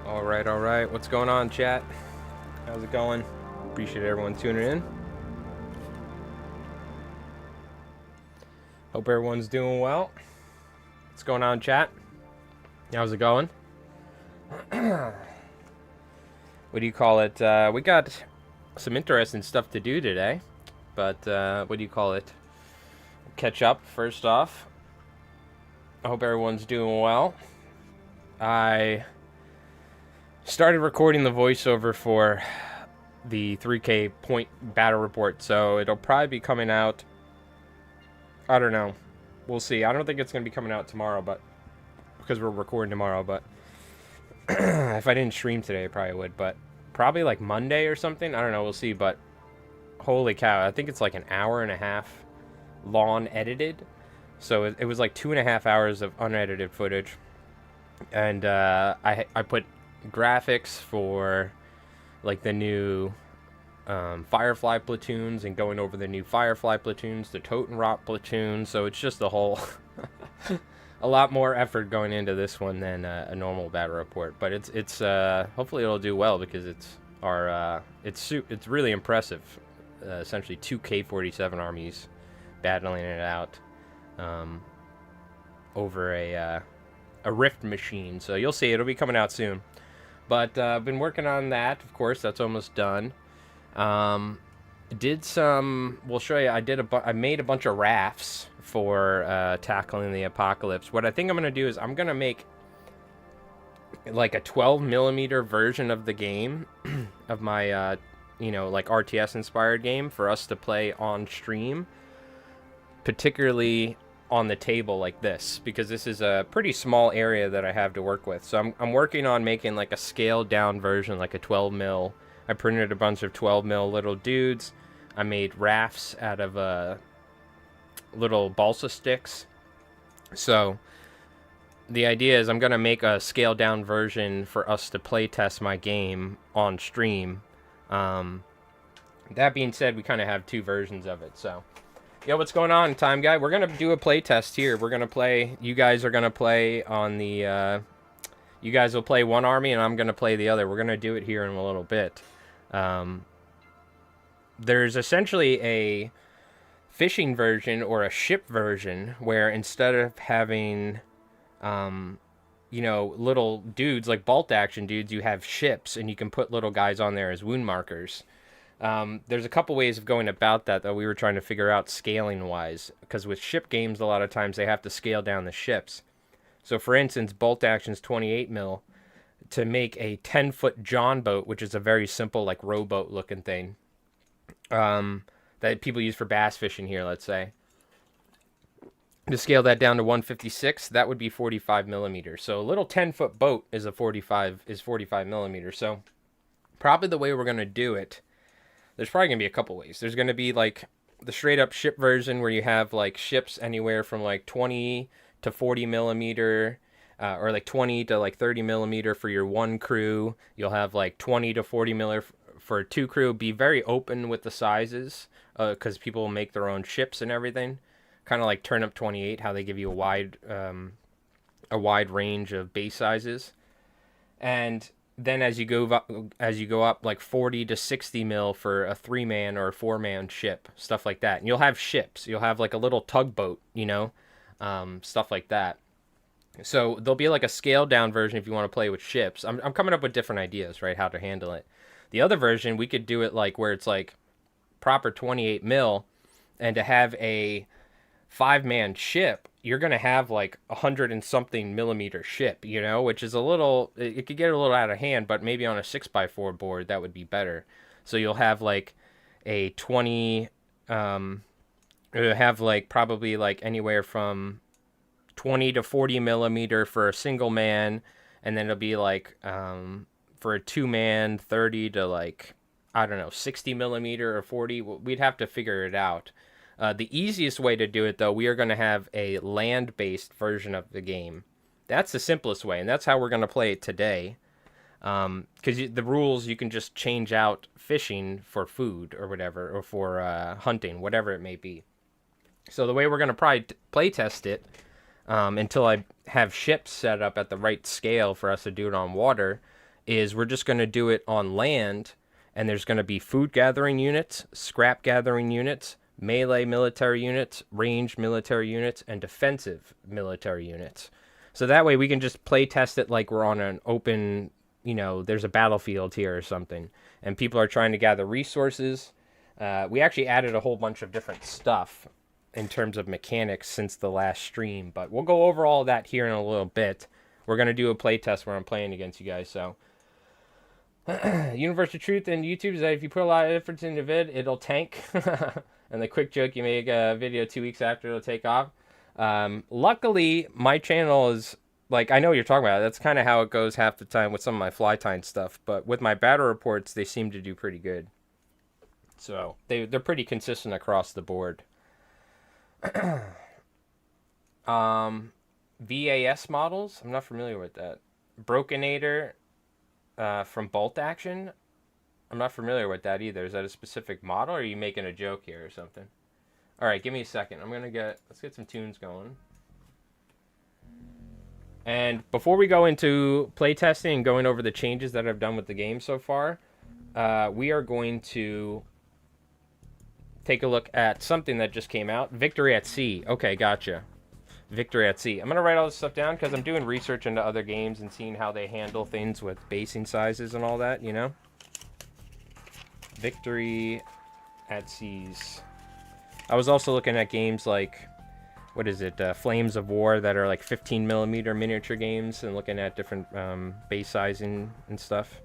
All right. What's going on, chat? How's it going? Appreciate everyone tuning in. Hope everyone's doing well. What's going on, chat? How's it going? What do you call it? We got some interesting stuff to do today, but what do you call it? Catch up first off. I hope everyone's doing well. I started recording the voiceover for the 3K point battle report, so it'll probably be coming out. I don't know. We'll see. I don't think it's going to be coming out tomorrow, but because we're recording tomorrow, but if I didn't stream today, I probably would, but probably like Monday or something. I don't know. We'll see, but holy cow. I think it's like an hour and a half long edited. So it was like 2.5 hours of unedited footage. And I put graphics for like the new Firefly platoons and going over the new Firefly platoons, the Totenrot platoon. So it's just a whole a lot more effort going into this one than a normal battle report. But it's hopefully it'll do well because it's it's really impressive. Essentially 2 K-47 armies battling it out over a rift machine. So you'll see it'll be coming out soon. But I've been working on that. Of course, that's almost done. Did some. We'll show you. I made a bunch of rafts for tackling the apocalypse. What I think I'm gonna do is I'm gonna make like a 12mm version of the game of my like RTS inspired game for us to play on stream, particularly on the table like this, because this is a pretty small area that I have to work with. So I'm working on making like a scaled down version, like a 12mm. I printed a bunch of 12mm little dudes. I made rafts out of little balsa sticks. So the idea is I'm going to make a scaled down version for us to play test my game on stream. That being said, we kind of have two versions of it. So yo, what's going on, Time Guy? We're going to do a play test here. We're going to play, you guys are going to play on the, you guys will play one army and I'm going to play the other. We're going to do it here in a little bit. There's essentially a fishing version or a ship version where instead of having, little dudes like bolt action dudes, you have ships and you can put little guys on there as wound markers. There's a couple ways of going about that we were trying to figure out scaling wise, because with ship games a lot of times they have to scale down the ships. So for instance, bolt action's 28mm. To make a 10-foot John boat, which is a very simple like rowboat looking thing that people use for bass fishing here, let's say, to scale that down to 156, that would be 45mm. So a little 10-foot boat is 45mm. So probably the way we're going to do it, there's probably going to be a couple ways. There's going to be like the straight up ship version where you have like ships anywhere from like 20 to 40mm, or like 20 to like 30mm for your one crew. You'll have like 20 to 40mm for two crew. Be very open with the sizes, because people will make their own ships and everything. Kind of like Turnip 28, how they give you a wide range of base sizes. And then as you go up like 40 to 60mm for a 3-man or a 4-man ship, stuff like that. And you'll have ships. You'll have like a little tugboat, stuff like that. So there'll be like a scaled down version if you want to play with ships. I'm coming up with different ideas, right, how to handle it. The other version, we could do it like where it's like proper 28mm, and to have a 5-man ship, you're going to have like 100 and something millimeter ship, which is it could get a little out of hand, but maybe on a 6x4 board, that would be better. So you'll have like a 20, you'll have like probably like anywhere from 20 to 40mm for a single man, and then it'll be like for a 2-man 30 to like, I don't know, 60mm or 40. We'd have to figure it out. The easiest way to do it, though, we are going to have a land-based version of the game. That's the simplest way, and that's how we're going to play it today. Because the rules, you can just change out fishing for food or whatever, or for hunting, whatever it may be. So the way we're going to probably play test it, until I have ships set up at the right scale for us to do it on water, is we're just going to do it on land, and there's going to be food gathering units, scrap gathering units, melee military units, ranged military units, and defensive military units. So that way we can just play test it like we're on an open, there's a battlefield here or something, and people are trying to gather resources. We actually added a whole bunch of different stuff in terms of mechanics since the last stream, but we'll go over all of that here in a little bit. We're going to do a play test where I'm playing against you guys, so. Universal truth in YouTube is that if you put a lot of effort into a vid, it'll tank. And the quick joke, you make a video 2 weeks after it'll take off. Luckily, my channel is, like, I know what you're talking about. That's kind of how it goes half the time with some of my fly time stuff. But with my battle reports, they seem to do pretty good. So they're pretty consistent across the board. VAS models? I'm not familiar with that. Brokenator from Bolt Action? I'm not familiar with that either. Is that a specific model, or are you making a joke here or something? Alright, give me a second. Let's get some tunes going. And before we go into playtesting and going over the changes that I've done with the game so far, we are going to take a look at something that just came out. Victory at Sea. Okay, gotcha. Victory at Sea. I'm going to write all this stuff down because I'm doing research into other games and seeing how they handle things with basing sizes and all that, Victory at Seas. I was also looking at games like, what is it, Flames of War, that are like 15mm miniature games, and looking at different base sizing and stuff.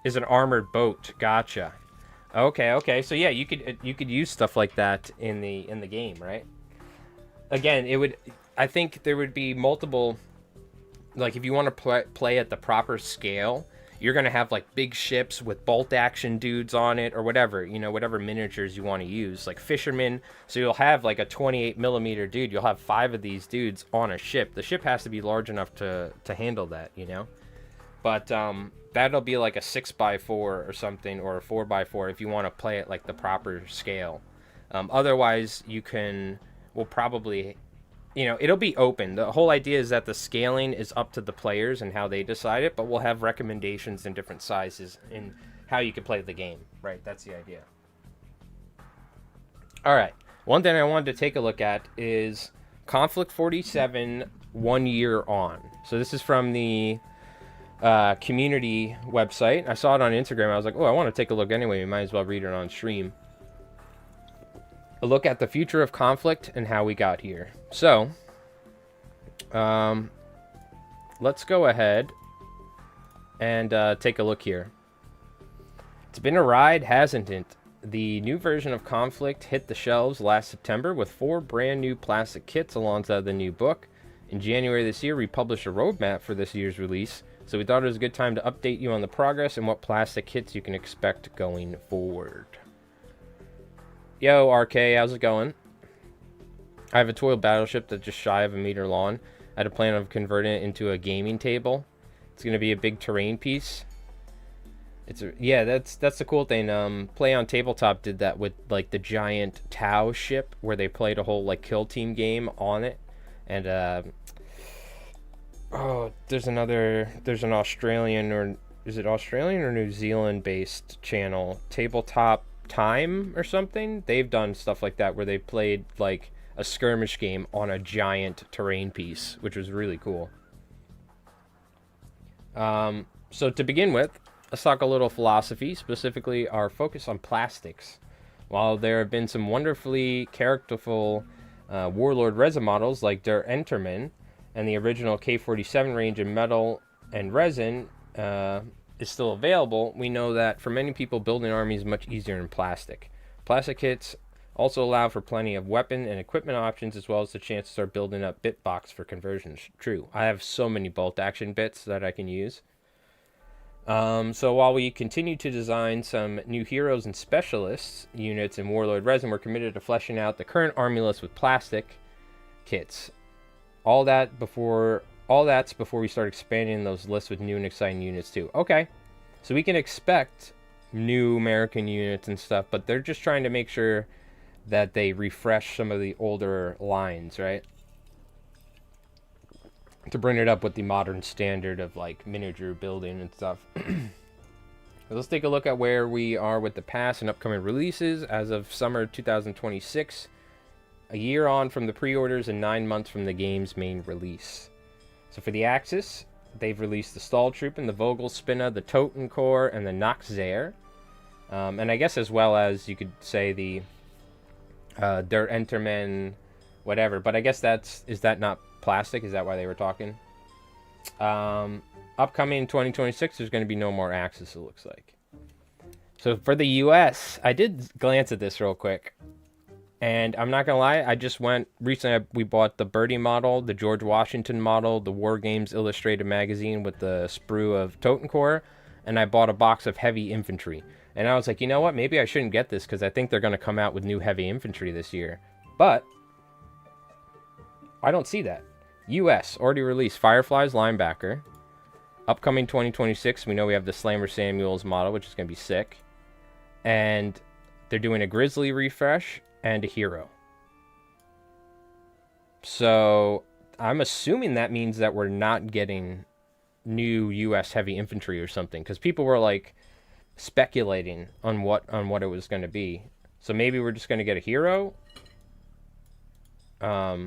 Is an armored boat. Gotcha. Okay. So yeah, you could use stuff like that in the game, right? Again, I think there would be multiple, like, if you want to play at the proper scale, you're going to have like big ships with bolt action dudes on it, or whatever, whatever miniatures you want to use, like fishermen. So you'll have like a 28mm dude. You'll have 5 of these dudes on a ship. The ship has to be large enough to handle that, But that'll be like a 6x4 or something, or a 4x4 if you want to play it like the proper scale. Otherwise, we'll probably, it'll be open. The whole idea is that the scaling is up to the players and how they decide it, but we'll have recommendations in different sizes in how you can play the game, right? That's the idea. All right. One thing I wanted to take a look at is Konflikt 47 1 year on. So this is from the community website. I saw it on Instagram. I was like, oh, I want to take a look anyway. We might as well read it on stream. A look at the future of Konflikt and how we got here. So, let's go ahead and take a look here. It's been a ride, hasn't it? The new version of Konflikt hit the shelves last September with 4 brand new plastic kits alongside the new book. In January this year, we published a roadmap for this year's release, so we thought it was a good time to update you on the progress and what plastic kits you can expect going forward. Yo, RK, how's it going? I have a toy battleship that's just shy of a meter long. I had a plan of converting it into a gaming table. It's going to be a big terrain piece. Yeah, that's the cool thing. Play on Tabletop did that with like the giant Tau ship, where they played a whole like kill team game on it. And there's an Australian, or is it Australian or New Zealand based channel, Tabletop Time or something. They've done stuff like that where they played like a skirmish game on a giant terrain piece, which was really cool. So to begin with, let's talk a little philosophy, specifically our focus on plastics. While there have been some wonderfully characterful Warlord resin models like Der Enterman and the original K-47 range in metal and resin is still available, we know that for many people, building armies is much easier in plastic. Plastic kits also allow for plenty of weapon and equipment options, as well as the chance to start building up bit box for conversions. True, I have so many bolt action bits that I can use. So while we continue to design some new heroes and specialists units in Warlord resin, we're committed to fleshing out the current army list with plastic kits. All that's before we start expanding those lists with new and exciting units too. Okay, so we can expect new American units and stuff, but they're just trying to make sure that they refresh some of the older lines, right? to bring it up with the modern standard of like miniature building and stuff. Let's take a look at where we are with the past and upcoming releases as of summer 2026, a year on from the pre-orders and 9 months from the game's main release. So for the Axis, they've released the Stahltruppen, the Vogelspinne, the Totenkorps, and the Nachzehre. And I guess as well as you could say the Der Enterman, whatever. But I guess is that not plastic? Is that why they were talking? Upcoming 2026, there's going to be no more Axis, it looks like. So for the US, I did glance at this real quick. And I'm not going to lie, I just went, recently we bought the Birdie model, the George Washington model, the War Games Illustrated magazine with the sprue of Totenkorps, and I bought a box of heavy infantry. And I was like, you know what, maybe I shouldn't get this because I think they're going to come out with new heavy infantry this year. But I don't see that. US, already released Fireflies Linebacker. Upcoming 2026, we know we have the Slammer Samuels model, which is going to be sick. And they're doing a Grizzly refresh and a Hero. So I'm assuming that means that we're not getting new US heavy infantry or something, because people were like speculating on what it was going to be. So maybe we're just going to get a Hero. I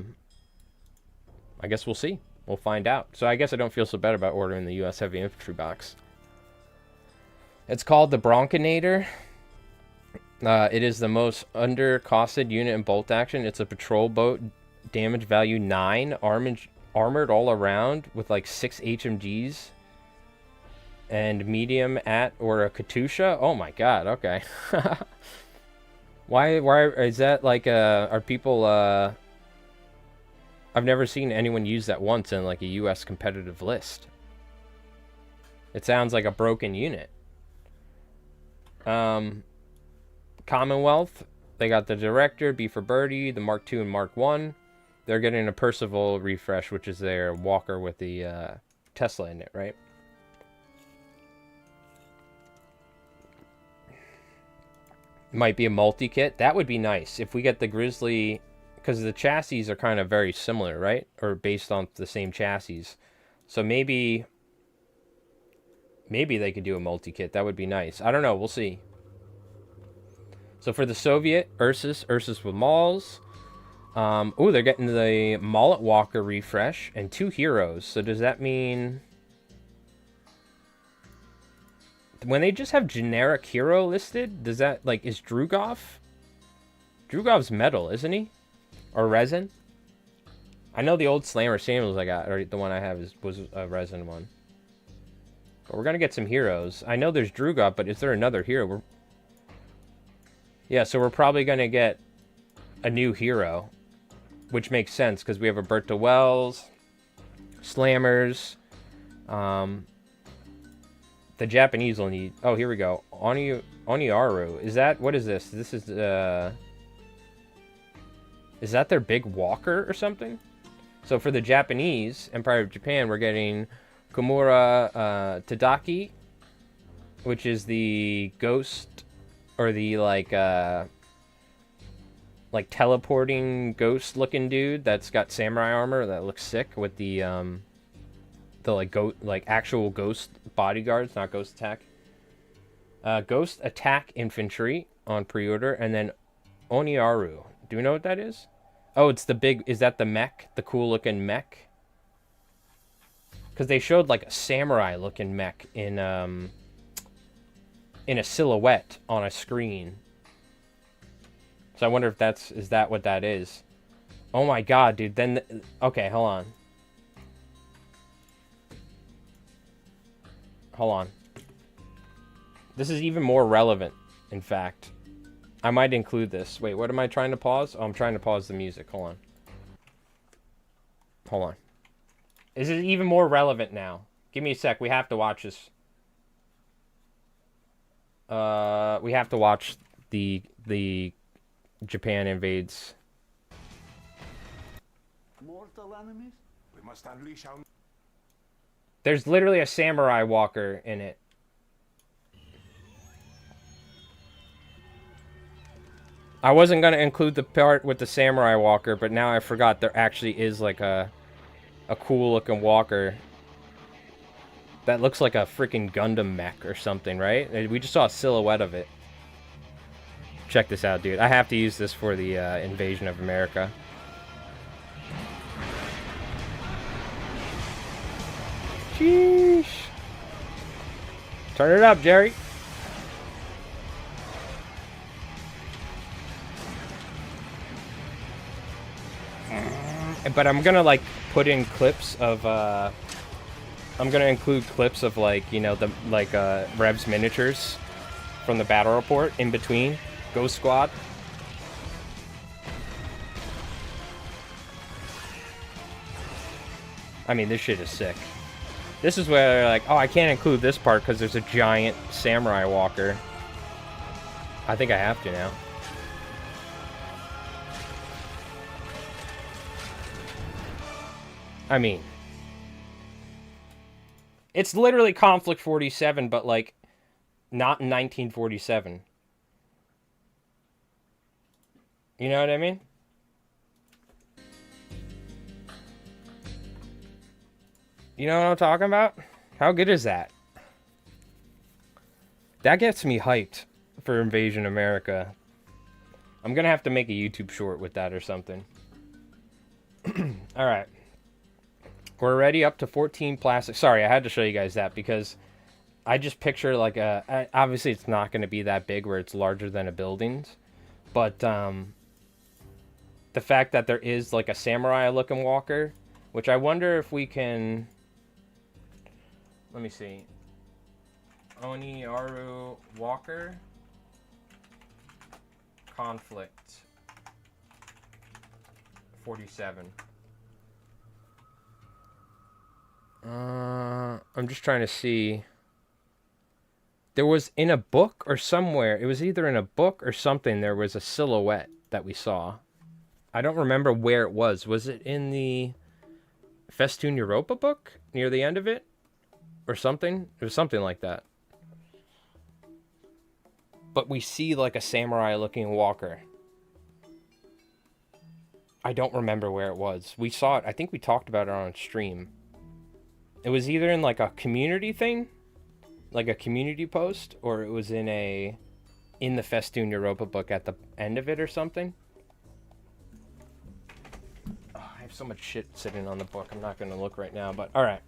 guess we'll see. We'll find out. So I guess I don't feel so bad about ordering the US heavy infantry box. It's called the Bronkinator. It is the most under-costed unit in bolt action. It's a patrol boat, damage value 9, armored all around with like 6 HMGs, and medium at or a Katusha. Oh my god, okay. Why is that like are people I've never seen anyone use that once in like a US competitive list. It sounds like a broken unit. Commonwealth, they got the Director, B for Birdie, the Mark II and Mark I. They're getting a Percival refresh, which is their walker with the Tesla in it, right? Might be a multi-kit. That would be nice if we get the Grizzly, because the chassis are kind of very similar, right? Or based on the same chassis. So maybe they could do a multi-kit. That would be nice. I don't know. We'll see. So for the Soviet, Ursus with Mauls. Oh, they're getting the Mullet Walker refresh and 2 heroes. So does that mean when they just have generic hero listed, does that, like, is Drugov? Drugov's metal, isn't he? Or resin? I know the old Slammer Samuels I got, or the one I have was a resin one. But we're going to get some heroes. I know there's Drugov, but is there another hero? Yeah, so we're probably going to get a new hero, which makes sense because we have Roberta Wells, Slammers. The Japanese will need... Oh, here we go. Oniaru. Is that... What is this? This is... Is that their big walker or something? So for the Japanese, Empire of Japan, we're getting Komura Tadaki, which is the ghost... Or the, like teleporting ghost-looking dude that's got samurai armor that looks sick with the actual ghost bodyguards, not ghost attack. Ghost attack infantry on pre-order, and then Oniaru. Do you know what that is? Oh, it's the big... Is that the mech? The cool-looking mech? Because they showed, like, a samurai-looking mech in a silhouette on a screen. So I wonder if is that what that is? Oh my god, dude. Then... Okay, hold on. Hold on. This is even more relevant, in fact. I might include this. Wait, what am I trying to pause? Oh, I'm trying to pause the music. Hold on. Hold on. This is even more relevant now. Give me a sec. We have to watch this. We have to watch the Japan invades. Mortal enemies? We must unleash our... There's literally a samurai walker in it. I wasn't going to include the part with the samurai walker, but now I forgot there actually is like a a cool looking walker that looks like a freaking Gundam mech or something, right? We just saw a silhouette of it. Check this out, dude. I have to use this for the invasion of America. Sheesh. Turn it up, Jerry. But I'm gonna like put in clips of I'm gonna include clips of like, you know, the like Rev's miniatures from the battle report in between. Ghost Squad. I mean, this shit is sick. This is where they're like, oh, I can't include this part because there's a giant samurai walker. I think I have to now. I mean, it's literally Konflikt 47, but like not in 1947. You know what I mean? You know what I'm talking about? How good is that? That gets me hyped for Invasion America. I'm gonna have to make a YouTube short with that or something. Alright. We're already up to 14 plastic. Sorry, I had to show you guys that because I just picture like a... Obviously, it's not going to be that big where it's larger than a building. But the fact that there is like a samurai-looking walker, which I wonder if we can... Let me see. Oniaru Walker. Konflikt 47. I'm just trying to see. There was in a book or somewhere. It was either in a book or something. There was a silhouette that we saw. I don't remember where it was. Was it in the Festoon Europa book near the end of it? Or something? It was something like that. But we see like a samurai looking walker. I don't remember where it was. We saw it. I think we talked about it on stream. It was either in like a community thing, like a community post, or it was in the Festoon Europa book at the end of it or something. Oh, I have so much shit sitting on the book. I'm not going to look right now, but all right.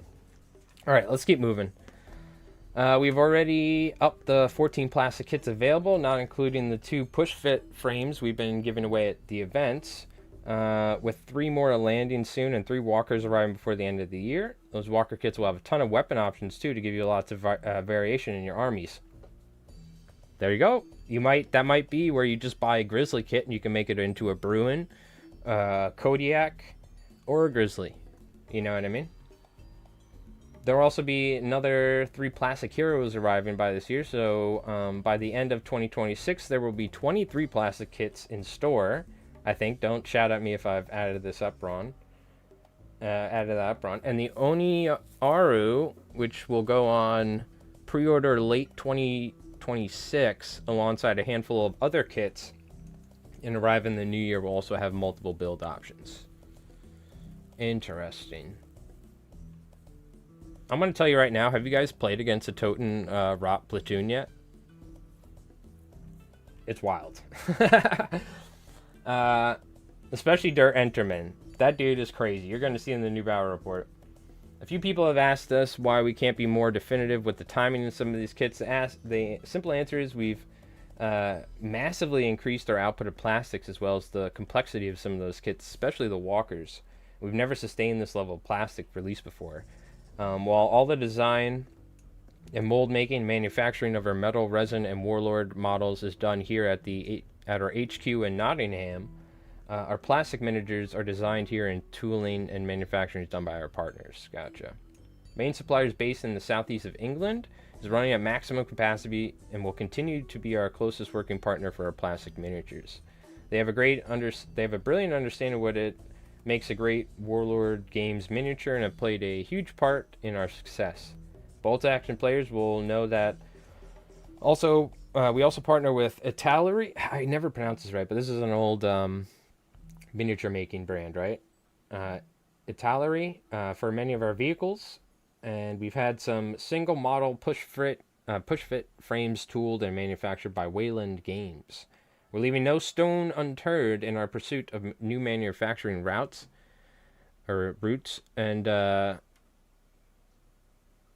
All right, let's keep moving. We've already upped the 14 plastic kits available, not including the 2 push-fit frames we've been giving away at the events. With 3 more landing soon and 3 walkers arriving before the end of the year. Those walker kits will have a ton of weapon options too to give you lots of variation in your armies. There you go. That might be where you just buy a Grizzly kit and you can make it into a Bruin, Kodiak, or a Grizzly. You know what I mean? There will also be another 3 plastic heroes arriving by this year. So by the end of 2026, there will be 23 plastic kits in store. I think. Don't shout at me if I've added this up wrong. And the Oniaru, which will go on pre-order late 2026, alongside a handful of other kits, and arrive in the new year, will also have multiple build options. Interesting. I'm going to tell you right now, have you guys played against a Toten Rot platoon yet? It's wild. Especially Dirt Enterman. That dude is crazy. You're going to see in the new battle report. A few people have asked us why we can't be more definitive with the timing of some of these kits. The simple answer is we've massively increased our output of plastics as well as the complexity of some of those kits, especially the walkers. We've never sustained this level of plastic release before. While all the design and mold making, manufacturing of our metal, resin, and Warlord models is done here at our HQ in Nottingham, our plastic miniatures are designed here, and tooling and manufacturing is done by our partners. Gotcha. Main supplier is based in the southeast of England, is running at maximum capacity, and will continue to be our closest working partner for our plastic miniatures. They have a brilliant understanding of what it makes a great Warlord Games miniature and have played a huge part in our success. Bolt Action players will know that. Also, we also partner with Italeri. I never pronounce this right, but this is an old miniature making brand, right? Italeri for many of our vehicles, and we've had some single model push fit frames tooled and manufactured by Wayland Games. We're leaving no stone unturned in our pursuit of new manufacturing routes, and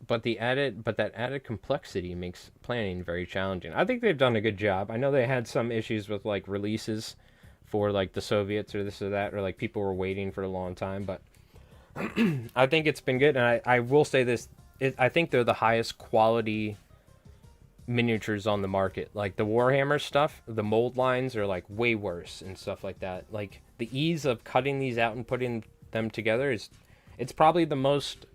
but that added complexity makes planning very challenging. I think they've done a good job. I know they had some issues with like releases for like the Soviets or this or that, or like people were waiting for a long time, but I think it's been good. And I will say this, I think they're the highest quality miniatures on the market. Like the Warhammer stuff, the mold lines are like way worse and stuff like that. Like the ease of cutting these out and putting them together is, it's probably the most,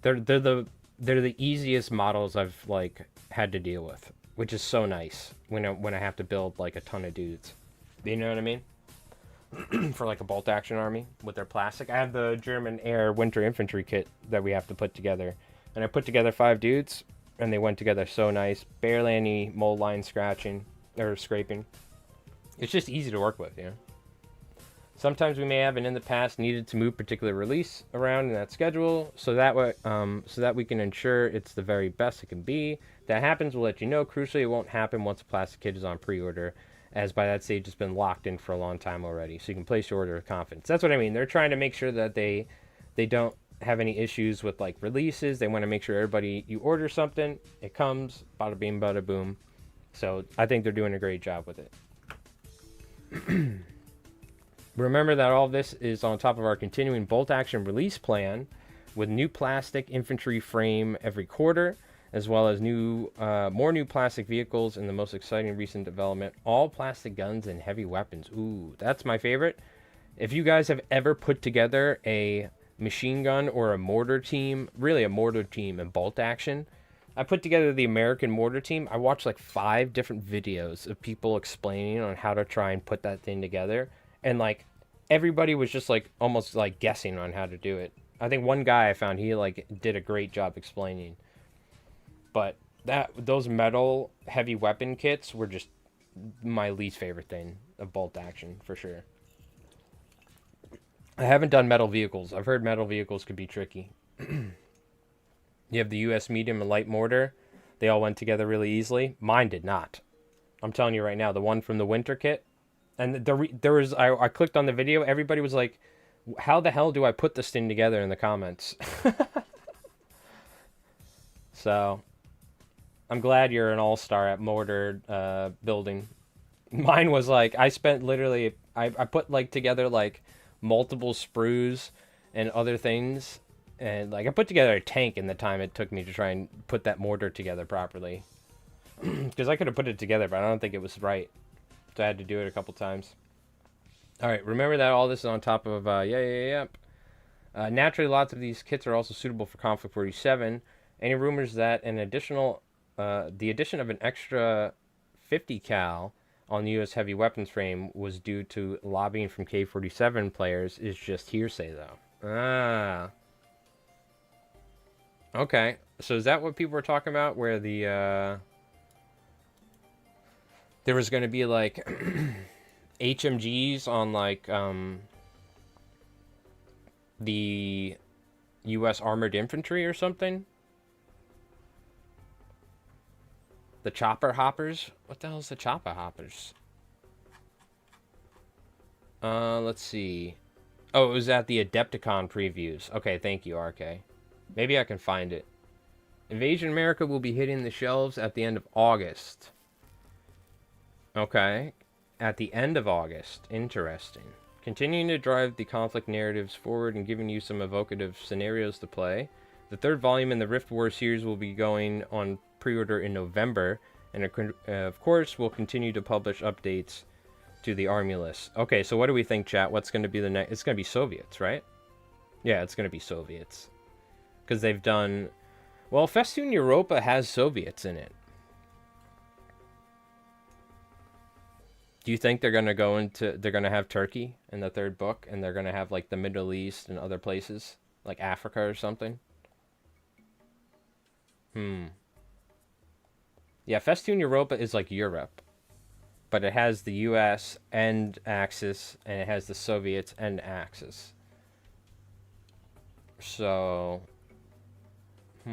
they're the easiest models I've like had to deal with, which is so nice when I have to build like a ton of dudes. You know what I mean? For like a bolt action army with their plastic. I have the German Air Winter Infantry kit that we have to put together, and I put together 5 dudes, and they went together so nice. Barely any mold line scratching or scraping. It's just easy to work with, you know. Sometimes we may have, and in the past, needed to move particular release around in that schedule, so that we can ensure it's the very best it can be. If that happens, we'll let you know. Crucially, it won't happen once a plastic kit is on pre-order, as by that stage it's been locked in for a long time already. So you can place your order with confidence. That's what I mean. They're trying to make sure that they don't have any issues with like releases. They want to make sure everybody, you order something, it comes, bada bing, bada boom. So I think they're doing a great job with it. Remember that all this is on top of our continuing bolt action release plan with new plastic infantry frame every quarter, as well as more new plastic vehicles in the most exciting recent development, all plastic guns and heavy weapons. Ooh, that's my favorite. If you guys have ever put together a machine gun or a mortar team, really a mortar team in bolt action, I put together the American mortar team. I watched like 5 different videos of people explaining on how to try and put that thing together, and like everybody was just like almost like guessing on how to do it. I think one guy I found, he like did a great job explaining. But those metal heavy weapon kits were just my least favorite thing of bolt action for sure. I haven't done metal vehicles. I've heard metal vehicles could be tricky. You have the US medium and light mortar. They all went together really easily. Mine did not. I'm telling you right now, the one from the winter kit, and there was, I clicked on the video. Everybody was like, "How the hell do I put this thing together?" in the comments. So, I'm glad you're an all-star at mortar building. Mine was like, I spent literally, I put like together like multiple sprues and other things, and like I put together a tank in the time it took me to try and put that mortar together properly. Because I could have put it together, but I don't think it was right. So I had to do it a couple times. Alright, remember that all this is on top of, naturally, lots of these kits are also suitable for Conflict 47. Any rumors that the addition of an extra 50 cal on the U.S. heavy weapons frame was due to lobbying from K-47 players is just hearsay, though. Ah. Okay, so is that what people were talking about, where the, there was going to be, like, HMGs on, like, the U.S. Armored Infantry or something? The chopper hoppers? What the hell is the chopper hoppers? Let's see. Oh, it was at the Adepticon previews. Okay, thank you, RK. Maybe I can find it. Invasion America will be hitting the shelves at the end of August. Okay. At the end of August. Interesting. Continuing to drive the conflict narratives forward and giving you some evocative scenarios to play. The 3rd volume in the Rift War series will be going on pre-order in November, and of course we'll continue to publish updates to the army list. Okay, so what do we think, chat? What's going to be the next? It's going to be Soviets, right? Yeah, it's going to be Soviets. Because they've done... Well, Festoon Europa has Soviets in it. Do you think they're going to go into... They're going to have Turkey in the 3rd book, and they're going to have, like, the Middle East and other places? Like Africa or something? Yeah, Festoon Europa is like Europe. But it has the US end Axis, and it has the Soviets end Axis. So, I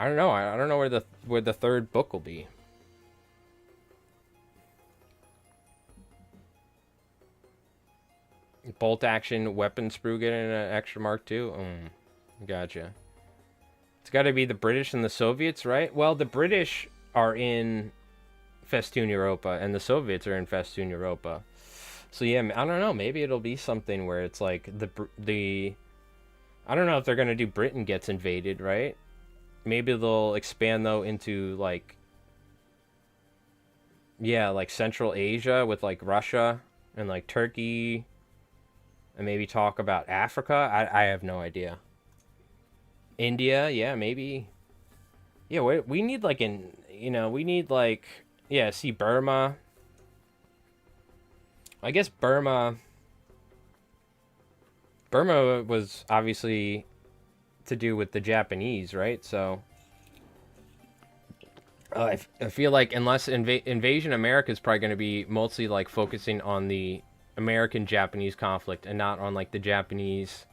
don't know. I don't know where the third book will be. Bolt action weapon sprue getting an extra mark too. Gotcha. It's got to be the British and the Soviets, right? Well, the British are in Festoon Europa, and the Soviets are in Festoon Europa. So yeah, I don't know. Maybe it'll be something where it's like the. I don't know if they're gonna do Britain gets invaded, right? Maybe they'll expand though into like. Yeah, like Central Asia with like Russia and like Turkey. And maybe talk about Africa. I have no idea. India, yeah, maybe. Yeah, we need like we need like, yeah, see Burma. I guess Burma was obviously to do with the Japanese, right? So I feel like unless Invasion America is probably going to be mostly like focusing on the American-Japanese conflict and not on like the Japanese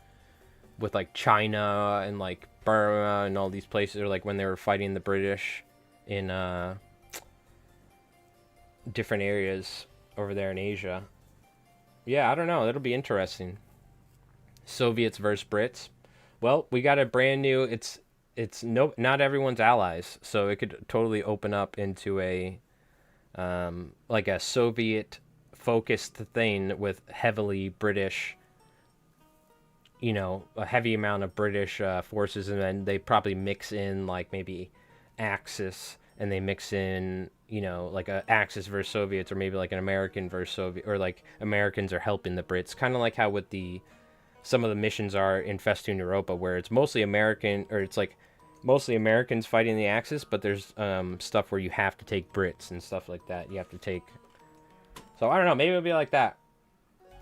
with like China and like Burma and all these places, or like when they were fighting the British in different areas over there in Asia. Yeah, I don't know. It'll be interesting. Soviets versus Brits. Well, we got a brand new. It's no, not everyone's allies, so it could totally open up into a like a Soviet focused thing with heavily British, a heavy amount of British forces, and then they probably mix in like maybe Axis, and they mix in, like a Axis versus Soviets, or maybe like an American versus Soviet, or like Americans are helping the Brits, kind of like how with some of the missions are in Festoon Europa, where it's mostly American, or it's like mostly Americans fighting the Axis, but there's stuff where you have to take Brits and stuff like that. You have to take. So I don't know. Maybe it'll be like that.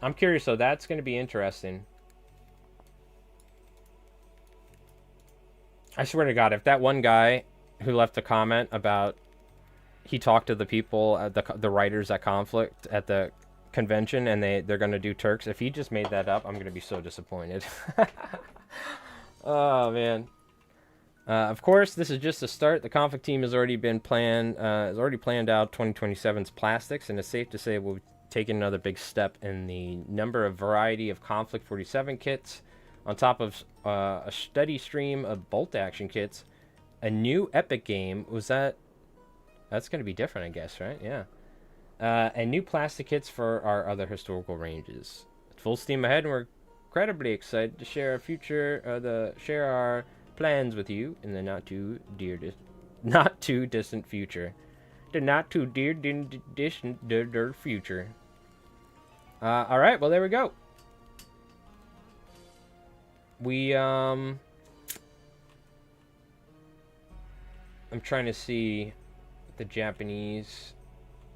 I'm curious. So that's going to be interesting. I swear to God, if that one guy who left a comment about he talked to the people at the writers at Konflikt at the convention, and they're going to do Turks, if he just made that up, I'm going to be so disappointed. Oh man. Of course, this is just a start. The Konflikt team has already been planned out 2027's plastics, and it's safe to say we'll be taking another big step in the number of variety of Konflikt 47 kits, on top of a steady stream of bolt action kits. A new epic game. That's going to be different, I guess, right? Yeah. And new plastic kits for our other historical ranges. Full steam ahead, and we're incredibly excited to share our plans with you in the not too distant future. The not too distant future. All right, well there we go. I'm trying to see the Japanese.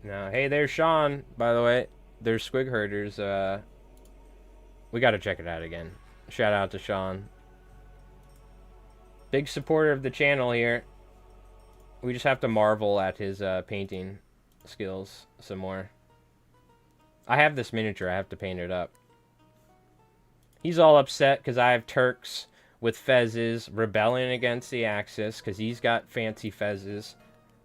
No, hey, there's Sean, by the way. There's Squig Herders. We got to check it out again. Shout out to Sean. Big supporter of the channel here. We just have to marvel at his painting skills some more. I have this miniature. I have to paint it up. He's all upset because I have Turks with fezzes rebelling against the Axis because he's got fancy fezzes.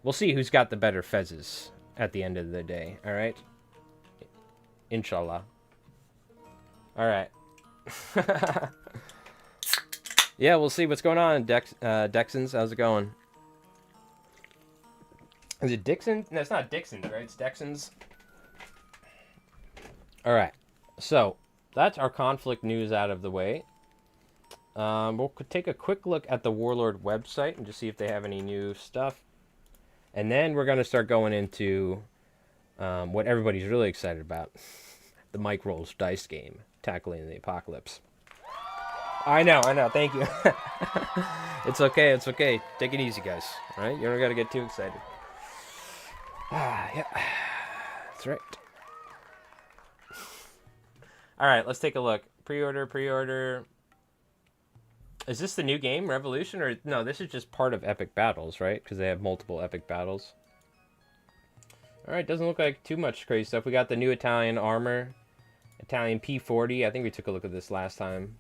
We'll see who's got the better fezzes at the end of the day, alright? Inshallah. Alright. Yeah, we'll see what's going on, Dexons. How's it going? Is it Dixon? No, it's not Dixon, right? It's Dexons. Alright. So, that's our Konflikt news out of the way. We'll take a quick look at the Warlord website and just see if they have any new stuff. And then we're going to start going into what everybody's really excited about. The Mike Rolls dice game, Tackling the Apocalypse. I know. Thank you. It's okay. Take it easy, guys. All right? You don't got to get too excited. Yeah. That's right. All right, let's take a look. Pre-order. Is this the new game, Revolution? Or no, this is just part of Epic Battles, right? Because they have multiple Epic Battles. All right, doesn't look like too much crazy stuff. We got the new Italian armor. Italian P40. I think we took a look at this last time.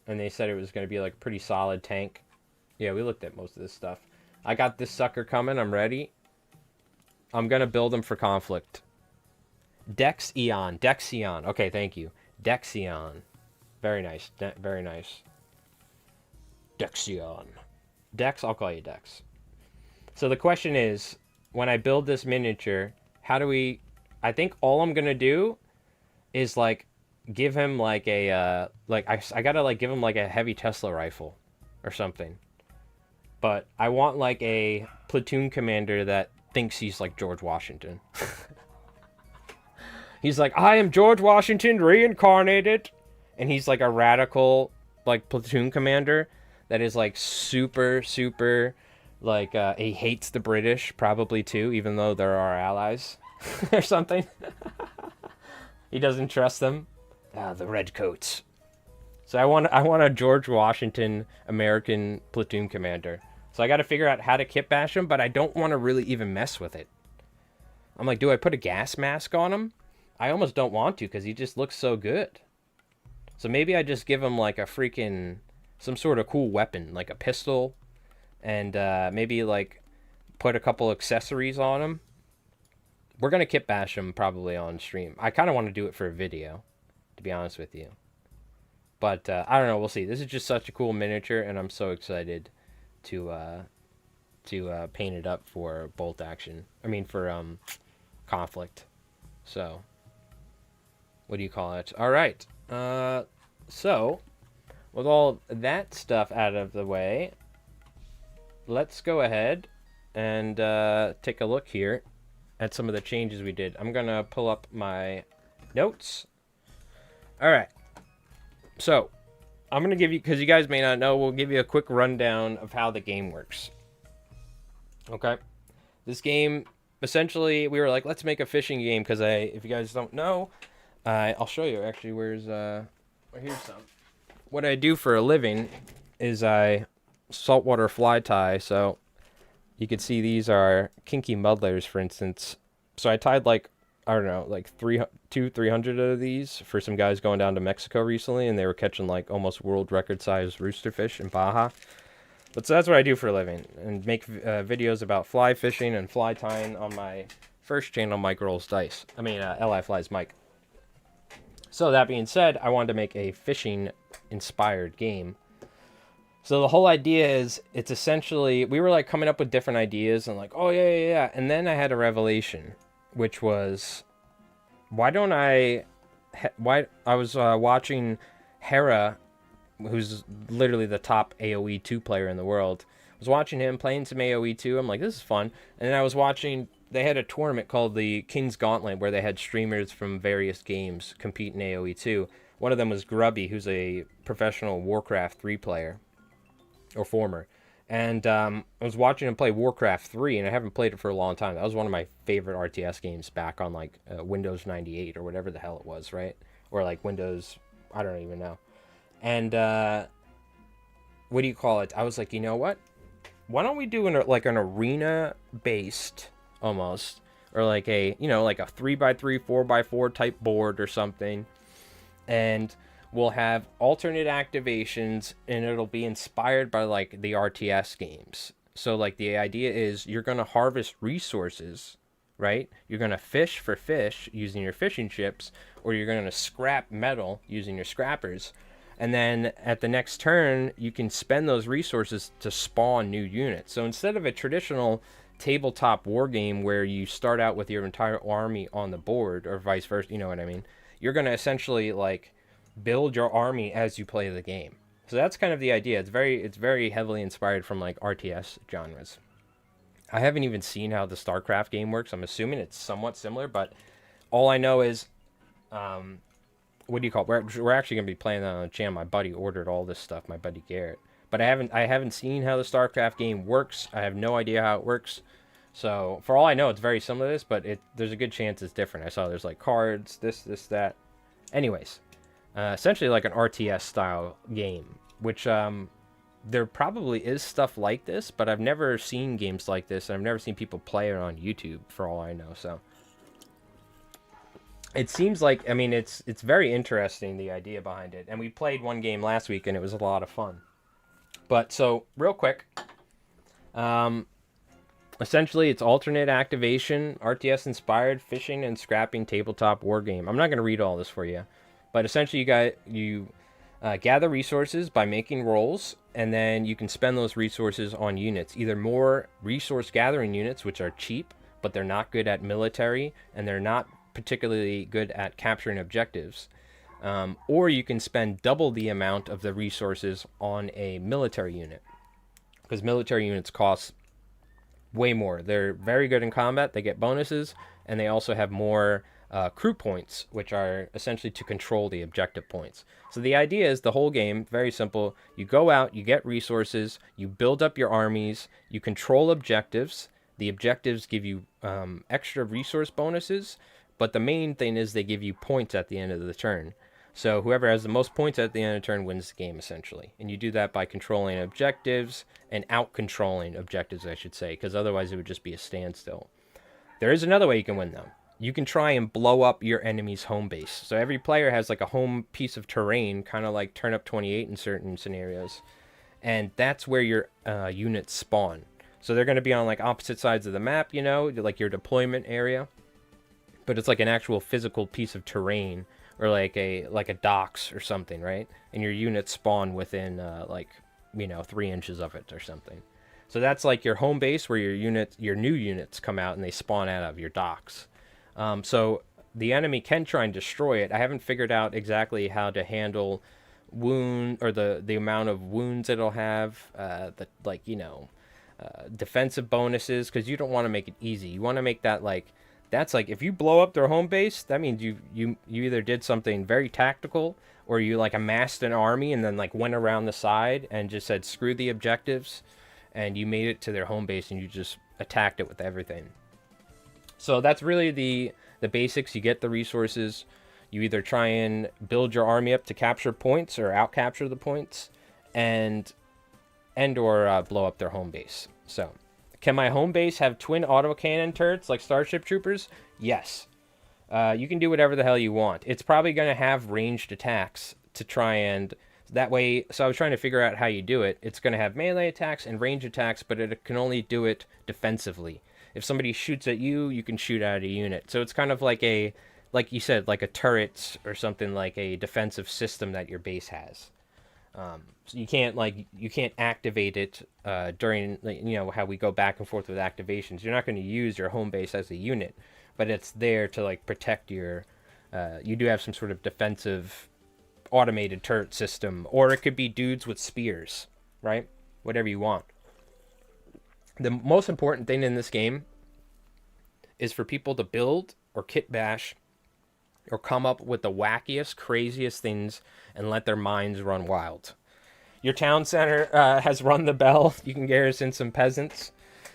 and they said it was going to be like a pretty solid tank. Yeah, we looked at most of this stuff. I got this sucker coming. I'm ready. I'm going to build him for Konflikt. Dexion. Okay, thank you. Dexion. Very nice. Very nice. Dexion. Dex, I'll call you Dex. So the question is, when I build this miniature, how do we... I think all I'm going to do is, like, give him, like, a... I got to, like, give him, like, a heavy Tesla rifle or something. But I want, like, a platoon commander that thinks he's, like, George Washington. He's like, I am George Washington reincarnated. And he's, like, a radical, like, platoon commander that is, like, super, like, he hates the British, probably, too, even though they're our allies. Or something. He doesn't trust them. Ah, the redcoats. So I want a George Washington American platoon commander. So I got to figure out how to kit bash him, but I don't want to really even mess with it. I'm like, do I put a gas mask on him? I almost don't want to because he just looks so good. So maybe I just give him like a freaking, some sort of cool weapon, like a pistol, and maybe like put a couple accessories on him. We're going to kit bash him probably on stream. I kind of want to do it for a video, to be honest with you. But I don't know, we'll see. This is just such a cool miniature, and I'm so excited to paint it up for bolt action. I mean, for Konflikt. So, what do you call it? All right. So, with all that stuff out of the way, let's go ahead and take a look here at some of the changes we did. I'm going to pull up my notes. All right. So, I'm going to give you, because you guys may not know, we'll give you a quick rundown of how the game works. Okay? This game, essentially, we were like, let's make a fishing game, because if you guys don't know, I'll show you, actually, here's some. What I do for a living is I saltwater fly tie, so you can see these are kinky muddlers, for instance. So I tied, like, I don't know, like 300 of these for some guys going down to Mexico recently, and they were catching like almost world record size roosterfish in Baja. But so that's what I do for a living, and make videos about fly fishing and fly tying on my first channel, Mike Rolls Dice. I mean, Li Flies Mike. So that being said, I wanted to make a fishing inspired game. So the whole idea is, it's essentially, we were like coming up with different ideas and like, oh yeah. And then I had a revelation, which was, why I was watching Hera, who's literally the top AoE 2 player in the world. I was watching him playing some AoE 2. I'm like, this is fun. And then I was watching, they had a tournament called the King's Gauntlet where they had streamers from various games compete in AoE 2. One of them was Grubby, who's a professional Warcraft 3 player, or former. And I was watching him play Warcraft 3, and I haven't played it for a long time. That was one of my favorite RTS games back on, like, Windows 98 or whatever the hell it was, right? Or, like, Windows, I don't even know. And, what do you call it? I was like, you know what? Why don't we do an arena-based, almost, or like a, like a 3x3, 4x4 type board or something, and we'll have alternate activations, and it'll be inspired by, like, the RTS games. So, like, the idea is you're going to harvest resources, right? You're going to fish for fish using your fishing ships, or you're going to scrap metal using your scrappers. And then at the next turn, you can spend those resources to spawn new units. So instead of a traditional tabletop war game where you start out with your entire army on the board, or vice versa, you know what I mean? You're going to essentially, like, build your army as you play the game. So that's kind of the idea. It's very heavily inspired from, like, RTS genres. I haven't even seen how the StarCraft game works. I'm assuming it's somewhat similar, but all I know is, what do you call it? We're actually gonna be playing that on the channel. My buddy ordered all this stuff, my buddy Garrett. But I haven't seen how the StarCraft game works. I have no idea how it works. So for all I know, it's very similar to this, but there's a good chance it's different. I saw there's like cards, this, that. Anyways. Essentially like an RTS style game, which there probably is stuff like this, but I've never seen games like this, and I've never seen people play it on YouTube for all I know. So it seems like, I mean, it's very interesting, the idea behind it. And we played one game last week and it was a lot of fun. But so real quick, um, essentially it's alternate activation, RTS inspired fishing and scrapping tabletop war game. I'm not going to read all this for you, but essentially you gather resources by making rolls, and then you can spend those resources on units. Either more resource gathering units, which are cheap, but they're not good at military, and they're not particularly good at capturing objectives. Or you can spend double the amount of the resources on a military unit, because military units cost way more. They're very good in combat. They get bonuses, and they also have more crew points, which are essentially to control the objective points. So the idea is the whole game, very simple. You go out, you get resources, you build up your armies, you control objectives. The objectives give you extra resource bonuses, but the main thing is they give you points at the end of the turn. So whoever has the most points at the end of the turn wins the game, essentially. And you do that by controlling objectives and out-controlling objectives, I should say, because otherwise it would just be a standstill. There is another way you can win, though. You can try and blow up your enemy's home base. So every player has like a home piece of terrain, kind of like Turnip 28 in certain scenarios. And that's where your units spawn. So they're going to be on like opposite sides of the map, you know, like your deployment area. But it's like an actual physical piece of terrain, or like a docks or something, right? And your units spawn within 3 inches of it or something. So that's like your home base where your new units come out and they spawn out of your docks. So the enemy can try and destroy it. I haven't figured out exactly how to handle wound, or the amount of wounds it'll have, defensive bonuses, because you don't want to make it easy. You want to make that like, that's like, if you blow up their home base, that means you either did something very tactical, or you like amassed an army and then like went around the side and just said screw the objectives, and you made it to their home base and you just attacked it with everything. So that's really the basics. You get the resources, you either try and build your army up to capture points or out capture the points, and or blow up their home base. So can my home base have twin autocannon turrets like Starship Troopers? Yes. You can do whatever the hell you want. It's probably going to have ranged attacks to try and... That way, so I was trying to figure out how you do it. It's going to have melee attacks and range attacks, but it can only do it defensively. If somebody shoots at you, you can shoot at a unit. So it's kind of like like you said, like a turret or something, like a defensive system that your base has. So you can't activate it during, how we go back and forth with activations. You're not going to use your home base as a unit, but it's there to like protect your. You do have some sort of defensive automated turret system, or it could be dudes with spears, right? Whatever you want. The most important thing in this game is for people to build or kit bash or come up with the wackiest, craziest things and let their minds run wild. Your town center has rung the bell. You can garrison some peasants.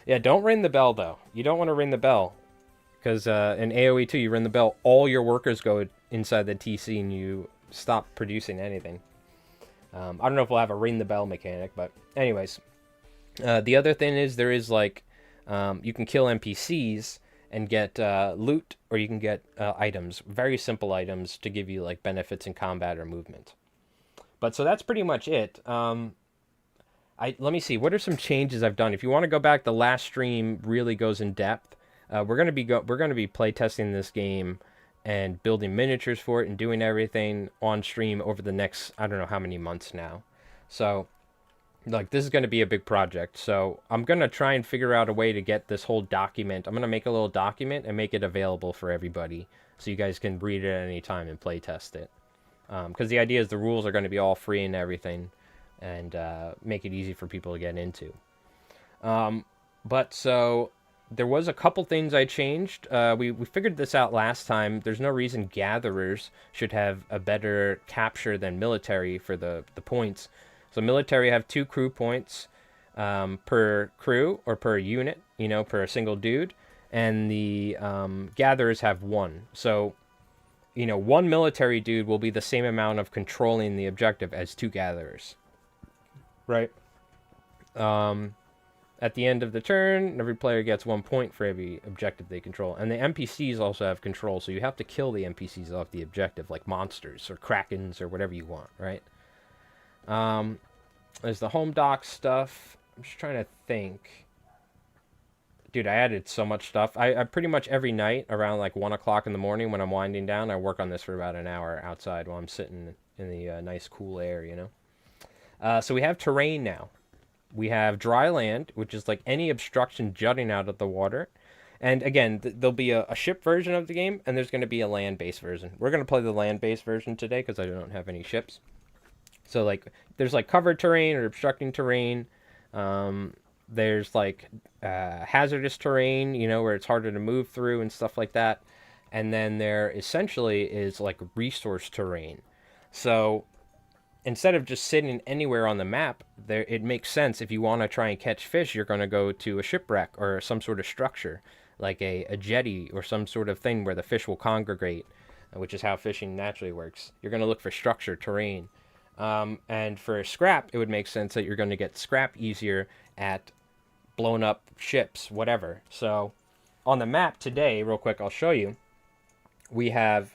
Yeah, don't ring the bell, though. You don't want to ring the bell. Because in AoE 2, you ring the bell, all your workers go inside the TC and you stop producing anything. I don't know if we'll have a ring the bell mechanic, but anyways. The other thing is there is like, you can kill NPCs and get loot, or you can get items, very simple items to give you like benefits in combat or movement. But so that's pretty much it. Let me see. What are some changes I've done? If you want to go back, the last stream really goes in depth. We're gonna be playtesting this game and building miniatures for it and doing everything on stream over the next, I don't know how many months now. So like, this is going to be a big project. So I'm going to try and figure out a way to get this whole document. I'm going to make a little document and make it available for everybody so you guys can read it at any time and play test it. Because the idea is the rules are going to be all free and everything, and make it easy for people to get into. But so there was a couple things I changed. We figured this out last time. There's no reason gatherers should have a better capture than military for the points. So military have 2 crew points per crew, or per unit, per a single dude. And the gatherers have 1. So, 1 military dude will be the same amount of controlling the objective as 2 gatherers. Right? And At the end of the turn, every player gets 1 point for every objective they control. And the NPCs also have control, so you have to kill the NPCs off the objective, like monsters or krakens or whatever you want, right? There's the home dock stuff. I'm just trying to think. Dude, I added so much stuff. I pretty much every night around like 1 o'clock in the morning when I'm winding down, I work on this for about an hour outside while I'm sitting in the nice cool air, you know? So we have terrain now. We have dry land, which is like any obstruction jutting out of the water. And again, there'll be a ship version of the game, and there's going to be a land-based version. We're going to play the land-based version today because I don't have any ships. So like, there's like covered terrain or obstructing terrain. There's like hazardous terrain, you know, where it's harder to move through and stuff like that. And then there essentially is like resource terrain. So instead of just sitting anywhere on the map, there it makes sense if you want to try and catch fish, you're going to go to a shipwreck or some sort of structure, like a jetty or some sort of thing where the fish will congregate, which is how fishing naturally works. You're going to look for structure, terrain. And for scrap, it would make sense that you're going to get scrap easier at blown up ships, whatever. So on the map today, real quick, I'll show you. We have,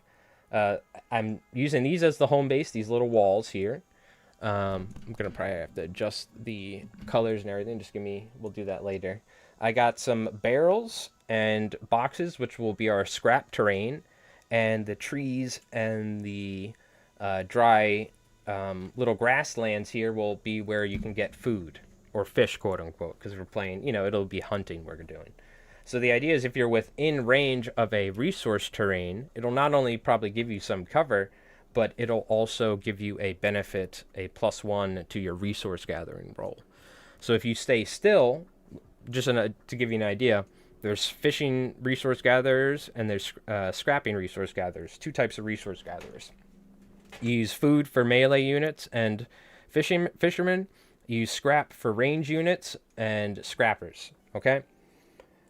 I'm using these as the home base, these little walls here. I'm going to probably have to adjust the colors and everything. Just give me, we'll do that later. I got some barrels and boxes, which will be our scrap terrain. And the trees and the dry little grasslands here will be where you can get food or fish, quote unquote, because we're playing, you know, it'll be hunting we're doing. So the idea is if you're within range of a resource terrain, it'll not only probably give you some cover, but it'll also give you a benefit, a +1 to your resource gathering roll. So if you stay still, just to give you an idea, there's fishing resource gatherers and there's scrapping resource gatherers, 2 types of resource gatherers. You use food for melee units and fishermen. You use scrap for range units and scrappers, okay?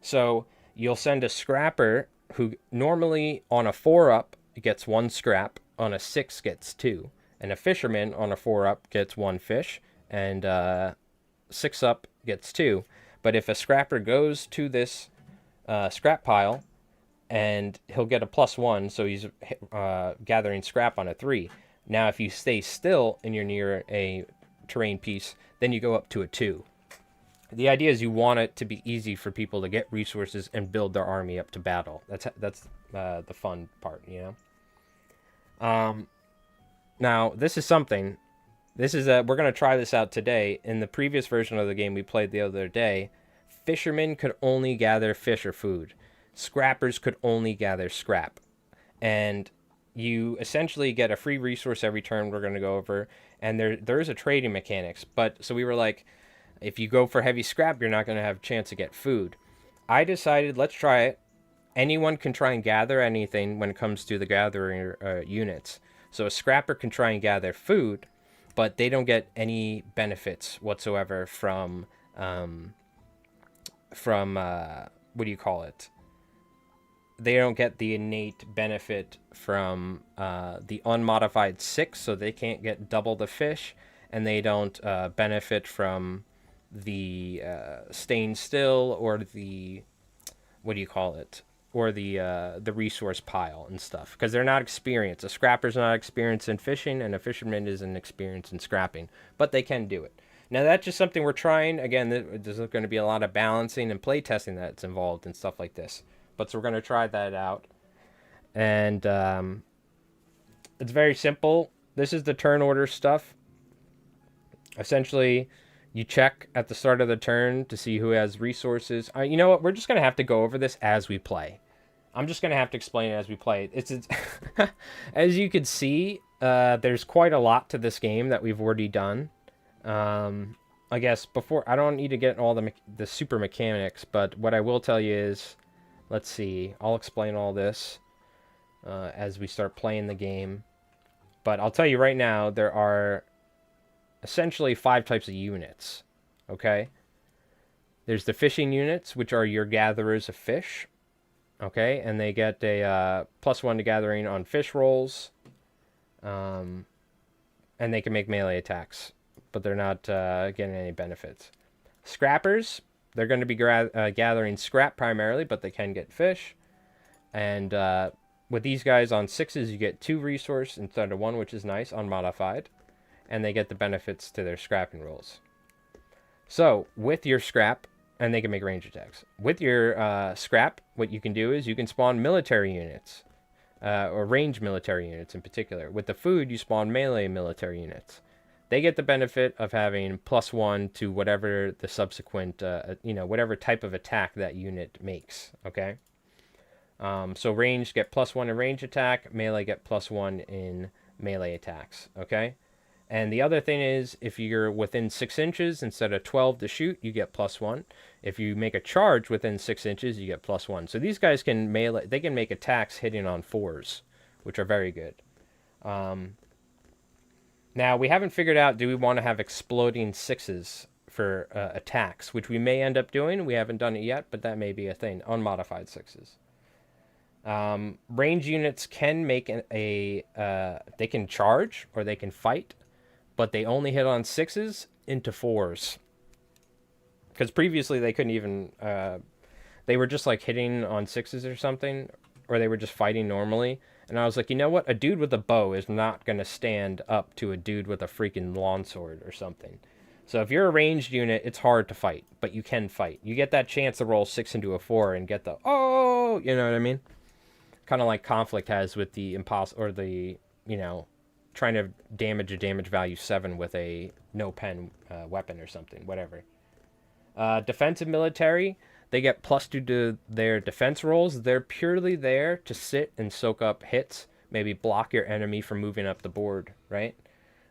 So you'll send a scrapper who normally on a 4-up gets 1 scrap, on a 6 gets 2, and a fisherman on a 4-up gets 1 fish, and 6-up gets 2. But if a scrapper goes to this scrap pile, and he'll get a +1, so he's gathering scrap on a 3. Now, if you stay still and you're near a terrain piece, then you go up to a 2. The idea is you want it to be easy for people to get resources and build their army up to battle. That's the fun part, you know. Now, this is something. This is we're gonna try this out today. In the previous version of the game we played the other day, fishermen could only gather fish or food. Scrappers could only gather scrap. And you essentially get a free resource every turn we're going to go over. And there is a trading mechanics. But so we were like, if you go for heavy scrap, you're not going to have a chance to get food. I decided, let's try it. Anyone can try and gather anything when it comes to the gathering units. So a scrapper can try and gather food, but they don't get any benefits whatsoever from what do you call it? They don't get the innate benefit from the unmodified 6, so they can't get double the fish, and they don't benefit from the staying still or the what do you call it? Or the resource pile and stuff, because they're not experienced. A scrapper's not experienced in fishing, and a fisherman isn't experienced in scrapping, but they can do it. Now that's just something we're trying. Again, there's going to be a lot of balancing and play testing that's involved and stuff like this. But so we're going to try that out. And it's very simple. This is the turn order stuff. Essentially, you check at the start of the turn to see who has resources. You know what? We're just going to have to go over this as we play. I'm just going to have to explain it as we play. It's as you can see, there's quite a lot to this game that we've already done. I guess before, I don't need to get all the super mechanics, but what I will tell you is, let's see, I'll explain all this as we start playing the game. But I'll tell you right now, there are essentially 5 types of units, okay? There's the fishing units, which are your gatherers of fish, okay? And they get a +1 to gathering on fish rolls, and they can make melee attacks, but they're not getting any benefits. Scrappers They're going to be gathering scrap primarily, but they can get fish. And with these guys on 6s, you get 2 resource instead of 1, which is nice, unmodified. And they get the benefits to their scrapping rolls. So, with your scrap, and they can make range attacks. With your scrap, what you can do is you can spawn military units. Or range military units in particular. With the food, you spawn melee military units. They get the benefit of having +1 to whatever the subsequent, whatever type of attack that unit makes, okay? So range get +1 in range attack, melee get +1 in melee attacks, okay? And the other thing is, if you're within 6 inches instead of 12 to shoot, you get +1. If you make a charge within 6 inches, you get +1. So these guys can melee, they can make attacks hitting on 4s, which are very good. Now, we haven't figured out, do we want to have exploding 6s for attacks, which we may end up doing. We haven't done it yet, but that may be a thing. Unmodified 6s. Range units can make they can charge or they can fight, but they only hit on 6s into 4s. Because previously they couldn't even, they were just like hitting on 6s or something, or they were just fighting normally. And I was like, you know what? A dude with a bow is not going to stand up to a dude with a freaking longsword or something. So if you're a ranged unit, it's hard to fight, but you can fight. You get that chance to roll 6 into a 4 and get the, oh, you know what I mean? Kind of like Konflikt has with the or the, trying to damage a damage value 7 with a no pen weapon or something, whatever. Defensive military, they get +2 to their defense rolls. They're purely there to sit and soak up hits, maybe block your enemy from moving up the board, right?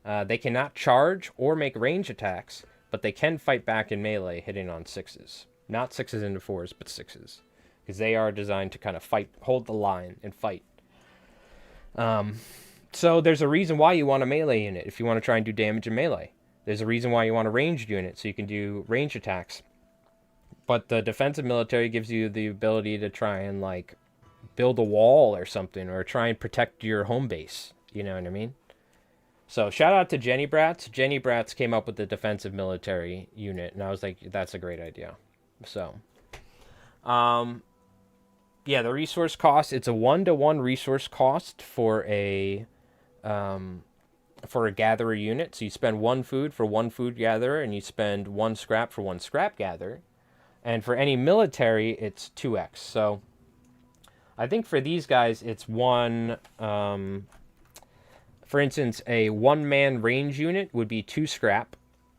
They cannot charge or make range attacks, but they can fight back in melee hitting on 6s. Not 6s into 4s, but 6s. Because they are designed to kind of fight, hold the line, and fight. So there's a reason why you want a melee unit if you want to try and do damage in melee. There's a reason why you want a ranged unit so you can do range attacks. But the defensive military gives you the ability to try and like build a wall or something, or try and protect your home base. You know what I mean? So shout out to Jenny Brats. Jenny Brats came up with the defensive military unit, and I was like, that's a great idea. So, yeah, the resource cost, it's a 1-to-1 resource cost for a gatherer unit. So you spend 1 food for 1 food gatherer, and you spend 1 scrap for 1 scrap gatherer. And for any military, it's 2x. So I think for these guys, it's 1, for instance, a 1-man range unit would be 2 scrap.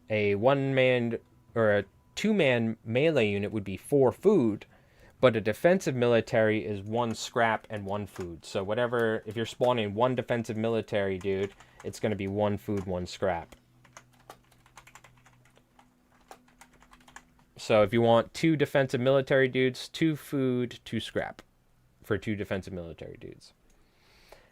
A 1-man or a 2-man melee unit would be 4 food. But a defensive military is 1 scrap and 1 food. So whatever, if you're spawning 1 defensive military dude, it's going to be 1 food, 1 scrap. So if you want 2 defensive military dudes, 2 food, 2 scrap for 2 defensive military dudes.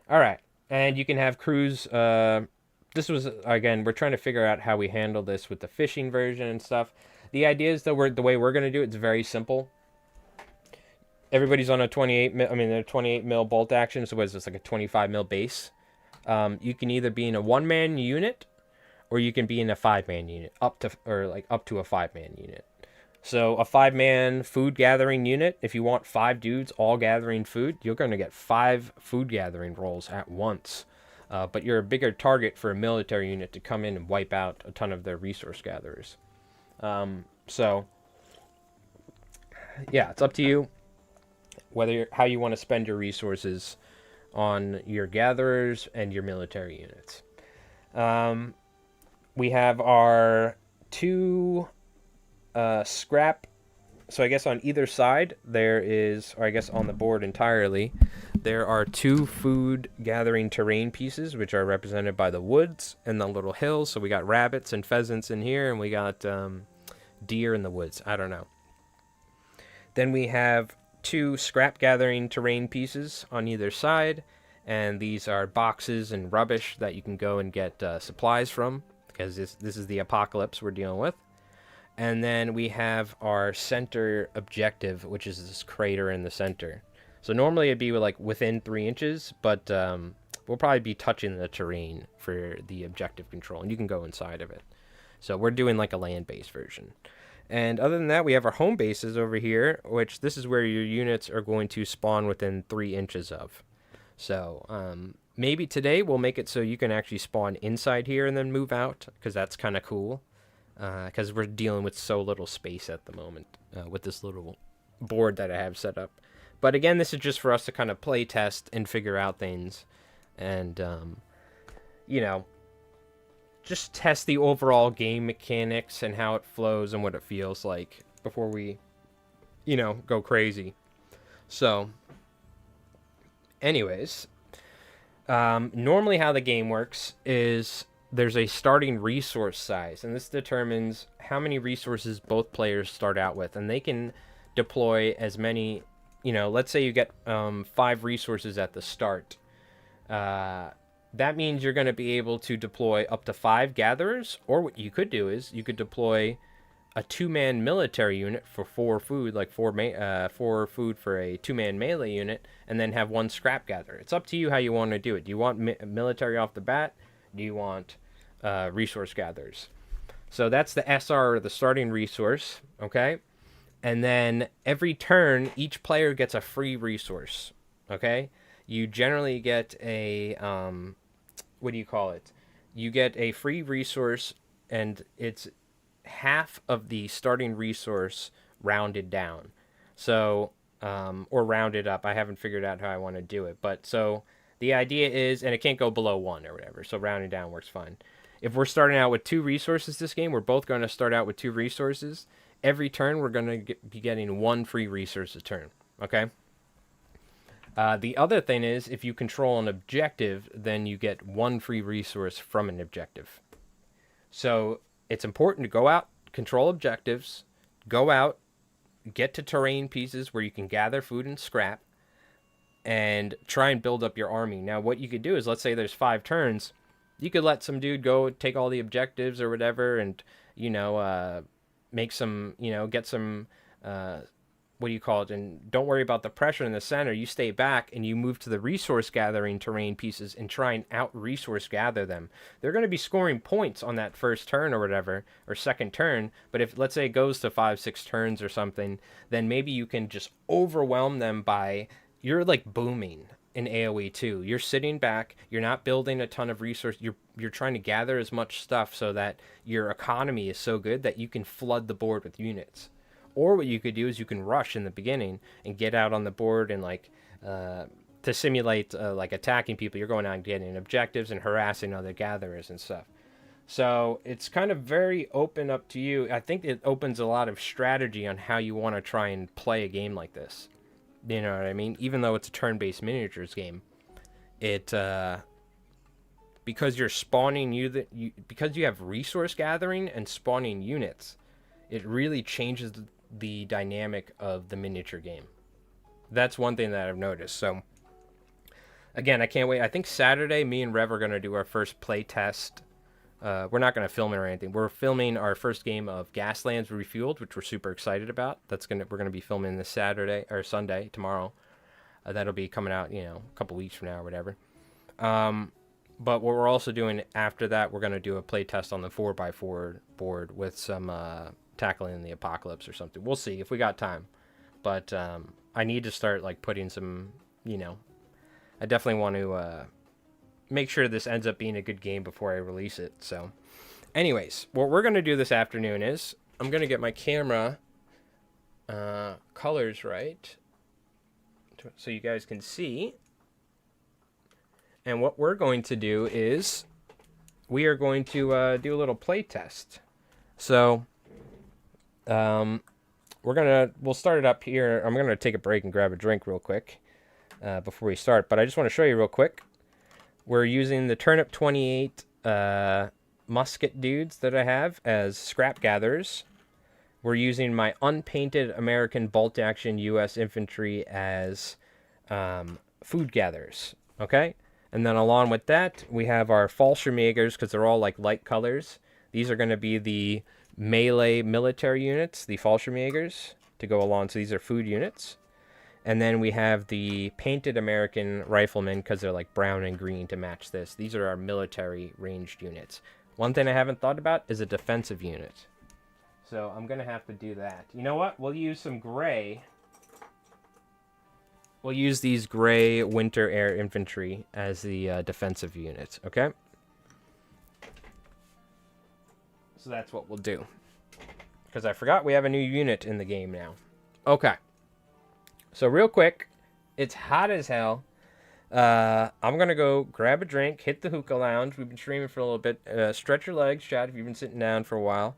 All right. And you can have crews. This was, again, we're trying to figure out how we handle this with the fishing version and stuff. The idea is that the way we're going to do it, it's very simple. Everybody's on a 28 mil, they're 28 mil bolt action, so what is this, like a 25 mil base? You can either be in a 1-man unit, or you can be in a 5-man unit, up to a 5-man unit. So a 5-man food gathering unit, if you want 5 dudes all gathering food, you're going to get 5 food gathering rolls at once. But you're a bigger target for a military unit to come in and wipe out a ton of their resource gatherers. So, yeah, it's up to you how you want to spend your resources on your gatherers and your military units. We have our 2 scrap. So I guess on either side there is, or I guess on the board entirely, there are 2 food gathering terrain pieces, which are represented by the woods and the little hills. So we got rabbits and pheasants in here, and we got deer in the woods. I don't know. Then we have 2 scrap gathering terrain pieces on either side, and these are boxes and rubbish that you can go and get supplies from, because this is the apocalypse we're dealing with. And then we have our center objective, which is this crater in the center. So normally it'd be within 3 inches, but we'll probably be touching the terrain for the objective control, and you can go inside of it. So we're doing like a land-based version. And other than that, we have our home bases over here, which this is where your units are going to spawn within 3 inches of. So maybe today we'll make it so you can actually spawn inside here and then move out, because that's kind of cool. Because we're dealing with so little space at the moment with this little board that I have set up. But again, this is just for us to kind of play test and figure out things. And, you know, just test the overall game mechanics and how it flows and what it feels like before we, you know, go crazy. So, anyways, normally how the game works is there's a starting resource size, and this determines how many resources both players start out with, and they can deploy as many, you know, let's say you get 5 resources at the start. That means you're going to be able to deploy up to 5 gatherers, or what you could do is you could deploy a 2-man military unit for 4 food, like 4 food for a 2-man melee unit, and then have 1 scrap gatherer. It's up to you how you want to do it. Do you want military off the bat? Do you want resource gatherers? So that's the SR, or the starting resource, okay? And then every turn, each player gets a free resource, okay? You generally get a, what do you call it? You get a free resource, and it's half of the starting resource rounded down. So, or rounded up. I haven't figured out how I want to do it. But so the idea is, and it can't go below 1 or whatever. So rounding down works fine. If we're starting out with 2 resources this game, we're both going to start out with 2 resources. Every turn, we're going to be getting 1 free resource a turn. Okay? The other thing is, if you control an objective, then you get 1 free resource from an objective. So it's important to go out, control objectives, go out, get to terrain pieces where you can gather food and scrap, and try and build up your army. Now, what you could do is, let's say there's 5 turns, you could let some dude go take all the objectives or whatever, and, you know, make some, you know, get some... what do you call it? And don't worry about the pressure in the center. You stay back and you move to the resource gathering terrain pieces and try and out resource gather them. They're going to be scoring points on that first turn or whatever, or second turn. But if, let's say, it goes to 5-6 turns or something, then maybe you can just overwhelm them by, you're like booming in AoE 2. You're sitting back. You're not building a ton of resources. You're trying to gather as much stuff so that your economy is so good that you can flood the board with units. Or what you could do is you can rush in the beginning and get out on the board and, like, to simulate, like, attacking people. You're going out and getting objectives and harassing other gatherers and stuff. So it's kind of very open up to you. I think it opens a lot of strategy on how you want to try and play a game like this. You know what I mean? Even though it's a turn-based miniatures game, it because you're spawning because you have resource gathering and spawning units, it really changes the dynamic of the miniature game. That's one thing that I've noticed. So again, I can't wait. I think Saturday me and Rev are going to do our first play test. We're not going to film it or anything. We're filming our first game of Gaslands Refueled, which we're super excited about. We're going to be filming this Saturday or Sunday, tomorrow. That'll be coming out, you know, a couple weeks from now or whatever. But what we're also doing after that, we're going to do a play test on the 4x4 board with some tackling the apocalypse or something. We'll see if we got time. But I need to start, like, putting some, you know, I definitely want to make sure this ends up being a good game before I release it. So anyways, what we're going to do this afternoon is I'm going to get my camera colors right so you guys can see. And what we're going to do is we are going to do a little play test. So we'll start it up here. I'm going to take a break and grab a drink real quick before we start. But I just want to show you real quick. We're using the Turnip 28 musket dudes that I have as scrap gatherers. We're using my unpainted American bolt action U.S. infantry as food gatherers. Okay? And then along with that, we have our Fallschirmjägers, because they're all like light colors. These are going to be the melee military units, the Fallschirmjägers, to go along. So these are food units. And then we have the painted American riflemen, because they're like brown and green to match this. These are our military ranged units. One thing I haven't thought about is a defensive unit. So I'm going to have to do that. You know what? We'll use some gray. We'll use these gray winter air infantry as the defensive unit, okay? So that's what we'll do. Because I forgot we have a new unit in the game now. Okay. So real quick, it's hot as hell. I'm going to go grab a drink, hit the hookah lounge. We've been streaming for a little bit. Stretch your legs, chat, if you've been sitting down for a while.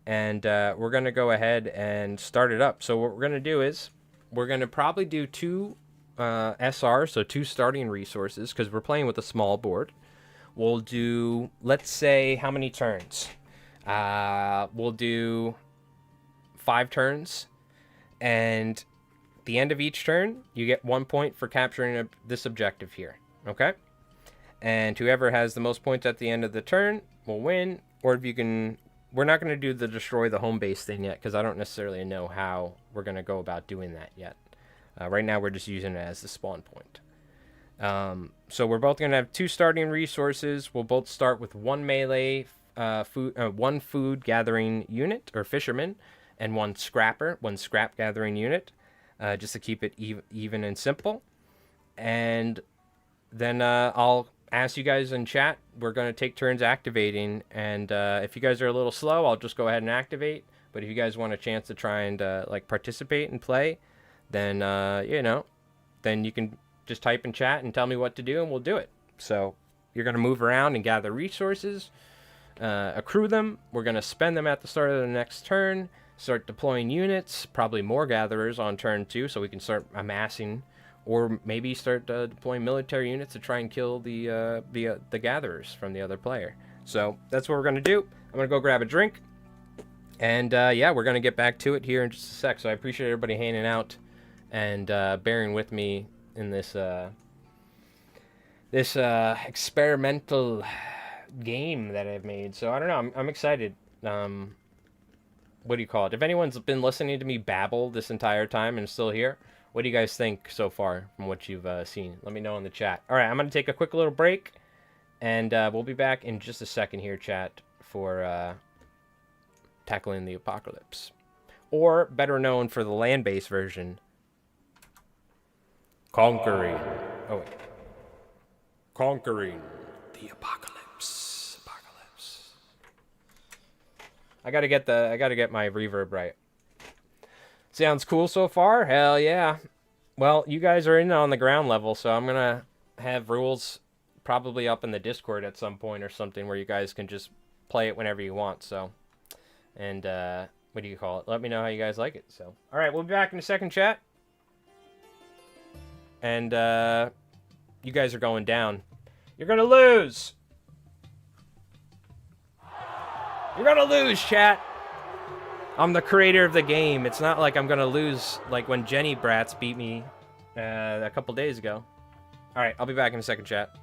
And we're going to go ahead and start it up. So what we're going to do is we're going to probably do 2 SRs, so 2 starting resources, because we're playing with a small board. We'll do, let's say, how many turns? We'll do 5 turns. And the end of each turn, you get 1 point for capturing this objective here. Okay? And whoever has the most points at the end of the turn will win. Or if you can... We're not going to do the destroy the home base thing yet, because I don't necessarily know how we're going to go about doing that yet. Right now, we're just using it as the spawn point. So we're both going to have 2 starting resources. We'll both start with 1 melee, 1 food gathering unit, or fisherman, and 1 scrapper, 1 scrap gathering unit. Just to keep it even and simple. And then I'll ask you guys in chat. We're going to take turns activating. And if you guys are a little slow, I'll just go ahead and activate. But if you guys want a chance to try and participate and play, then, then you can just type in chat and tell me what to do, and we'll do it. So you're going to move around and gather resources, accrue them. We're going to spend them at the start of the next turn. Start deploying units, probably more gatherers on turn 2, so we can start amassing, or maybe start deploying military units to try and kill the gatherers from the other player. So that's what we're going to do. I'm going to go grab a drink, and yeah, we're going to get back to it here in just a sec. So I appreciate everybody hanging out and bearing with me in this experimental game that I've made. So I don't know, I'm excited. What do you call it? If anyone's been listening to me babble this entire time and still here, what do you guys think so far from what you've seen? Let me know in the chat. All right, I'm going to take a quick little break, and we'll be back in just a second here, chat, for tackling the apocalypse. Or, better known for the land-based version, conquering. Oh, wait. Conquering the apocalypse. I gotta get my reverb right. Sounds cool so far? Hell yeah. Well, you guys are in on the ground level, so I'm gonna have rules probably up in the Discord at some point or something where you guys can just play it whenever you want. So, and what do you call it? Let me know how you guys like it. So, all right, we'll be back in a second, chat. And you guys are going down. You're gonna lose. You're gonna lose, chat. I'm the creator of the game. It's not like I'm gonna lose like when Jenny Brats beat me a couple days ago. Alright, I'll be back in a second, chat.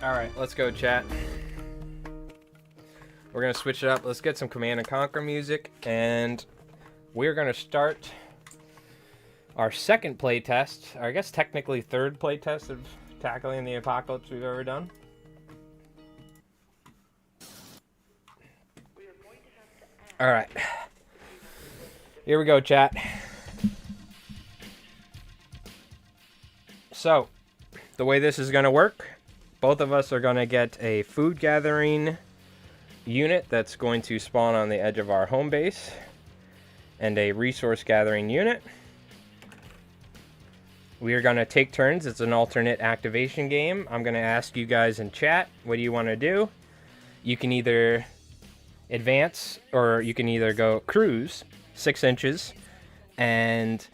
All right, let's go, chat. We're gonna switch it up. Let's get some Command and Conquer music, and we're gonna start our second playtest, or I guess technically third playtest of tackling the apocalypse we've ever done. All right, here we go, chat. So, the way this is gonna work, both of us are gonna get a food gathering unit that's going to spawn on the edge of our home base, and a resource gathering unit. We are going to take turns. It's an alternate activation game. I'm going to ask you guys in chat, what do you want to do? You can either advance, or you can either go cruise 6 inches and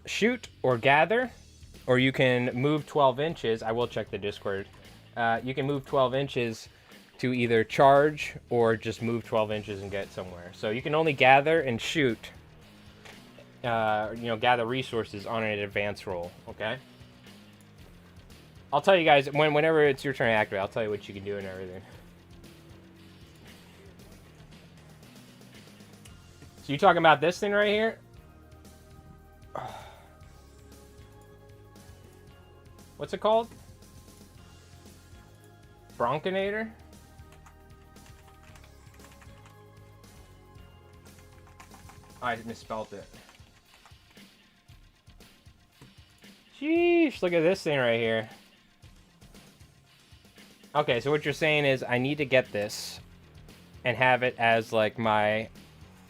shoot or gather, or you can move 12 inches. I will check the Discord. You can move 12 inches to either charge or just move 12 inches and get somewhere. So you can only gather and shoot, gather resources on an advance roll, okay? I'll tell you guys, whenever it's your turn to activate, I'll tell you what you can do and everything. So you talking about this thing right here? What's it called? Bronkinator? I misspelled it. Sheesh, look at this thing right here. Okay, so what you're saying is I need to get this and have it as like my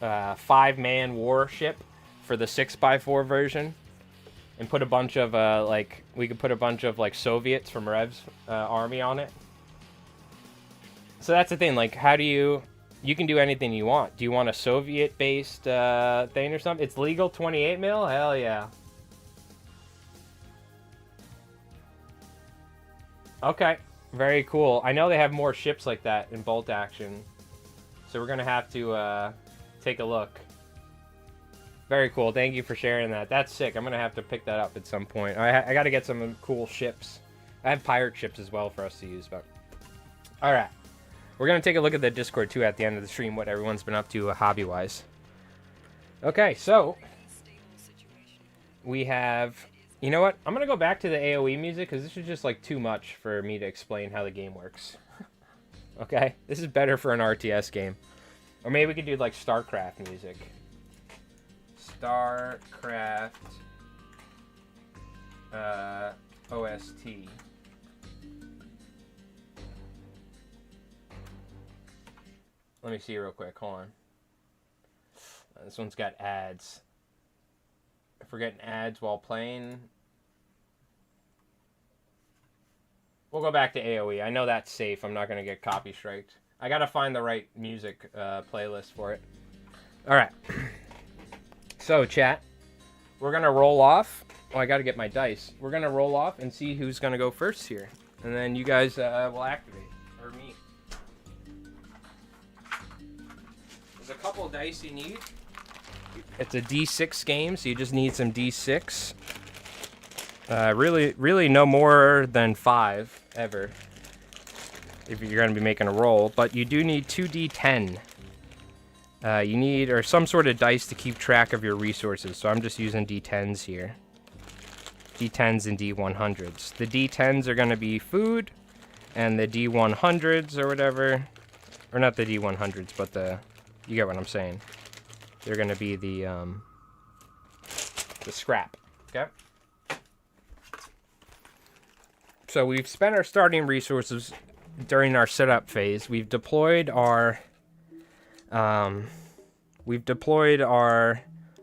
5-man warship for the 6x4 version, and put a bunch of we could put a bunch of like Soviets from Rev's army on it. So that's the thing, like, how do you can do anything you want. Do you want a Soviet-based thing or something? It's legal 28 mil? Hell yeah. Okay, very cool. I know they have more ships like that in Bolt Action, so we're gonna have to take a look. Very cool. Thank you for sharing that. That's sick. I'm gonna have to pick that up at some point. I gotta get some cool ships. I have pirate ships as well for us to use, but all right. We're going to take a look at the Discord, too, at the end of the stream, what everyone's been up to hobby-wise. Okay, so we have... You know what? I'm going to go back to the AoE music, because this is just, like, too much for me to explain how the game works. Okay? This is better for an RTS game. Or maybe we could do, like, StarCraft music. StarCraft OST. Let me see real quick. Hold on. This one's got ads. If we're getting ads while playing, we'll go back to AoE. I know that's safe. I'm not going to get copy striked. I got to find the right music playlist for it. All right. So, chat, we're going to roll off. Oh, I got to get my dice. We're going to roll off and see who's going to go first here. And then you guys will activate. Or me. There's a couple of dice you need. It's a D6 game, so you just need some D6. Really no more than 5 ever if you're going to be making a roll. But you do need 2 D10. You need some sort of dice to keep track of your resources. So I'm just using D10s here. D10s and D100s. The D10s are going to be food, and the D100s or whatever, or not the D100s, but you get what I'm saying. They're going to be the scrap. Okay. So we've spent our starting resources during our setup phase. We've deployed our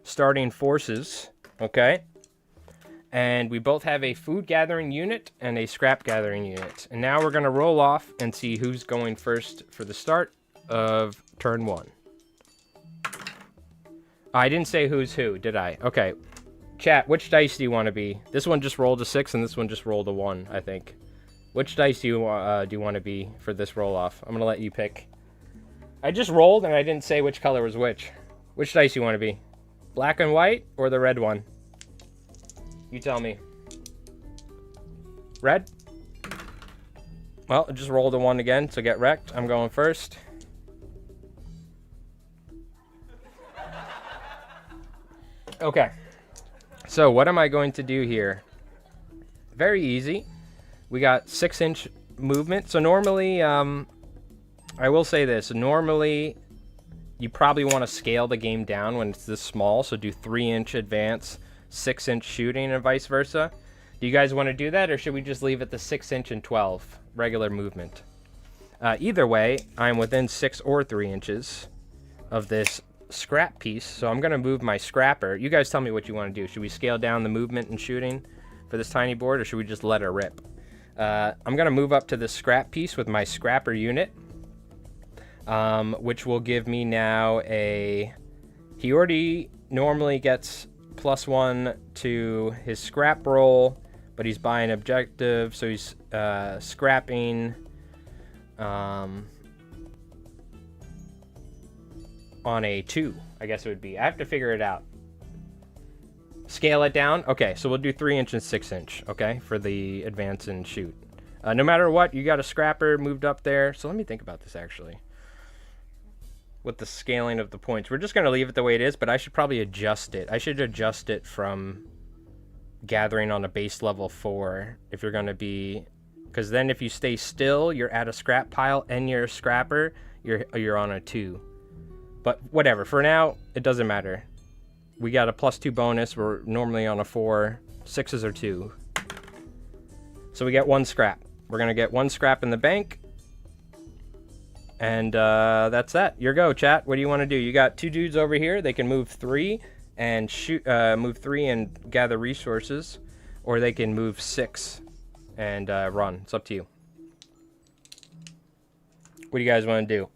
starting forces. Okay. And we both have a food gathering unit and a scrap gathering unit. And now we're going to roll off and see who's going first for the start of turn 1. I didn't say who's who, did I? Okay. Chat, which dice do you want to be? This one just rolled a 6 and this one just rolled a 1, I think. Which dice do you want to be for this roll-off? I'm going to let you pick. I just rolled and I didn't say which color was which. Which dice do you want to be? Black and white or the red one? You tell me. Red? Well, just roll the 1 again, so get wrecked. I'm going first. Okay. So what am I going to do here? Very easy. We got 6-inch movement. So normally, I will say this. Normally, you probably want to scale the game down when it's this small. So do 3-inch advance, 6-inch shooting, and vice versa. Do you guys want to do that, or should we just leave it the 6-inch and 12 regular movement? Either way, I'm within 6 or 3 inches of this scrap piece, so I'm going to move my scrapper. You guys tell me what you want to do. Should we scale down the movement and shooting for this tiny board, or should we just let it rip? I'm going to move up to the scrap piece with my scrapper unit, which will give me now a... He already normally gets +1 to his scrap roll, but he's buying objective, so he's scrapping on a 2, I guess it would be. I have to figure it out. Scale it down. Okay, so we'll do 3-inch and 6-inch, okay, for the advance and shoot. No matter what, you got a scrapper moved up there. So let me think about this, actually. With the scaling of the points. We're just going to leave it the way it is, but I should probably adjust it. I should adjust it from gathering on a base level 4 if you're going to be... Because then if you stay still, you're at a scrap pile, and you're a scrapper, you're on a 2. But whatever. For now, it doesn't matter. We got a +2 bonus. We're normally on a 4. 6s are 2. So we get 1 scrap. We're going to get 1 scrap in the bank. And that's that. Your go, chat. What do you want to do? You got 2 dudes over here. They can move 3 and shoot. Move 3 and gather resources. Or they can move 6 and run. It's up to you. What do you guys want to do?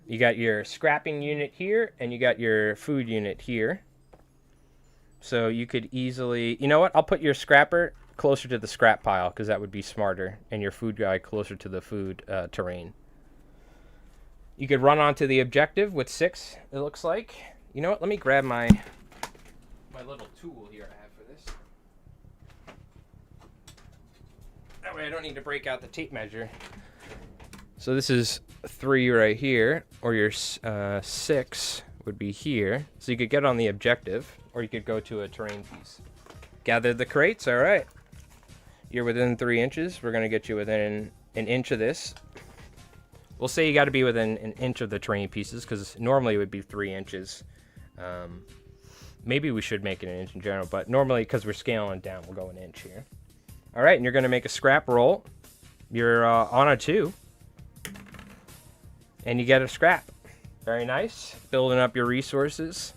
You got your scrapping unit here, and you got your food unit here. So you could easily... You know what? I'll put your scrapper closer to the scrap pile, because that would be smarter, and your food guy closer to the food terrain. You could run onto the objective with 6, it looks like. You know what? Let me grab my little tool here I have for this. That way I don't need to break out the tape measure. So this is 3 right here, or your 6 would be here. So you could get on the objective, or you could go to a terrain piece. Gather the crates, all right. You're within 3 inches. We're gonna get you within an inch of this. We'll say you gotta be within an inch of the terrain pieces, because normally it would be 3 inches. Maybe we should make it an inch in general, but normally, because we're scaling down, we'll go an inch here. All right, and you're gonna make a scrap roll. You're on a 2. And you get a scrap. Very nice. Building up your resources.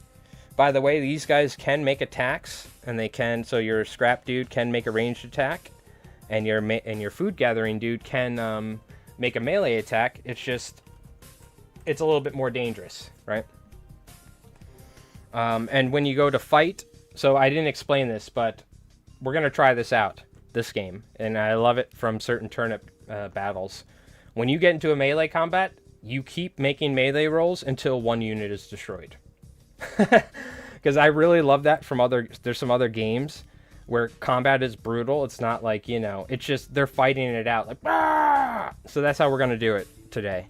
By the way, these guys can make attacks, and they can. So your scrap dude can make a ranged attack, and your food gathering dude can make a melee attack. It's just, it's a little bit more dangerous, right? And when you go to fight, so I didn't explain this, but we're gonna try this out, this game, and I love it from certain turnip battles. When you get into a melee combat, you keep making melee rolls until 1 unit is destroyed. Because I really love that from there's some other games where combat is brutal. It's not like, you know, it's just they're fighting it out like, ah! So that's how we're going to do it today.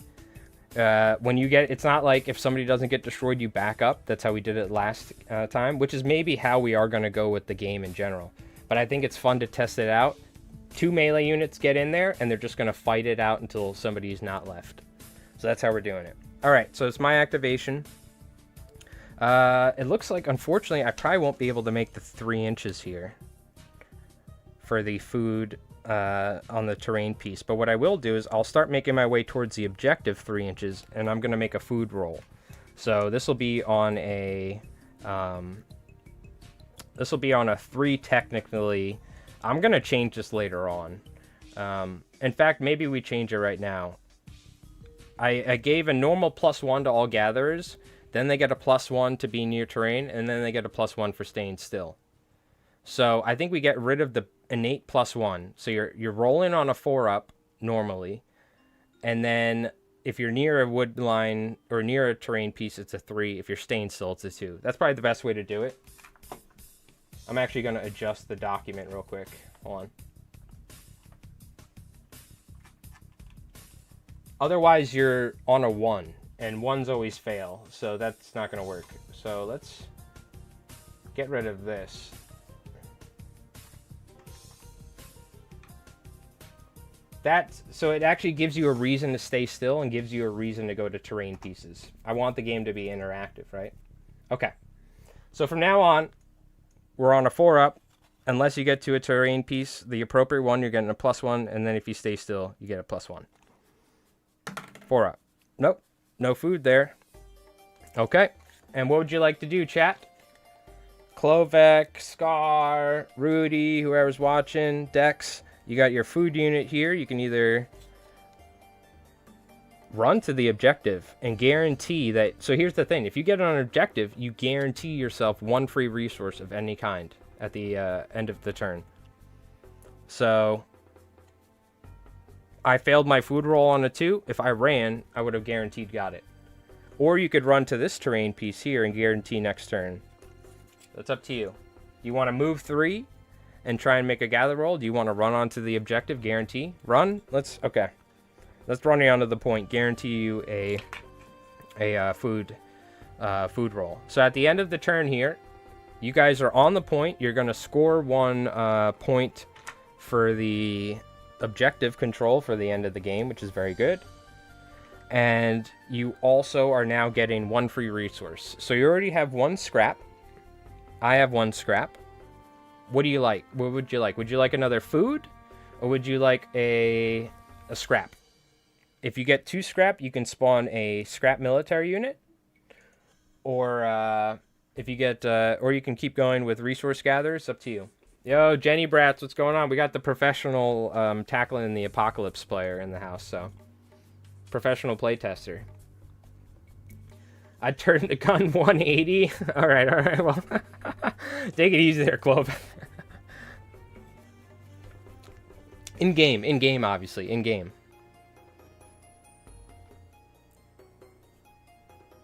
When you get, it's not like if somebody doesn't get destroyed, you back up. That's how we did it last time, which is maybe how we are going to go with the game in general. But I think it's fun to test it out. 2 melee units get in there, and they're just going to fight it out until somebody's not left. So that's how we're doing it. All right, so it's my activation. It looks like, unfortunately, I probably won't be able to make the 3 inches here for the food on the terrain piece. But what I will do is I'll start making my way towards the objective 3 inches, and I'm going to make a food roll. So this will be on a 3 technically. I'm going to change this later on. In fact, maybe we change it right now. I gave a normal +1 to all gatherers, then they get a +1 to be near terrain, and then they get a +1 for staying still. So I think we get rid of the innate +1. So you're rolling on a 4-up normally, and then if you're near a wood line or near a terrain piece, it's a 3. If you're staying still, it's a 2. That's probably the best way to do it. I'm actually going to adjust the document real quick. Hold on. Otherwise, you're on a 1, and 1s always fail, so that's not going to work. So let's get rid of this. So it actually gives you a reason to stay still and gives you a reason to go to terrain pieces. I want the game to be interactive, right? Okay. So from now on, we're on a 4-up. Unless you get to a terrain piece, the appropriate one, you're getting a +1, and then if you stay still, you get a +1. 4-up. Nope. No food there. Okay. And what would you like to do, chat? Klovek, Scar, Rudy, whoever's watching, Dex. You got your food unit here. You can either run to the objective and guarantee that... So here's the thing. If you get on an objective, you guarantee yourself 1 free resource of any kind at the end of the turn. So I failed my food roll on a 2. If I ran, I would have guaranteed got it. Or you could run to this terrain piece here and guarantee next turn. That's up to you. You want to move 3 and try and make a gather roll? Do you want to run onto the objective? Guarantee? Run? Okay. Let's run you onto the point. Guarantee you a food roll. So at the end of the turn here, you guys are on the point. You're going to score 1 point for the objective control for the end of the game, which is very good. And you also are now getting 1 free resource. So you already have 1 scrap. I have 1 scrap. What do you like? What would you like? Would you like another food? Or would you like a scrap? If you get 2 scrap, you can spawn a scrap military unit. Or if you get, or you can keep going with resource gatherers. Up to you. Yo, Jenny Brats, what's going on? We got the professional tackling the apocalypse player in the house, so professional playtester. I turned the gun 180. All right. Well, take it easy there, Clove. In game, obviously, in game.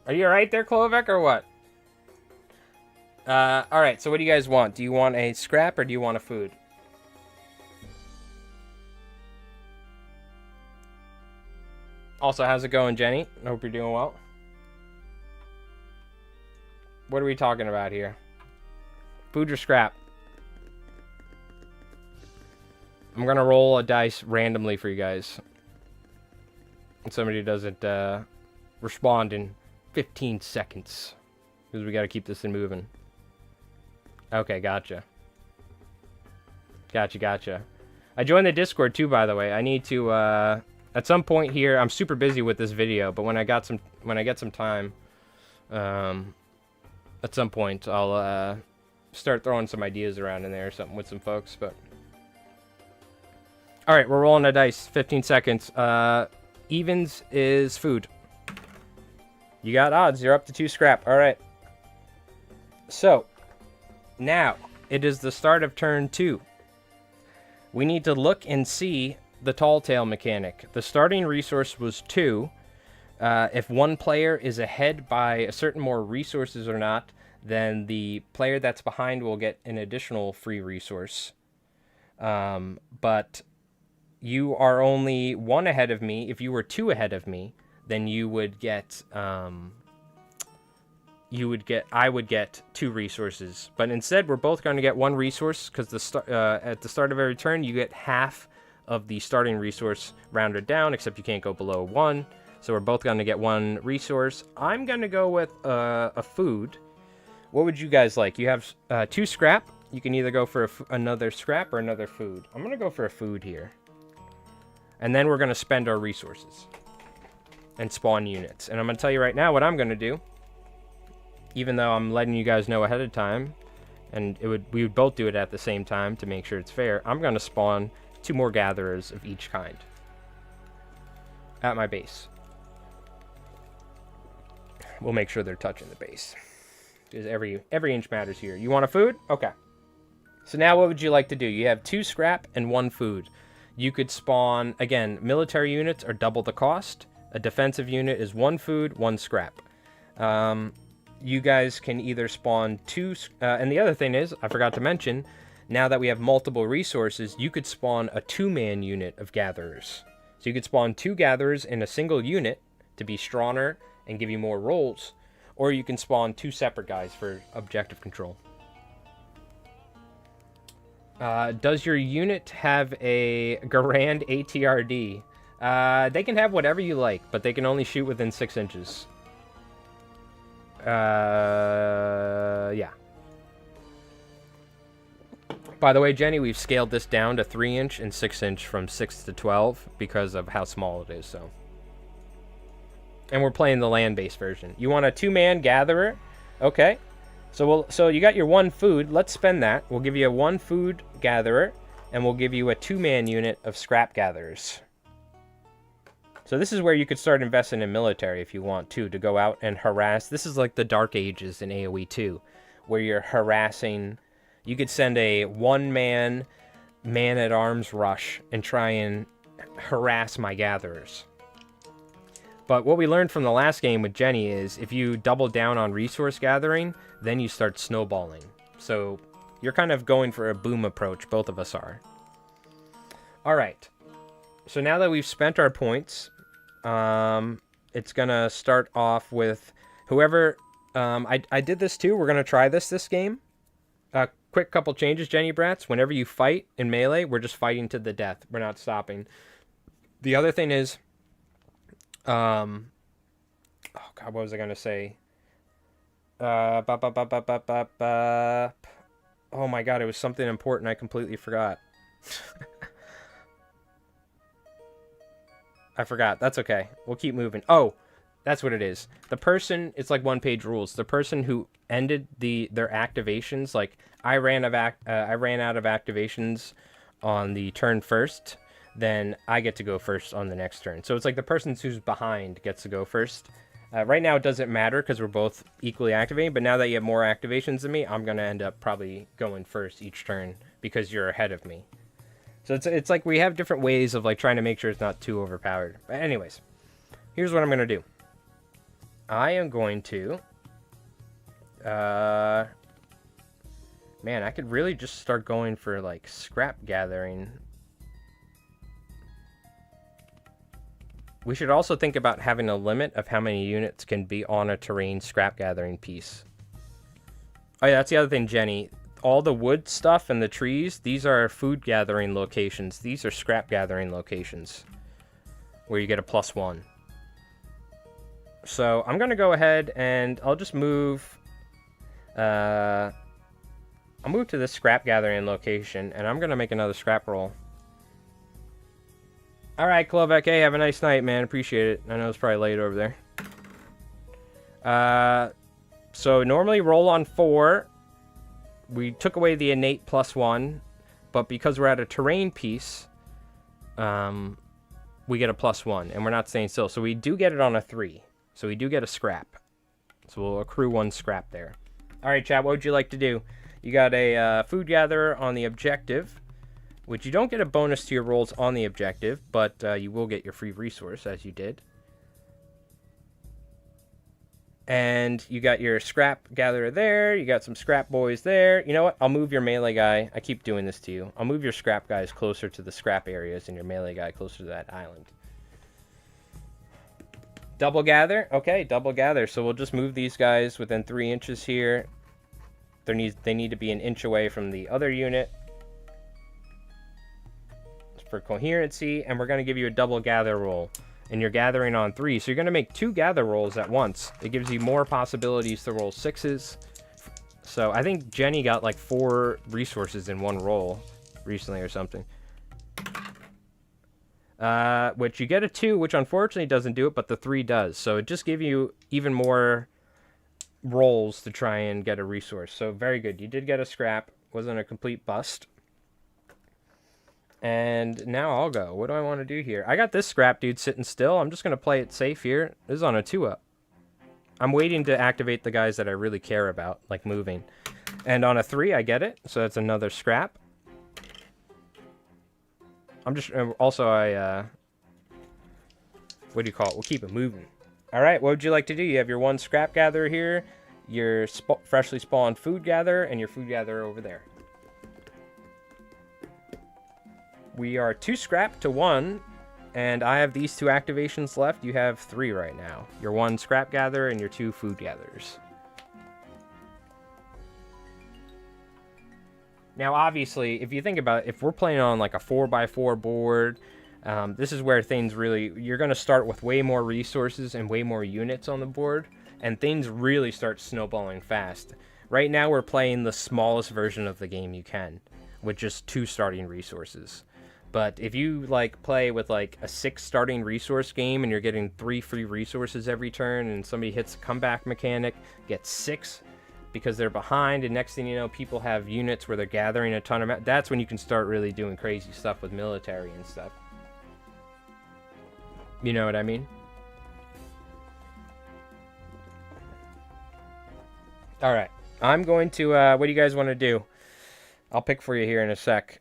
Are you all right there, Klovek, or what? All right. So, what do you guys want? Do you want a scrap or do you want a food? Also, how's it going, Jenny? I hope you're doing well. What are we talking about here? Food or scrap? I'm gonna roll a dice randomly for you guys. And somebody doesn't respond in 15 seconds. Because we gotta keep this thing moving. Okay, gotcha. Gotcha. I joined the Discord too, by the way. I need to at some point here, I'm super busy with this video, but when I get some time, at some point I'll start throwing some ideas around in there or something with some folks. But all right, we're rolling a dice. 15 seconds. Evens is food. You got odds. You're up to 2 scrap. All right. So now it is the start of turn 2. We need to look and see the tall tale mechanic. The starting resource was 2. If one player is ahead by a certain more resources or not, then the player that's behind will get an additional free resource. But you are only 1 ahead of me. If you were 2 ahead of me, then you would get I would get 2 resources. But instead, we're both going to get 1 resource because at the start of every turn, you get half of the starting resource rounded down, except you can't go below 1. So we're both going to get 1 resource. I'm going to go with a food. What would you guys like? You have 2 scrap. You can either go for another scrap or another food. I'm going to go for a food here. And then we're going to spend our resources and spawn units. And I'm going to tell you right now what I'm going to do. Even though I'm letting you guys know ahead of time, and we would both do it at the same time to make sure it's fair, I'm going to spawn 2 more gatherers of each kind at my base. We'll make sure they're touching the base, because every inch matters here. You want a food? Okay. So now what would you like to do? You have 2 scrap and 1 food. You could spawn, again, military units are double the cost. A defensive unit is 1 food, 1 scrap. You guys can either spawn 2, and the other thing is, I forgot to mention, now that we have multiple resources, you could spawn a 2-man unit of gatherers. So you could spawn 2 gatherers in a single unit to be stronger and give you more rolls, or you can spawn 2 separate guys for objective control. Does your unit have a Garand ATRD? They can have whatever you like, but they can only shoot within 6 inches. Yeah. By the way, Jenny, we've scaled this down to 3-inch and 6-inch from 6 to 12 because of how small it is, so. And we're playing the land-based version. You want a 2-man gatherer? Okay. So you got your 1 food. Let's spend that. We'll give you a 1 food gatherer, and we'll give you a 2-man unit of scrap gatherers. So this is where you could start investing in military if you want to go out and harass. This is like the Dark Ages in AoE 2, where you're harassing. You could send a 1-man man-at-arms rush and try and harass my gatherers. But what we learned from the last game with Jenny is if you double down on resource gathering, then you start snowballing. So you're kind of going for a boom approach. Both of us are. All right. So now that we've spent our points, it's going to start off with whoever... I did this too. We're going to try this game. Quick couple changes, Jenny Brats. Whenever you fight in melee, we're just fighting to the death. We're not stopping. The other thing is... oh God, what was I going to say? Oh my God, it was something important. I completely forgot. I forgot. That's okay. We'll keep moving. Oh, that's what it is. The person, it's like 1-page rules. The person who ended their activations, like I ran out of activations on the turn first, then I get to go first on the next turn. So it's like the person who's behind gets to go first. Right now it doesn't matter because we're both equally activating, but now that you have more activations than me, I'm going to end up probably going first each turn because you're ahead of me. So it's like we have different ways of like trying to make sure it's not too overpowered. But anyways, here's what I'm going to do. I am going to... man, I could really just start going for like scrap gathering. We should also think about having a limit of how many units can be on a terrain scrap gathering piece. Oh yeah, that's the other thing, Jenny. All the wood stuff and the trees, these are food gathering locations. These are scrap gathering locations where you get a +1. So I'm going to go ahead and I'll just move... I'll move to this scrap gathering location and I'm going to make another scrap roll. All right, Klovek, hey, have a nice night, man. Appreciate it. I know it's probably late over there. So normally roll on 4. We took away the innate +1, but because we're at a terrain piece, we get a +1, and we're not staying still. So we do get it on a 3. So we do get a scrap. So we'll accrue 1 scrap there. All right, chat, what would you like to do? You got a food gatherer on the objective, which you don't get a bonus to your rolls on the objective, but you will get your free resource, as you did. And you got your scrap gatherer there. You got some scrap boys there. You know what? I'll move your melee guy. I keep doing this to you. I'll move your scrap guys closer to the scrap areas and your melee guy closer to that island. Double gather. Okay, double gather. So we'll just move these guys within 3 inches here. They need to be an inch away from the other unit for coherency, and we're going to give you a double gather roll, and you're gathering on 3, so you're going to make 2 gather rolls at once. It gives you more possibilities to roll 6s. So I think Jenny got like 4 resources in 1 roll recently or something, which you get a 2, which unfortunately doesn't do it, but the 3 does. So it just gives you even more rolls to try and get a resource. So very good. You did get a scrap. Wasn't a complete bust. And now I'll go. What do I want to do here? I got this scrap dude sitting still. I'm just going to play it safe here. This is on a 2-up. I'm waiting to activate the guys that I really care about, like moving. And on a 3, I get it. So that's another scrap. I'm just... Also, what do you call it? We'll keep it moving. All right, what would you like to do? You have your 1 scrap gatherer here, your freshly spawned food gatherer, and your food gatherer over there. We are 2 scrap to 1, And I have these 2 activations left. You have 3 right now. Your 1 scrap gatherer and your 2 food gatherers. Now, obviously, if you think about it, if we're playing on like a 4x4 board, this is where things really... You're going to start with way more resources and way more units on the board. And things really start snowballing fast. Right now, we're playing the smallest version of the game you can, with just 2 starting resources. But if you like play with like a 6 starting resource game and you're getting 3 free resources every turn, and somebody hits a comeback mechanic, gets 6 because they're behind, and next thing you know, people have units where they're gathering a ton of... That's when you can start really doing crazy stuff with military and stuff. You know what I mean? Alright. I'm going to... what do you guys want to do? I'll pick for you here in a sec.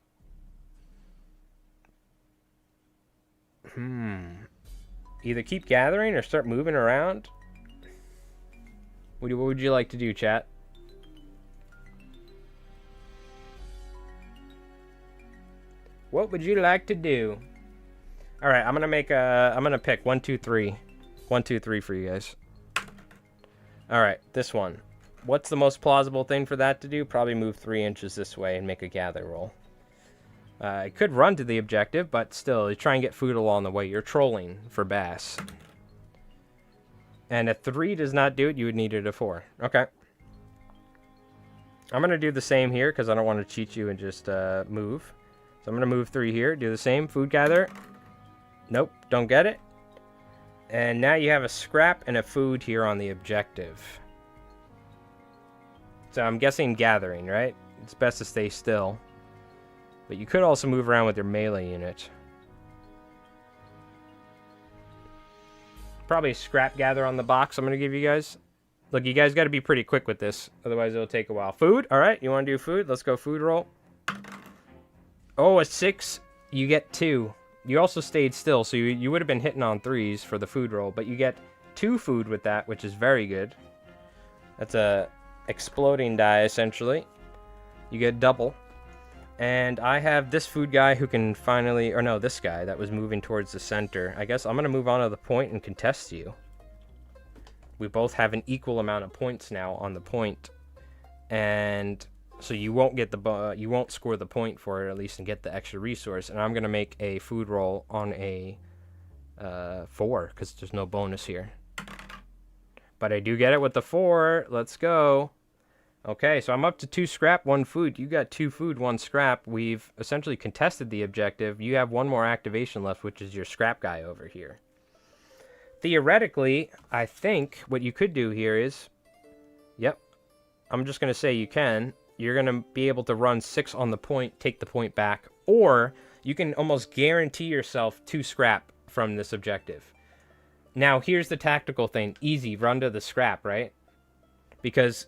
Either keep gathering or start moving around. What would you like to do, chat? What would you like to do? All right, I'm gonna pick 1, 2, 3, 1, 2, 3 for you guys. All right, this one. What's the most plausible thing for that to do? Probably move 3 inches this way and make a gather roll. It could run to the objective, but still, you try and get food along the way. You're trolling for bass. And a 3 does not do it. You would need it a 4. Okay. I'm going to do the same here because I don't want to cheat you and just move. So I'm going to move 3 here. Do the same. Food gather. Nope. Don't get it. And now you have a scrap and a food here on the objective. So I'm guessing gathering, right? It's best to stay still. But you could also move around with your melee unit. Probably a scrap gather on the box I'm going to give you guys. Look, you guys got to be pretty quick with this. Otherwise, it'll take a while. Food? All right, you want to do food? Let's go food roll. Oh, a 6. You get 2. You also stayed still, so you would have been hitting on 3s for the food roll. But you get 2 food with that, which is very good. That's a exploding die, essentially. You get double. And I have this food guy who can finally... Or no, this guy that was moving towards the center. I guess I'm going to move on to the point and contest you. We both have an equal amount of points now on the point. And so you won't get the... you won't score the point for it, at least, and get the extra resource. And I'm going to make a food roll on a 4, because there's no bonus here. But I do get it with the 4. Let's go. Okay, so I'm up to 2 scrap, 1 food. You got 2 food, 1 scrap. We've essentially contested the objective. You have 1 more activation left, which is your scrap guy over here. Theoretically, I think what you could do here is... Yep. I'm just going to say you can. You're going to be able to run 6 on the point, take the point back. Or you can almost guarantee yourself 2 scrap from this objective. Now, here's the tactical thing. Easy, run to the scrap, right? Because...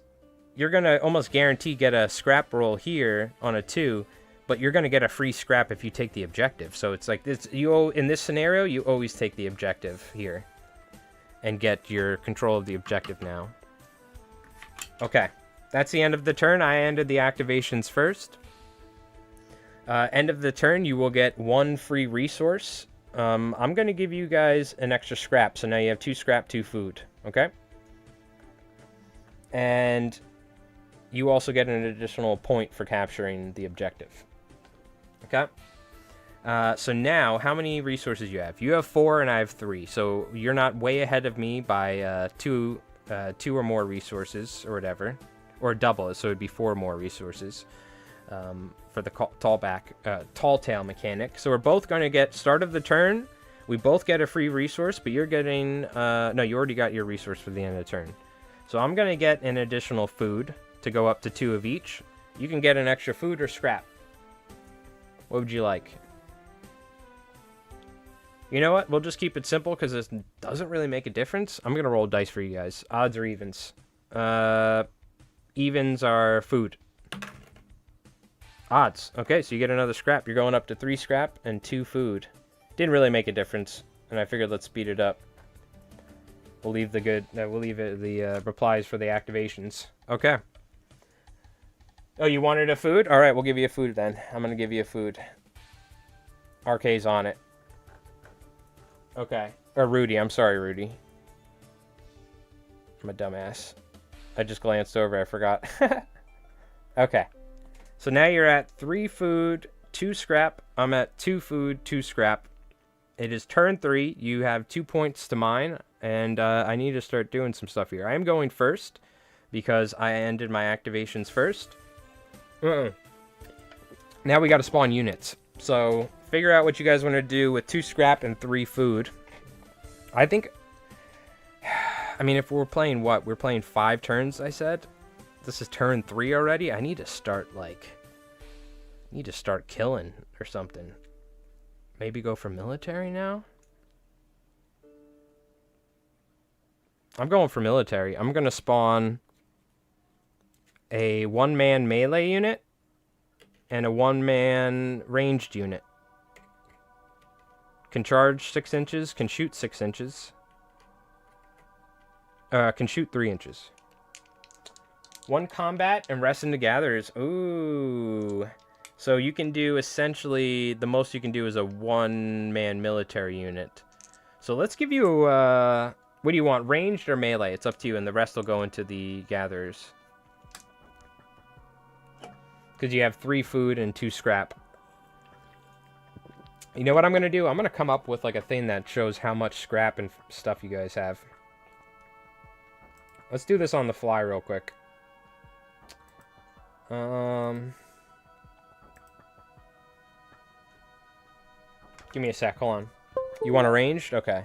you're going to almost guarantee get a scrap roll here on a 2, but you're going to get a free scrap if you take the objective. So it's like this. In this scenario, you always take the objective here and get your control of the objective now. Okay, that's the end of the turn. I ended the activations first. End of the turn, you will get 1 free resource. I'm going to give you guys an extra scrap. So now you have 2 scrap, 2 food. Okay? And... you also get an additional point for capturing the objective. Okay? So now, how many resources you have? You have 4 and I have 3. So you're not way ahead of me by 2 or more resources or whatever. Or double it, so it'd be 4 more resources for the tall tail mechanic. So we're both going to get, start of the turn, we both get a free resource, but you're getting... no, you already got your resource for the end of the turn. So I'm going to get an additional food to go up to 2 of each. You can get an extra food or scrap. What would you like? You know what? We'll just keep it simple because this doesn't really make a difference. I'm going to roll dice for you guys. Odds or evens? Evens are food. Odds. Okay, so you get another scrap. You're going up to 3 scrap and 2 food. Didn't really make a difference, and I figured let's speed it up. We'll leave the replies for the activations. Okay. Oh, you wanted a food? All right, we'll give you a food then. I'm going to give you a food. RK's on it. Okay. Or Rudy. I'm sorry, Rudy. I'm a dumbass. I just glanced over. I forgot. Okay. So now you're at 3 food, 2 scrap. I'm at 2 food, 2 scrap. It is turn 3. You have 2 points to mine. And I need to start doing some stuff here. I am going first because I ended my activations first. Now we got to spawn units. So figure out what you guys want to do with 2 scrap and 3 food. I think... I mean, if we're playing what? We're playing 5 turns, I said? This is turn 3 already? I need to start, like... need to start killing or something. Maybe go for military now? I'm going for military. I'm going to spawn a 1-man melee unit and a 1-man ranged unit. Can charge 6 inches, can shoot 6 inches. Can shoot 3 inches. 1 combat and rest into gatherers. Ooh. So you can do essentially, the most you can do is a 1-man military unit. So let's give you, what do you want, ranged or melee? It's up to you, and the rest will go into the gatherers. Because you have 3 food and 2 scrap. You know what I'm going to do? I'm going to come up with like a thing that shows how much scrap and stuff you guys have. Let's do this on the fly real quick. Give me a sec. Hold on. You want a ranged? Okay.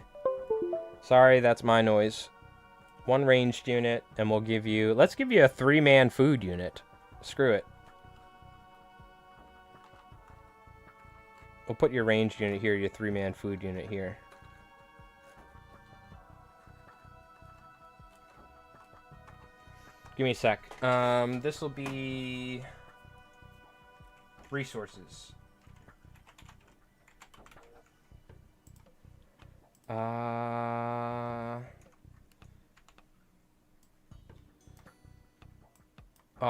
Sorry, that's my noise. 1 ranged unit, and we'll give you... let's give you a 3-man food unit. Screw it. We'll put your ranged unit here, your 3-man food unit here. Give me a sec. This will be resources. Oh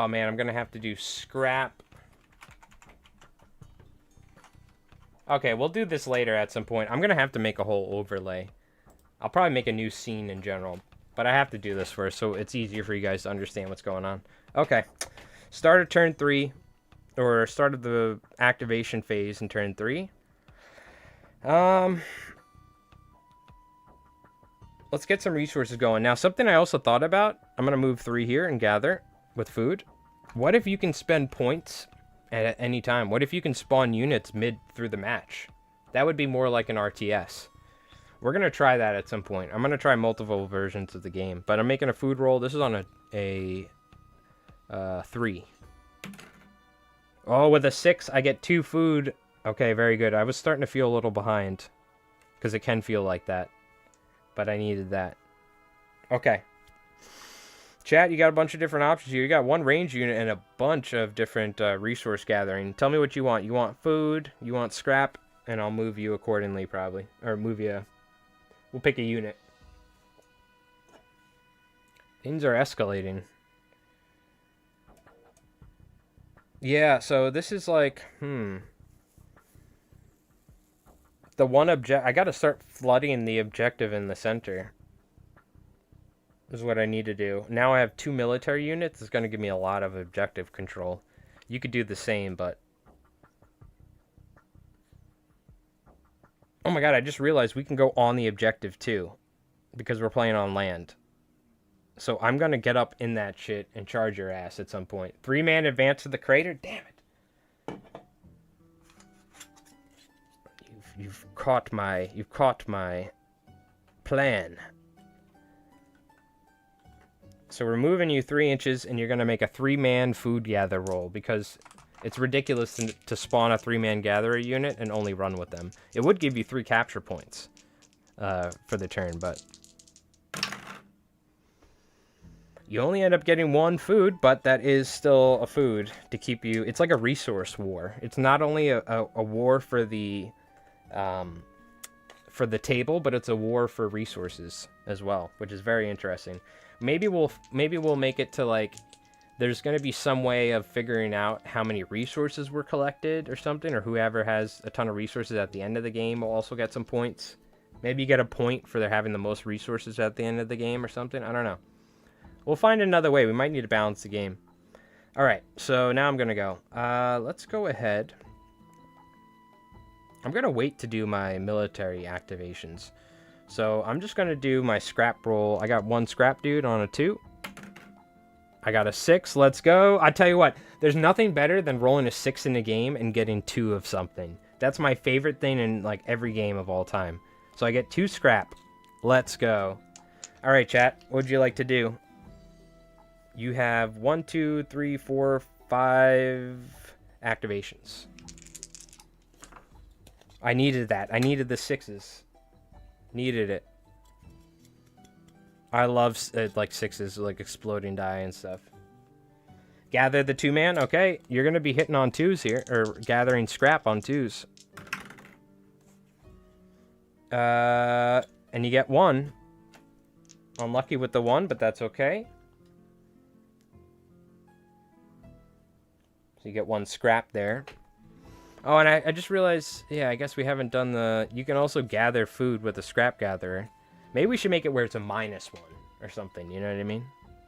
man, I'm gonna have to do scrap. Okay, we'll do this later at some point. I'm gonna have to make a whole overlay. I'll probably make a new scene in general, but I have to do this first so it's easier for you guys to understand what's going on. Okay, start of turn 3, or start of the activation phase in turn 3. Let's get some resources going. Now, something I also thought about, I'm gonna move 3 here and gather with food. What if you can spend points at any time? What if you can spawn units mid through the match? That would be more like an RTS. We're going to try that at some point. I'm going to try multiple versions of the game. But I'm making a food roll. This is on a 3. Oh, with a 6, I get 2 food. Okay, very good. I was starting to feel a little behind. Because it can feel like that. But I needed that. Okay. Chat, you got a bunch of different options here. You got 1 range unit and a bunch of different resource gathering. Tell me what you want. You want food, you want scrap, and I'll move you accordingly probably. Or move you. We'll pick a unit. Things are escalating. Yeah, so this is like, The one I gotta start flooding the objective in the center. Is what I need to do. Now I have 2 military units. It's going to give me a lot of objective control. You could do the same, but... oh my god, I just realized we can go on the objective too. Because we're playing on land. So I'm going to get up in that shit and charge your ass at some point. 3-man advance to the crater? Damn it. You've caught my plan. So we're moving you 3 inches, and you're going to make a 3-man food gather roll, because it's ridiculous to spawn a 3-man gatherer unit and only run with them. It would give you 3 capture points for the turn, but... you only end up getting 1 food, but that is still a food to keep you... it's like a resource war. It's not only a war for the table, but it's a war for resources as well, which is very interesting. Maybe we'll make it to, like, there's going to be some way of figuring out how many resources were collected or something, or whoever has a ton of resources at the end of the game will also get some points. Maybe you get a point for having the most resources at the end of the game or something. I don't know. We'll find another way. We might need to balance the game. All right, so now I'm going to go. Let's go ahead. I'm going to wait to do my military activations. So I'm just going to do my scrap roll. I got 1 scrap dude on a 2. I got a 6. Let's go. I tell you what, there's nothing better than rolling a 6 in a game and getting 2 of something. That's my favorite thing in like every game of all time. So I get 2 scrap. Let's go. All right, chat. What would you like to do? You have 1, 2, 3, 4, 5 activations. I needed that. I needed the 6s. Needed it. I love like 6s, like exploding die and stuff. Gather the 2-man. Okay, you're gonna be hitting on 2s here, or gathering scrap on 2s. And you get 1. Unlucky with the 1, but that's okay. So you get 1 scrap there. Oh, and I just realized, yeah, I guess we haven't done the... You can also gather food with a scrap gatherer. Maybe we should make it where it's a -1 or something, you know what I mean?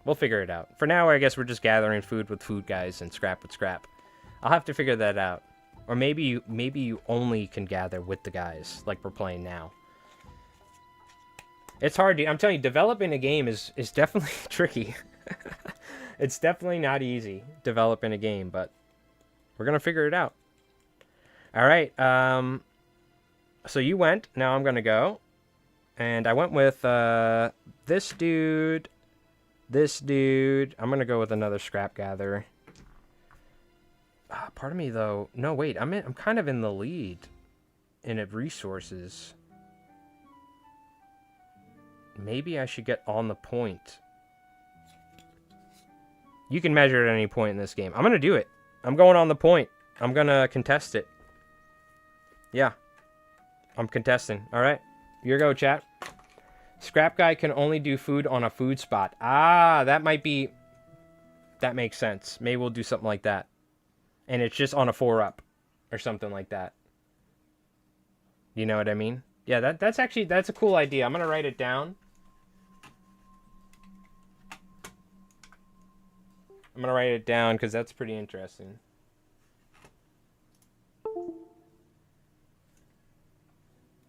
We'll figure it out. For now, I guess we're just gathering food with food guys and scrap with scrap. I'll have to figure that out. Or maybe you only can gather with the guys, like we're playing now. It's hard, dude. I'm telling you, developing a game is definitely tricky. It's definitely not easy, developing a game, but we're going to figure it out. All right, so you went. Now I'm going to go. And I went with this dude. I'm going to go with another scrap gatherer. Pardon me, though. No, wait. I'm kind of in the lead in resources. Maybe I should get on the point. You can measure at any point in this game. I'm going to do it. I'm going on the point. I'm going to contest it. Yeah. I'm contesting. All right. Here you go, chat. Scrap guy can only do food on a food spot. Ah, that might be... That makes sense. Maybe we'll do something like that. And it's just on a 4-up. Or something like that. You know what I mean? Yeah, that's a cool idea. I'm going to write it down. I'm going to write it down because that's pretty interesting.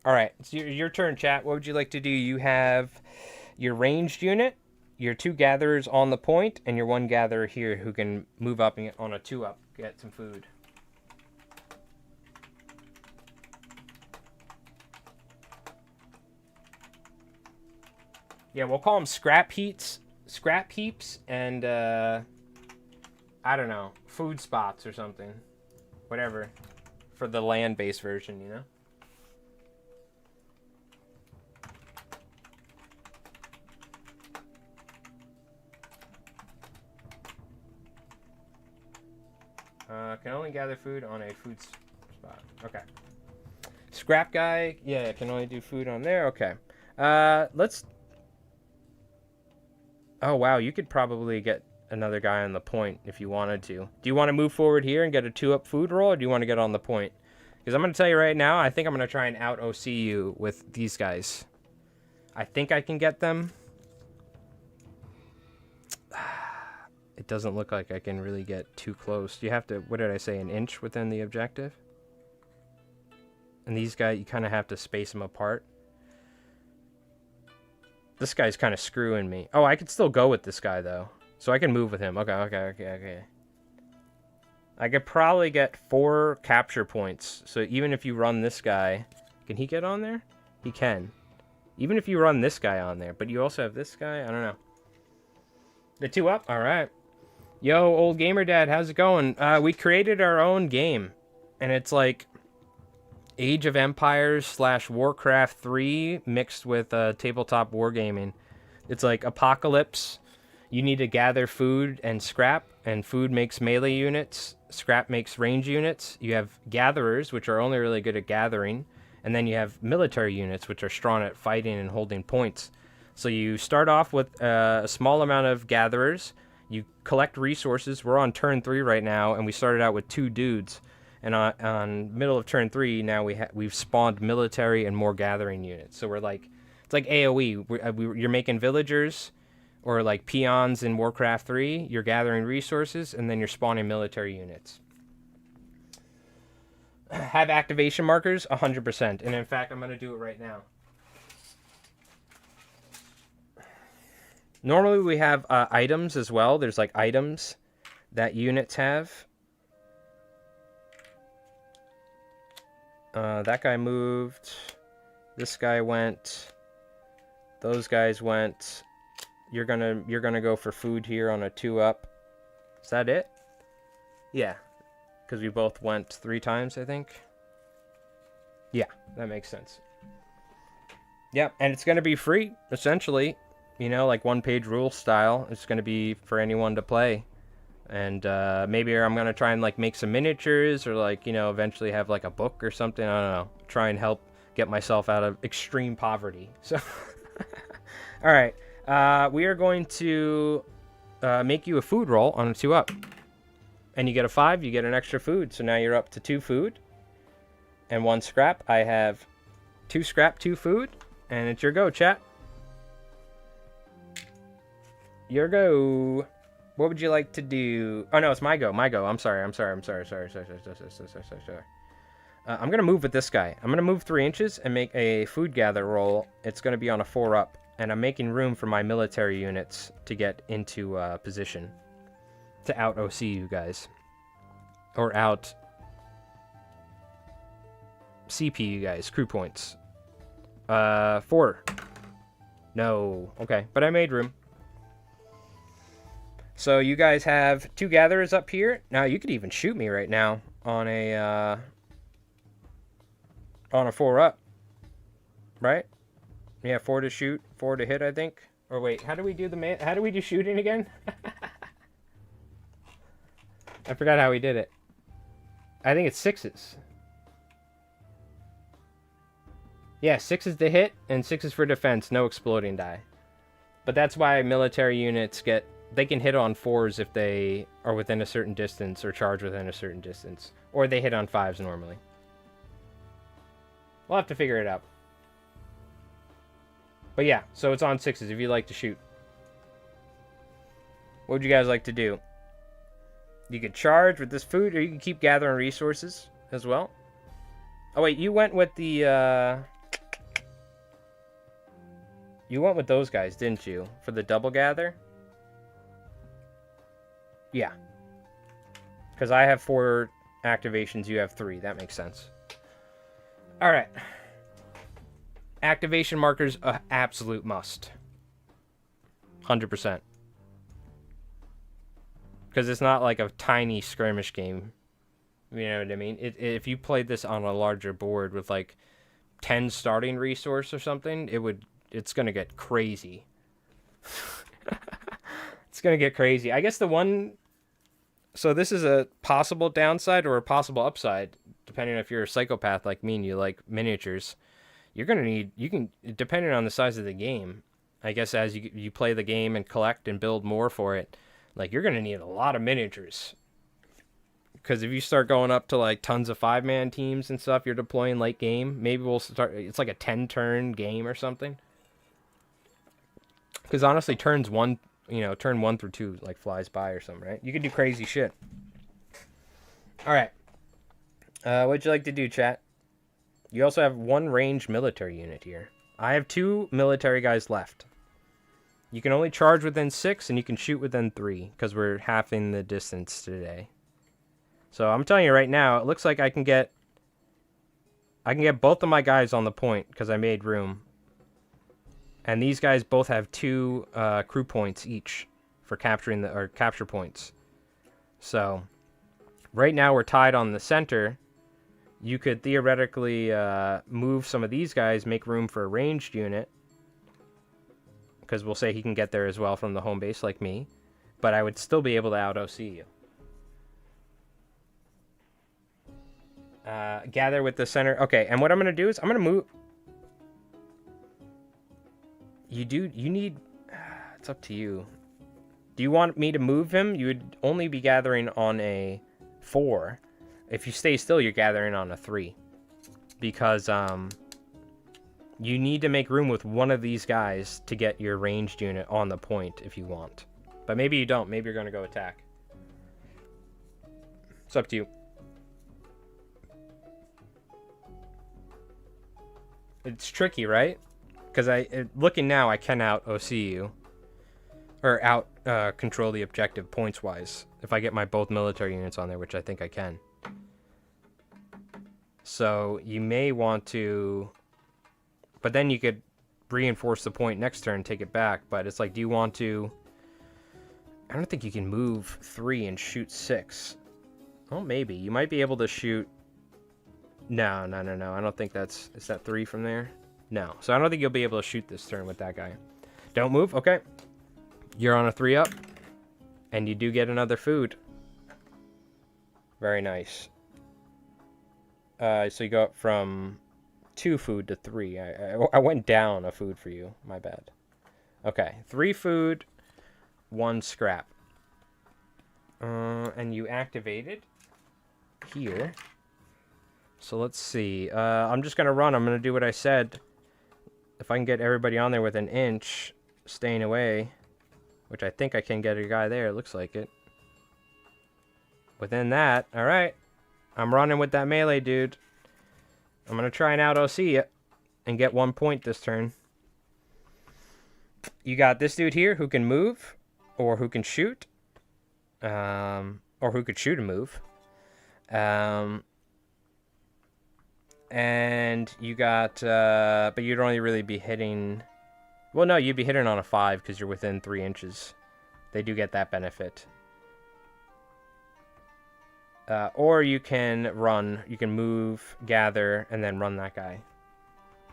All right, it's your turn, chat. What would you like to do? You have your ranged unit, your 2 gatherers on the point, and your 1 gatherer here who can move up and on a 2-up, get some food. Yeah, we'll call them scrap heaps, and I don't know, food spots or something, whatever, for the land-based version, you know. Can only gather food on a food spot. Okay. Scrap guy. Yeah, can only do food on there. Okay. Let's... Oh, wow. You could probably get another guy on the point if you wanted to. Do you want to move forward here and get a 2-up food roll, or do you want to get on the point? Because I'm going to tell you right now, I think I'm going to try and out-OC you with these guys. I think I can get them. It doesn't look like I can really get too close. You have to, what did I say, an inch within the objective? And these guys, you kind of have to space them apart. This guy's kind of screwing me. Oh, I could still go with this guy, though. So I can move with him. Okay. I could probably get 4 capture points. So even if you run this guy... Can he get on there? He can. Even if you run this guy on there. But you also have this guy? I don't know. The 2-up? Alright. Yo, old gamer dad, how's it going? We created our own game. And it's like... Age of Empires / Warcraft 3 mixed with tabletop wargaming. It's like Apocalypse. You need to gather food and scrap, and food makes melee units. Scrap makes range units. You have gatherers, which are only really good at gathering, and then you have military units, which are strong at fighting and holding points. So you start off with a small amount of gatherers. You collect resources. We're on turn 3 right now, and we started out with 2 dudes. And on middle of turn 3, now we've spawned military and more gathering units. So we're like, it's like AoE. You're making villagers or like peons in Warcraft 3. You're gathering resources, and then you're spawning military units. Have activation markers? 100%. And in fact, I'm going to do it right now. Normally we have items as well. There's like items that units have. That guy moved. This guy went. Those guys went. You're gonna go for food here on a 2-up. Is that it? Yeah, because we both went 3 times, I think. Yeah, that makes sense. Yep, and it's gonna be free essentially. You know, like 1-page rule style. It's gonna be for anyone to play. And maybe I'm going to try and like make some miniatures or like, you know, eventually have like a book or something. I don't know. Try and help get myself out of extreme poverty. So, all right. We are going to make you a food roll on a 2-up. And you get a 5, you get an extra food. So now you're up to 2 food and 1 scrap. I have 2 scrap, 2 food. And it's your go, chat. Your go. What would you like to do? Oh, no, it's my go. My go. I'm sorry. Sorry. I'm going to move with this guy. I'm going to move 3 inches and make a food gather roll. It's going to be on a 4-up. And I'm making room for my military units to get into position. To out OC you guys. Or out CP you guys. Crew points. 4. No. Okay. But I made room. So you guys have 2 gatherers up here. Now you could even shoot me right now on a 4-up, right? Yeah, 4 to shoot, 4 to hit, I think. Or wait, how do we do shooting again? I forgot how we did it. I think it's 6s. Yeah, 6s to hit and 6s for defense, no exploding die. But that's why military units they can hit on 4s if they are within a certain distance or charge within a certain distance. Or they hit on 5s normally. We'll have to figure it out. But yeah, so it's on 6s if you like to shoot. What would you guys like to do? You could charge with this food, or you can keep gathering resources as well. Oh wait, you went with the... You went with those guys, didn't you? For the double gather? Yeah. Because I have 4 activations, you have 3. That makes sense. Alright. Activation markers, a absolute must. 100%. Because it's not like a tiny skirmish game. You know what I mean? If you played this on a larger board with like 10 starting resource or something, it's going to get crazy. It's going to get crazy. I guess the one... So this is a possible downside or a possible upside, depending on if you're a psychopath like me and you like miniatures. You're going to need... depending on the size of the game, I guess as you play the game and collect and build more for it, like you're going to need a lot of miniatures. Because if you start going up to like tons of 5-man teams and stuff, you're deploying late game. Maybe we'll start... It's like a 10-turn game or something. Because honestly, turn 1 through 2 like flies by or something, right? You can do crazy shit. All right. What'd you like to do, chat? You also have 1 ranged military unit here. I have 2 military guys left. You can only charge within 6, and you can shoot within 3, because we're halving the distance today. So I'm telling you right now, it looks like I can get both of my guys on the point, because I made room. And these guys both have 2 crew points each for capture points. So right now we're tied on the center. You could theoretically move some of these guys, make room for a ranged unit. Because we'll say he can get there as well from the home base like me. But I would still be able to out-OC you. Gather with the center. Okay, and what I'm going to do is I'm going to move... You need... It's up to you. Do you want me to move him? You would only be gathering on a 4. If you stay still, you're gathering on a 3. Because you need to make room with one of these guys to get your ranged unit on the point if you want. But maybe you don't. Maybe you're going to go attack. It's up to you. It's tricky, right? Because looking now, I can out OC you. Or out control the objective points-wise. If I get my both military units on there, which I think I can. So you may want to... But then you could reinforce the point next turn, take it back. But it's like, do you want to... I don't think you can move 3 and shoot 6. Well, maybe. You might be able to shoot... No. I don't think that's... Is that 3 from there? No. So I don't think you'll be able to shoot this turn with that guy. Don't move? Okay. You're on a 3 up. And you do get another food. Very nice. So you go up from 2 food to 3. I went down a food for you. My bad. Okay. 3 food, 1 scrap. And you activated here. So let's see. I'm just going to run. I'm going to do what I said. If I can get everybody on there with an inch, staying away, which I think I can get a guy there. It looks like it. Within that. All right. I'm running with that melee, dude. I'm going to try and out OC it and get 1 point this turn. You got this dude here who can move or who can shoot. Or who could shoot and move. And you got, but you'd only really be hitting, well, no, you'd be hitting on a 5 because you're within 3 inches. They do get that benefit. Or you can run, you can move, gather, and then run that guy.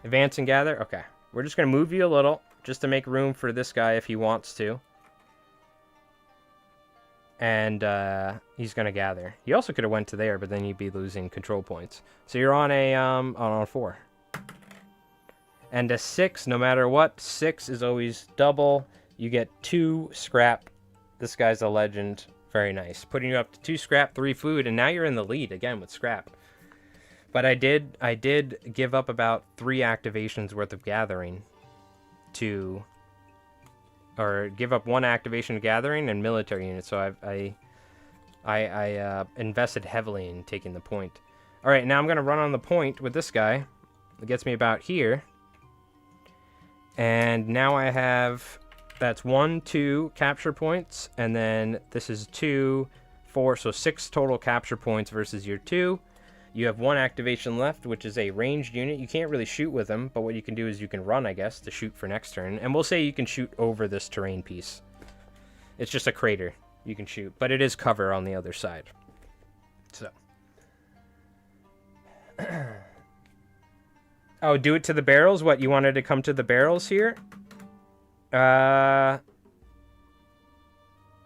Advance and gather? Okay. We're just going to move you a little, just to make room for this guy if he wants to. And he's going to gather. He also could have went to there, but then you'd be losing control points. So you're on a 4. And a 6, no matter what, 6 is always double. You get 2 scrap. This guy's a legend. Very nice. Putting you up to 2 scrap, 3 food, and now you're in the lead again with scrap. But I did give up about 3 activations worth of gathering to, or give up 1 activation of gathering and military units. So I invested heavily in taking the point. All right, now I'm gonna run on the point with this guy. It gets me about here, and now I have. That's 1, 2 capture points, and then this is 2, 4, so 6 total capture points versus your 2. You have 1 activation left, which is a ranged unit. You can't really shoot with them, but what you can do is you can run, I guess, to shoot for next turn. And we'll say you can shoot over this terrain piece. It's just a crater you can shoot, but it is cover on the other side. So. Oh, do it to the barrels? What, you wanted to come to the barrels here?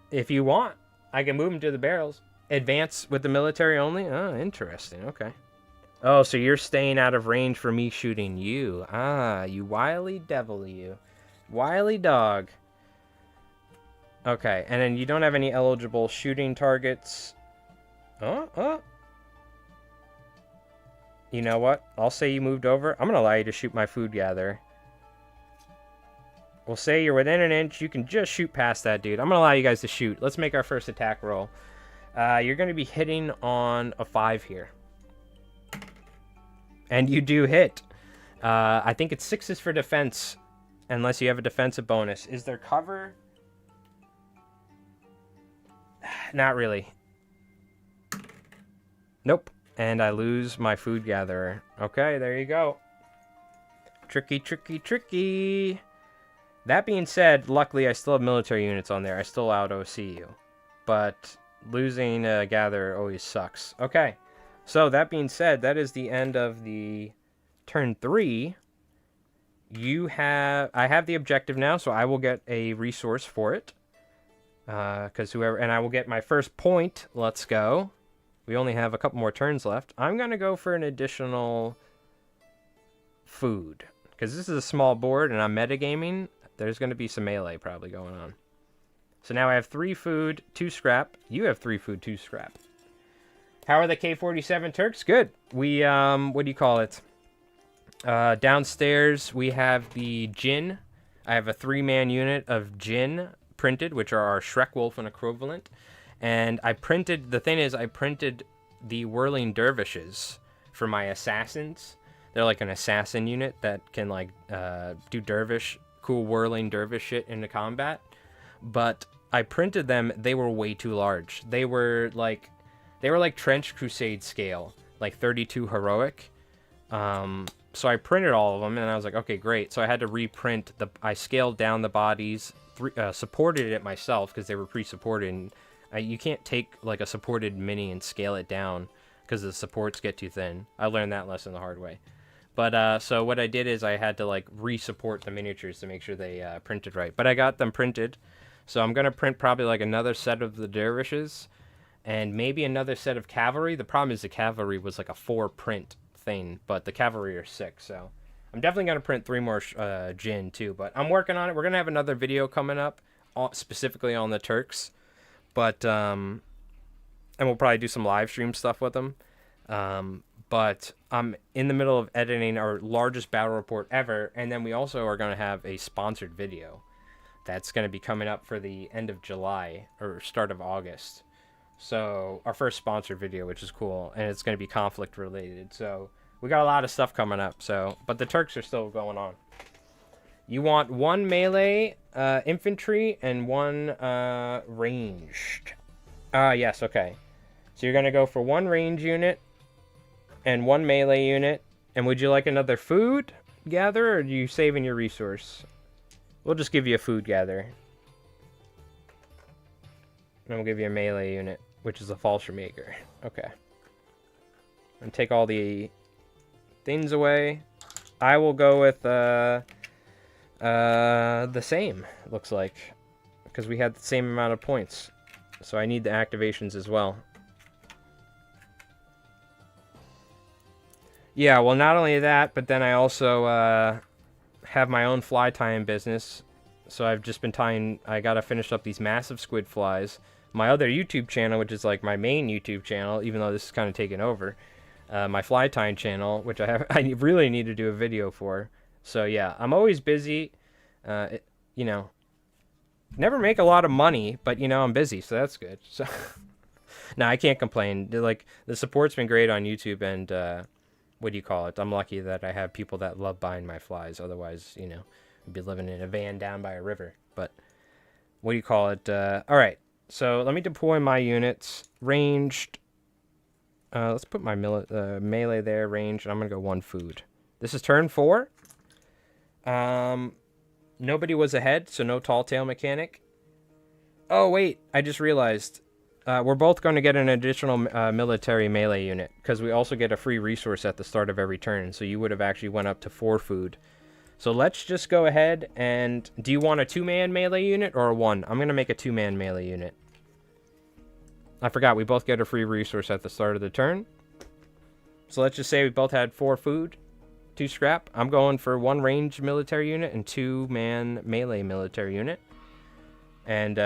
If you want, I can move them to the barrels. Advance with the military only? Oh, interesting. Okay. Oh, so you're staying out of range for me shooting you. Ah, you wily devil, you. Wily dog. Okay, and then you don't have any eligible shooting targets. Oh. You know what? I'll say you moved over. I'm going to allow you to shoot my food gatherer. We'll say you're within an inch. You can just shoot past that dude. I'm going to allow you guys to shoot. Let's make our first attack roll. You're going to be hitting on a 5 here. And you do hit. I think it's 6s for defense. Unless you have a defensive bonus. Is there cover? Not really. Nope. And I lose my food gatherer. Okay, there you go. Tricky, tricky, tricky. That being said, luckily I still have military units on there. I still out OC you. But losing a gatherer always sucks. Okay. So that being said, that is the end of the turn 3. I have the objective now, so I will get a resource for it. And I will get my first point. Let's go. We only have a couple more turns left. I'm going to go for an additional food. Because this is a small board and I'm metagaming. There's going to be some melee probably going on. So now I have 3 food, 2 scrap. You have 3 food, 2 scrap. How are the K-47 Turks? Good. We, what do you call it? Downstairs, we have the Jinn. I have a 3-man unit of Jinn printed, which are our Shrek Wolfen equivalent. And I printed, the thing is, I printed the Whirling Dervishes for my assassins. They're like an assassin unit that can, like, do dervish, cool whirling dervish shit into combat. But I printed them, they were way too large. They were like Trench Crusade scale, like 32 heroic. So I printed all of them, and I was like, okay, great. So I had to reprint I scaled down the bodies, supported it myself because they were pre-supported. And you can't take like a supported mini and scale it down because the supports get too thin. I learned that lesson the hard way. But so what I did is I had to like re-support the miniatures to make sure they printed right. But I got them printed, so I'm gonna print probably like another set of the dervishes, and maybe another set of cavalry. The problem is the cavalry was like a 4-print thing, but the cavalry are 6, so I'm definitely gonna print 3 more Jinn too. But I'm working on it. We're gonna have another video coming up specifically on the Turks, but and we'll probably do some live stream stuff with them. But I'm in the middle of editing our largest battle report ever, and then we also are going to have a sponsored video that's going to be coming up for the end of July or start of August. So our first sponsored video, which is cool, and it's going to be conflict related. So we got a lot of stuff coming up. So, but the Turks are still going on. You want 1 melee infantry and 1 ranged. Yes, okay. So you're going to go for 1 range unit and 1 melee unit. And would you like another food gather, or are you saving your resource? We'll just give you a food gather. And we'll give you a melee unit, which is a Fallschirmjäger. Okay. And take all the things away. I will go with the same, it looks like. Because we had the same amount of points. So I need the activations as well. Yeah, well, not only that, but then I also have my own fly tying business. So I've just been tying, I gotta finish up these massive squid flies. My other YouTube channel, which is like my main YouTube channel, even though this is kind of taken over. My fly tying channel, which I really need to do a video for. So yeah, I'm always busy. You know, never make a lot of money, but you know, I'm busy, so that's good. So no, I can't complain. Like, the support's been great on YouTube, and what do you call it? I'm lucky that I have people that love buying my flies. Otherwise, you know, I'd be living in a van down by a river. But what do you call it? All right. So let me deploy my units. Ranged. Let's put my melee there. Ranged. And I'm going to go 1 food. This is turn 4. Nobody was ahead, so no tall tale mechanic. Oh, wait. I just realized. We're both going to get an additional military melee unit, because we also get a free resource at the start of every turn. So you would have actually went up to 4 food. So let's just go ahead and... Do you want a 2-man melee unit or a 1? I'm going to make a 2-man melee unit. I forgot, we both get a free resource at the start of the turn. So let's just say we both had 4 food, 2 scrap. I'm going for 1 ranged military unit and 2-man melee military unit. And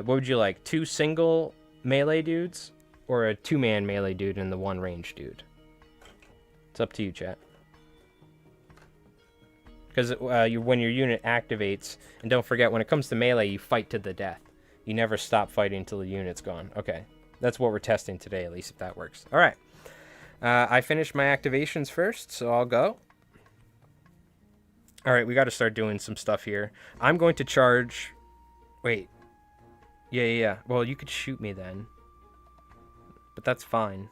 what would you like? 2 single melee dudes or a 2-man melee dude and the 1 ranged dude? It's up to you, chat. Because when your unit activates, and don't forget, when it comes to melee, you fight to the death. You never stop fighting until the unit's gone. Okay, that's what we're testing today, at least if that works. All right, I finished my activations first, so I'll go. All right, we got to start doing some stuff here. I'm going to charge... Wait. Yeah. Well, you could shoot me then. But that's fine.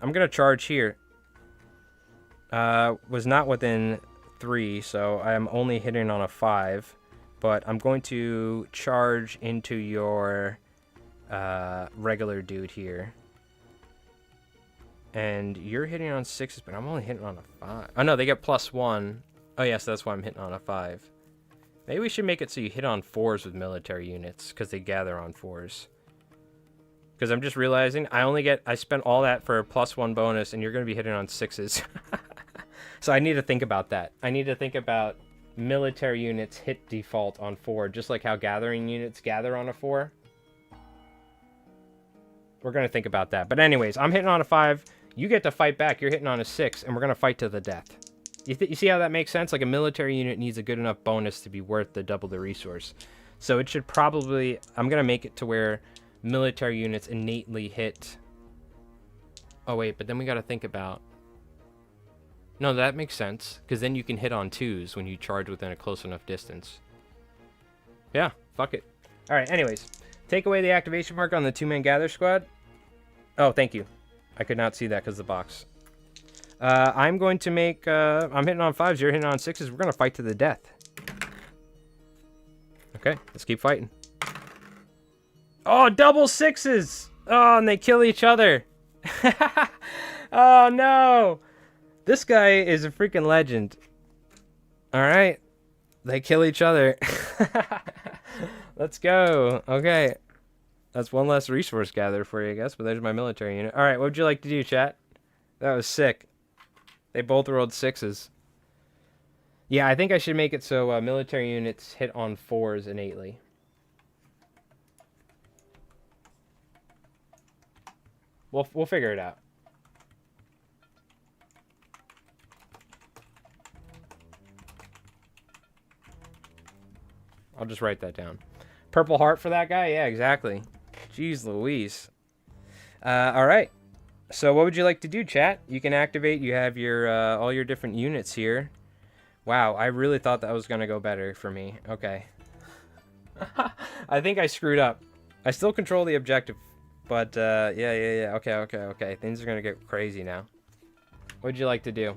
I'm going to charge here. Was not within 3, so I am only hitting on a 5. But I'm going to charge into your regular dude here. And you're hitting on 6s, but I'm only hitting on a 5. Oh, no, they get +1. Oh, yes, that's why I'm hitting on a 5. Maybe we should make it so you hit on 4s with military units, because they gather on 4s. Because I'm just realizing I spent all that for a +1 bonus, and you're going to be hitting on 6s. So I need to think about that. I need to think about military units hit default on 4, just like how gathering units gather on a 4. We're going to think about that. But anyways, I'm hitting on a 5. You get to fight back. You're hitting on a 6, and we're going to fight to the death. You see how that makes sense? Like a military unit needs a good enough bonus to be worth the double the resource. So it should probably... I'm going to make it to where military units innately hit... Oh, wait, but then we got to think about... No, that makes sense, because then you can hit on 2s when you charge within a close enough distance. Yeah, fuck it. All right, anyways. Take away the activation mark on the 2-man gather squad. Oh, thank you. I could not see that because of the box. I'm going to make... I'm hitting on 5s, you're hitting on 6s. We're going to fight to the death. Okay, let's keep fighting. Oh, double 6s! Oh, and they kill each other. Oh, no! This guy is a freaking legend. Alright. They kill each other. Let's go. Okay. That's one less resource gather for you, I guess. But there's my military unit. Alright, what would you like to do, chat? That was sick. They both rolled 6s. Yeah, I think I should make it so military units hit on 4s innately. We'll figure it out. I'll just write that down. Purple heart for that guy? Yeah, exactly. Jeez Louise. All right. So what would you like to do, chat? You can activate. You have your all your different units here. Wow, I really thought that was going to go better for me. Okay. I think I screwed up. I still control the objective. But, yeah. Okay. Things are going to get crazy now. What would you like to do?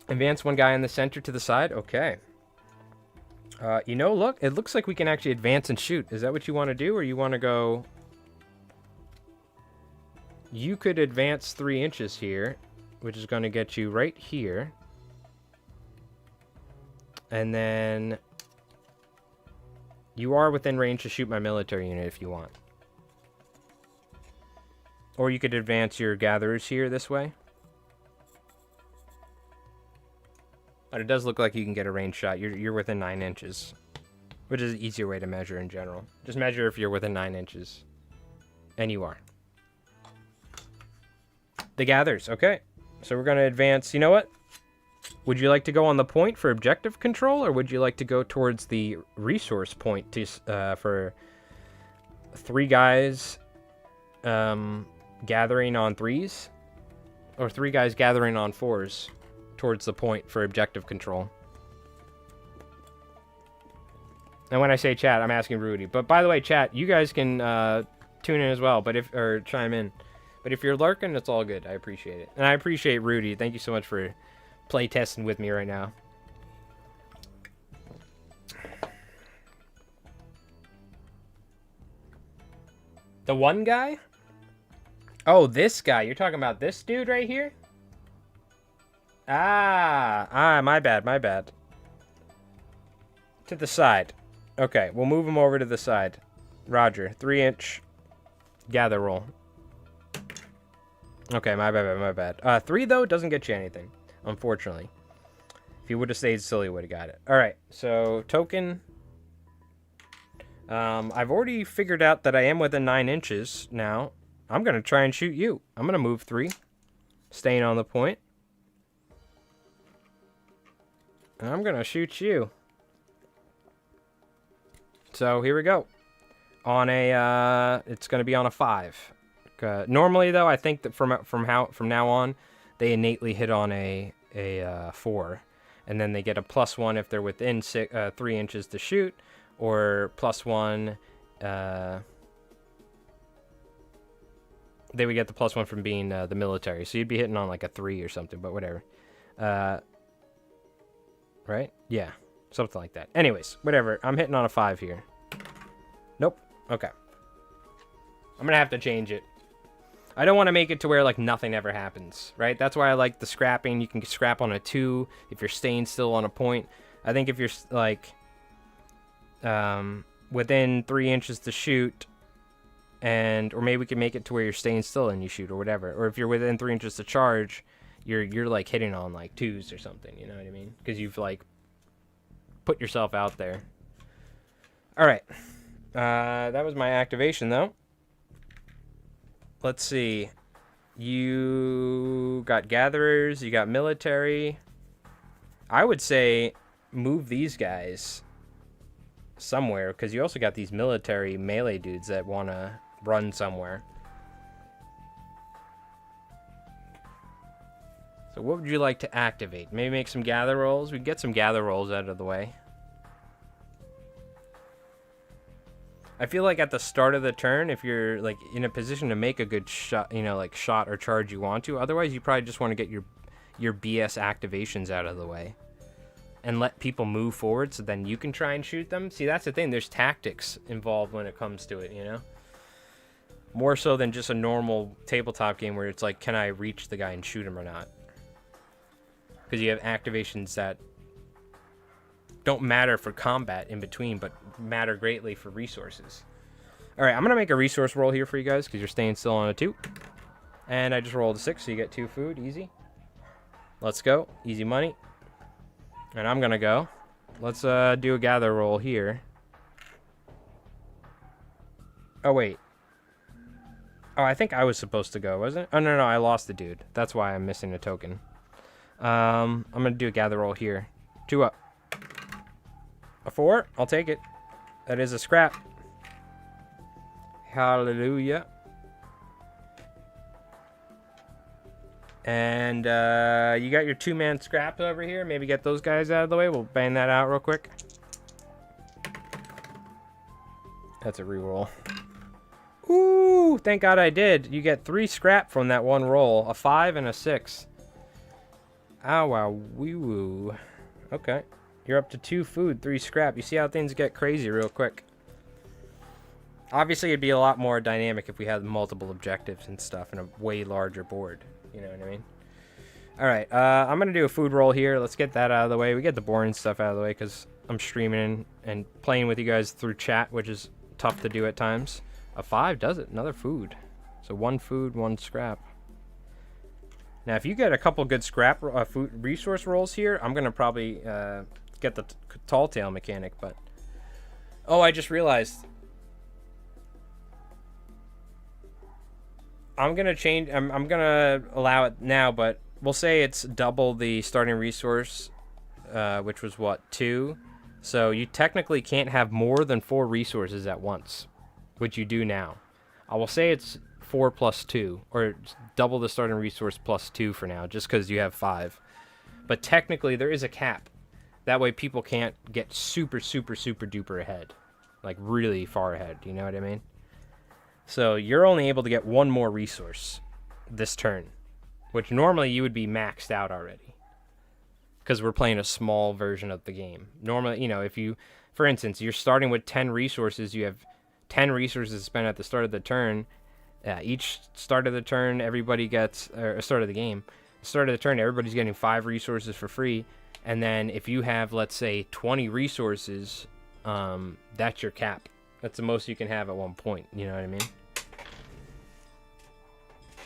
Advance one guy in the center to the side? Okay. You know, look. It looks like we can actually advance and shoot. Is that what you want to do? Or you want to go... You could advance 3 inches here, which is going to get you right here. And then... You are within range to shoot my military unit if you want. Or you could advance your gatherers here this way. But it does look like you can get a range shot. You're within 9 inches. Which is an easier way to measure in general. Just measure if you're within 9 inches. And you are. The gathers. Okay. So we're going to advance. You know what? Would you like to go on the point for objective control, or would you like to go towards the resource point to for 3 guys gathering on 3s, or 3 guys gathering on 4s towards the point for objective control? And when I say chat, I'm asking Rudy. But by the way, chat, you guys can tune in as well, or chime in. But if you're lurking, it's all good. I appreciate it, and I appreciate Rudy. Thank you so much for play testing with me right now. The one guy? Oh, this guy. You're talking about this dude right here? My bad. To the side. Okay, we'll move him over to the side. Roger. 3-inch gather roll. Okay, my bad. 3, though, doesn't get you anything. Unfortunately. If he would have stayed still, he would have got it. Alright, so token. I've already figured out that I am within 9 inches now. I'm going to try and shoot you. I'm going to move 3. Staying on the point. And I'm going to shoot you. So here we go. On a, it's going to be on a 5. Normally, though, I think that from now on, they innately hit on a 4, and then they get a +1 if they're within 3 inches to shoot, or +1. They would get the +1 from being the military, so you'd be hitting on like a 3 or something, but whatever. Right? Yeah, something like that. Anyways, whatever. I'm hitting on a 5 here. Nope. Okay. I'm gonna have to change it. I don't want to make it to where, like, nothing ever happens, right? That's why I like the scrapping. You can scrap on a 2 if you're staying still on a point. I think if you're, like, within 3 inches to shoot, or maybe we can make it to where you're staying still and you shoot or whatever. Or if you're within 3 inches to charge, you're like, hitting on, like, 2s or something, you know what I mean? Because you've, like, put yourself out there. All right. That was my activation, though. Let's see. You got gatherers, you got military. I would say move these guys somewhere, because you also got these military melee dudes that want to run somewhere. So what would you like to activate? Maybe make some gather rolls? We get some gather rolls out of the way. I feel like at the start of the turn, if you're like in a position to make a good shot, you know, like shot or charge you want to. Otherwise, you probably just want to get your BS activations out of the way and let people move forward so then you can try and shoot them. See, that's the thing. There's tactics involved when it comes to it, you know? More so than just a normal tabletop game where it's like, can I reach the guy and shoot him or not? Because you have activations that don't matter for combat in between, but matter greatly for resources. All right, I'm going to make a resource roll here for you guys because you're staying still on a 2. And I just rolled a 6, so you get 2 food. Easy. Let's go. Easy money. And I'm going to go. Let's do a gather roll here. Oh, wait. Oh, I think I was supposed to go, wasn't it? Oh, no, I lost the dude. That's why I'm missing a token. I'm going to do a gather roll here. 2 up. A 4? I'll take it. That is a scrap. Hallelujah. And you got your 2-man scraps over here. Maybe get those guys out of the way. We'll bang that out real quick. That's a reroll. Ooh, thank God I did. You get 3 scrap from that one roll. A 5 and a 6. Ow, wow, wee-woo. Okay. You're up to 2 food, 3 scrap. You see how things get crazy real quick. Obviously, it'd be a lot more dynamic if we had multiple objectives and stuff and a way larger board. You know what I mean? All right, I'm going to do a food roll here. Let's get that out of the way. We get the boring stuff out of the way because I'm streaming and playing with you guys through chat, which is tough to do at times. A 5 does it. Another food. So 1 food, 1 scrap. Now, if you get a couple good scrap food resource rolls here, I'm going to probably get the tall tale mechanic, but... Oh, I just realized... I'm going to change... I'm going to allow it now, but we'll say it's double the starting resource, which was, what, 2? So you technically can't have more than 4 resources at once, which you do now. I will say it's 4 plus 2, or double the starting resource plus 2 for now, just because you have 5. But technically, there is a cap. That way people can't get super, super, super duper ahead. Like, really far ahead, you know what I mean? So, you're only able to get 1 more resource this turn. Which normally you would be maxed out already. Because we're playing a small version of the game. Normally, you know, if you... For instance, you're starting with 10 resources. You have 10 resources spent at the start of the turn. Each start of the turn, everybody gets... Or start of the game. Start of the turn, everybody's getting 5 resources for free. And then if you have, let's say, 20 resources, that's your cap. That's the most you can have at one point. You know what I mean?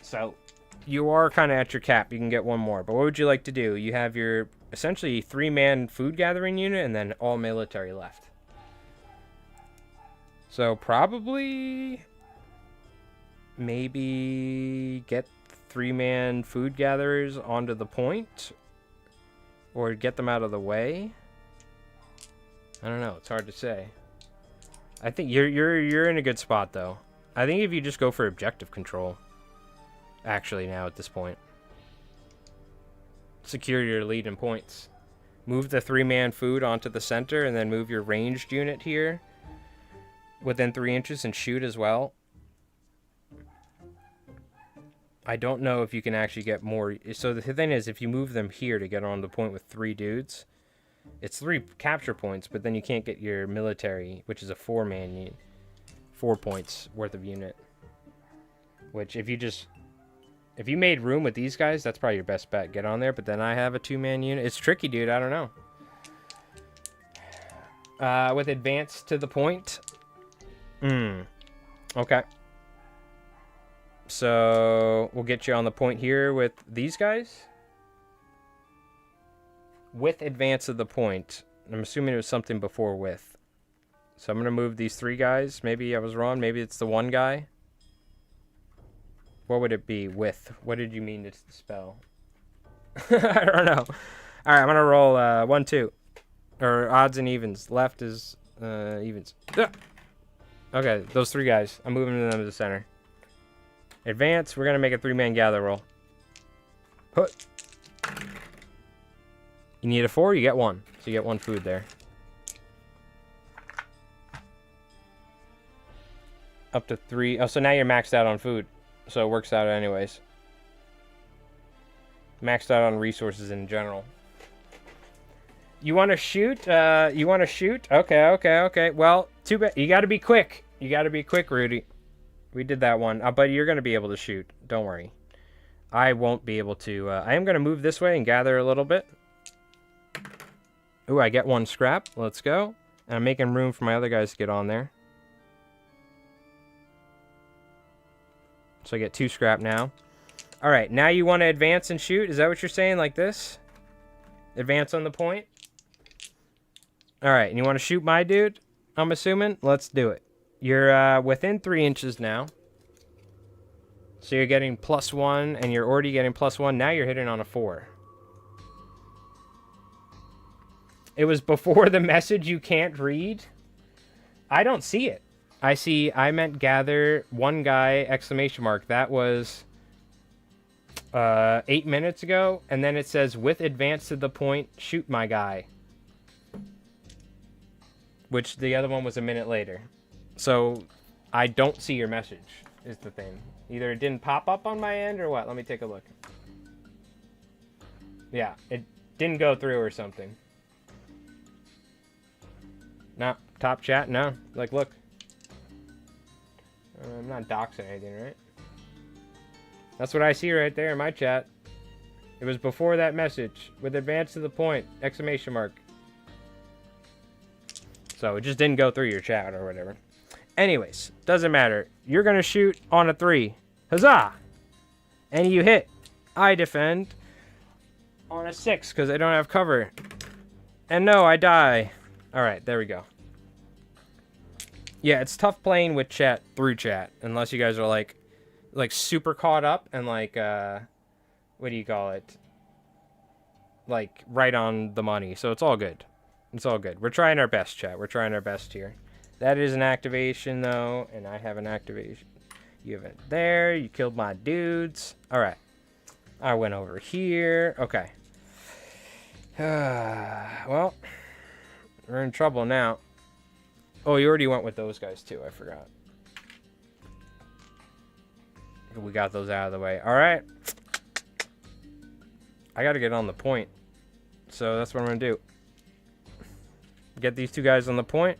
So, you are kind of at your cap. You can get 1 more. But what would you like to do? You have your, essentially, 3-man food gathering unit and then all military left. So, probably... Maybe get 3-man food gatherers onto the point, or get them out of the way. I don't know. It's hard to say. I think you're in a good spot though. I think if you just go for objective control, actually now at this point, secure your lead in points. Move the 3-man food onto the center, and then move your ranged unit here within 3 inches and shoot as well. I don't know if you can actually get more. So the thing is, if you move them here to get on the point with 3 dudes, it's 3 capture points, but then you can't get your military, which is a 4-man unit, 4 points worth of unit. Which if you made room with these guys, that's probably your best bet. Get on there, but then I have a 2-man unit. It's tricky, dude. I don't know. With advance to the point. Okay. So, we'll get you on the point here with these guys. With advance of the point. I'm assuming it was something before with. So I'm going to move these 3 guys. Maybe I was wrong. Maybe it's the 1 guy. What would it be with? What did you mean to spell? I don't know. All right, I'm going to roll 1, 2. Or odds and evens. Left is evens. Okay, those 3 guys. I'm moving them to the center. Advance. We're going to make a 3-man gather roll. Put. You need a 4, you get 1. So you get 1 food there. Up to 3. Oh, so now you're maxed out on food. So it works out anyways. Maxed out on resources in general. You want to shoot? You want to shoot? Okay. Well, too bad. You got to be quick. You got to be quick, Rudy. We did that one. But you're going to be able to shoot. Don't worry. I won't be able to. I am going to move this way and gather a little bit. Ooh, I get 1 scrap. Let's go. And I'm making room for my other guys to get on there. So I get 2 scrap now. All right, now you want to advance and shoot? Is that what you're saying, like this? Advance on the point? All right, and you want to shoot my dude? I'm assuming? Let's do it. You're within 3 inches now. So you're getting +1, and you're already getting +1. Now you're hitting on a 4. It was before the message you can't read? I don't see it. I meant gather 1 guy, exclamation mark. That was 8 minutes ago. And then it says, with advance to the point, shoot my guy. Which the other one was a minute later. So I don't see your message, is the thing. Either it didn't pop up on my end or what? Let me take a look. Yeah, it didn't go through or something. No, top chat, no. Like, look. I'm not doxing anything, right? That's what I see right there in my chat. It was before that message. With advance to the point, exclamation mark. So it just didn't go through your chat or whatever. Anyways, doesn't matter. You're going to shoot on a 3. Huzzah! And you hit. I defend on a 6 because I don't have cover. And no, I die. Alright, there we go. Yeah, it's tough playing with chat through chat. Unless you guys are like super caught up and like, what do you call it? Like, right on the money. So it's all good. It's all good. We're trying our best, chat. We're trying our best here. That is an activation, though. And I have an activation. You have it there. You killed my dudes. Alright. I went over here. Okay. Well, we're in trouble now. Oh, you already went with those guys, too. I forgot. We got those out of the way. Alright. I gotta get on the point. So that's what I'm gonna do. Get these 2 guys on the point.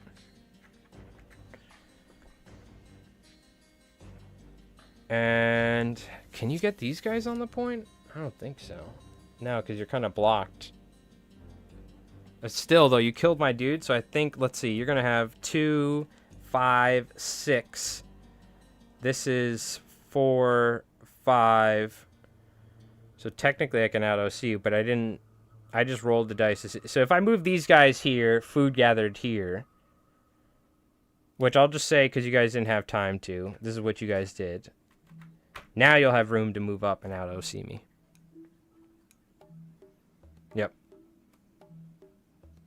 And can you get these guys on the point? I don't think so. No, because you're kind of blocked. But still, though, you killed my dude. So I think, let's see, you're going to have 2, 5, 6. This is 4, 5. So technically I can out OC you, but I didn't. I just rolled the dice. So if I move these guys here, food gathered here. Which I'll just say because you guys didn't have time to. This is what you guys did. Now you'll have room to move up and out OC me. Yep.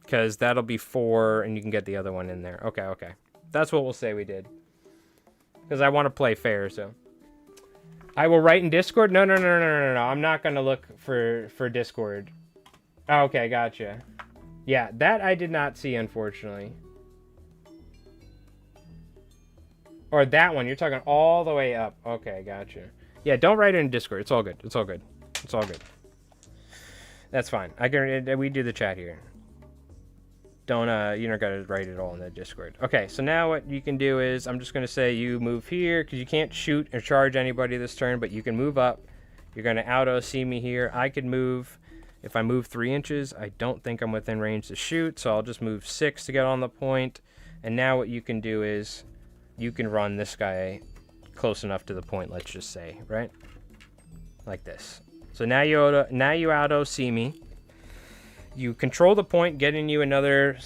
Because that'll be 4 and you can get the other one in there. Okay, okay. That's what we'll say we did. Because I want to play fair, so. I will write in Discord? No. I'm not going to look for Discord. Oh, okay, gotcha. Yeah, that I did not see, unfortunately. Or that one. You're talking all the way up. Okay, gotcha. Yeah, don't write it in Discord. It's all good. It's all good. It's all good. That's fine. We do the chat here. Don't, you're not going to write it all in the Discord. Okay, so now what you can do is, I'm just going to say you move here, because you can't shoot or charge anybody this turn, but you can move up. You're going to out-OC me here. I could move, if I move 3 inches, I don't think I'm within range to shoot, so I'll just move 6 to get on the point. And now what you can do is, you can run this guy close enough to the point, let's just say, right? Like this. So now you out-OC me. You control the point, getting you another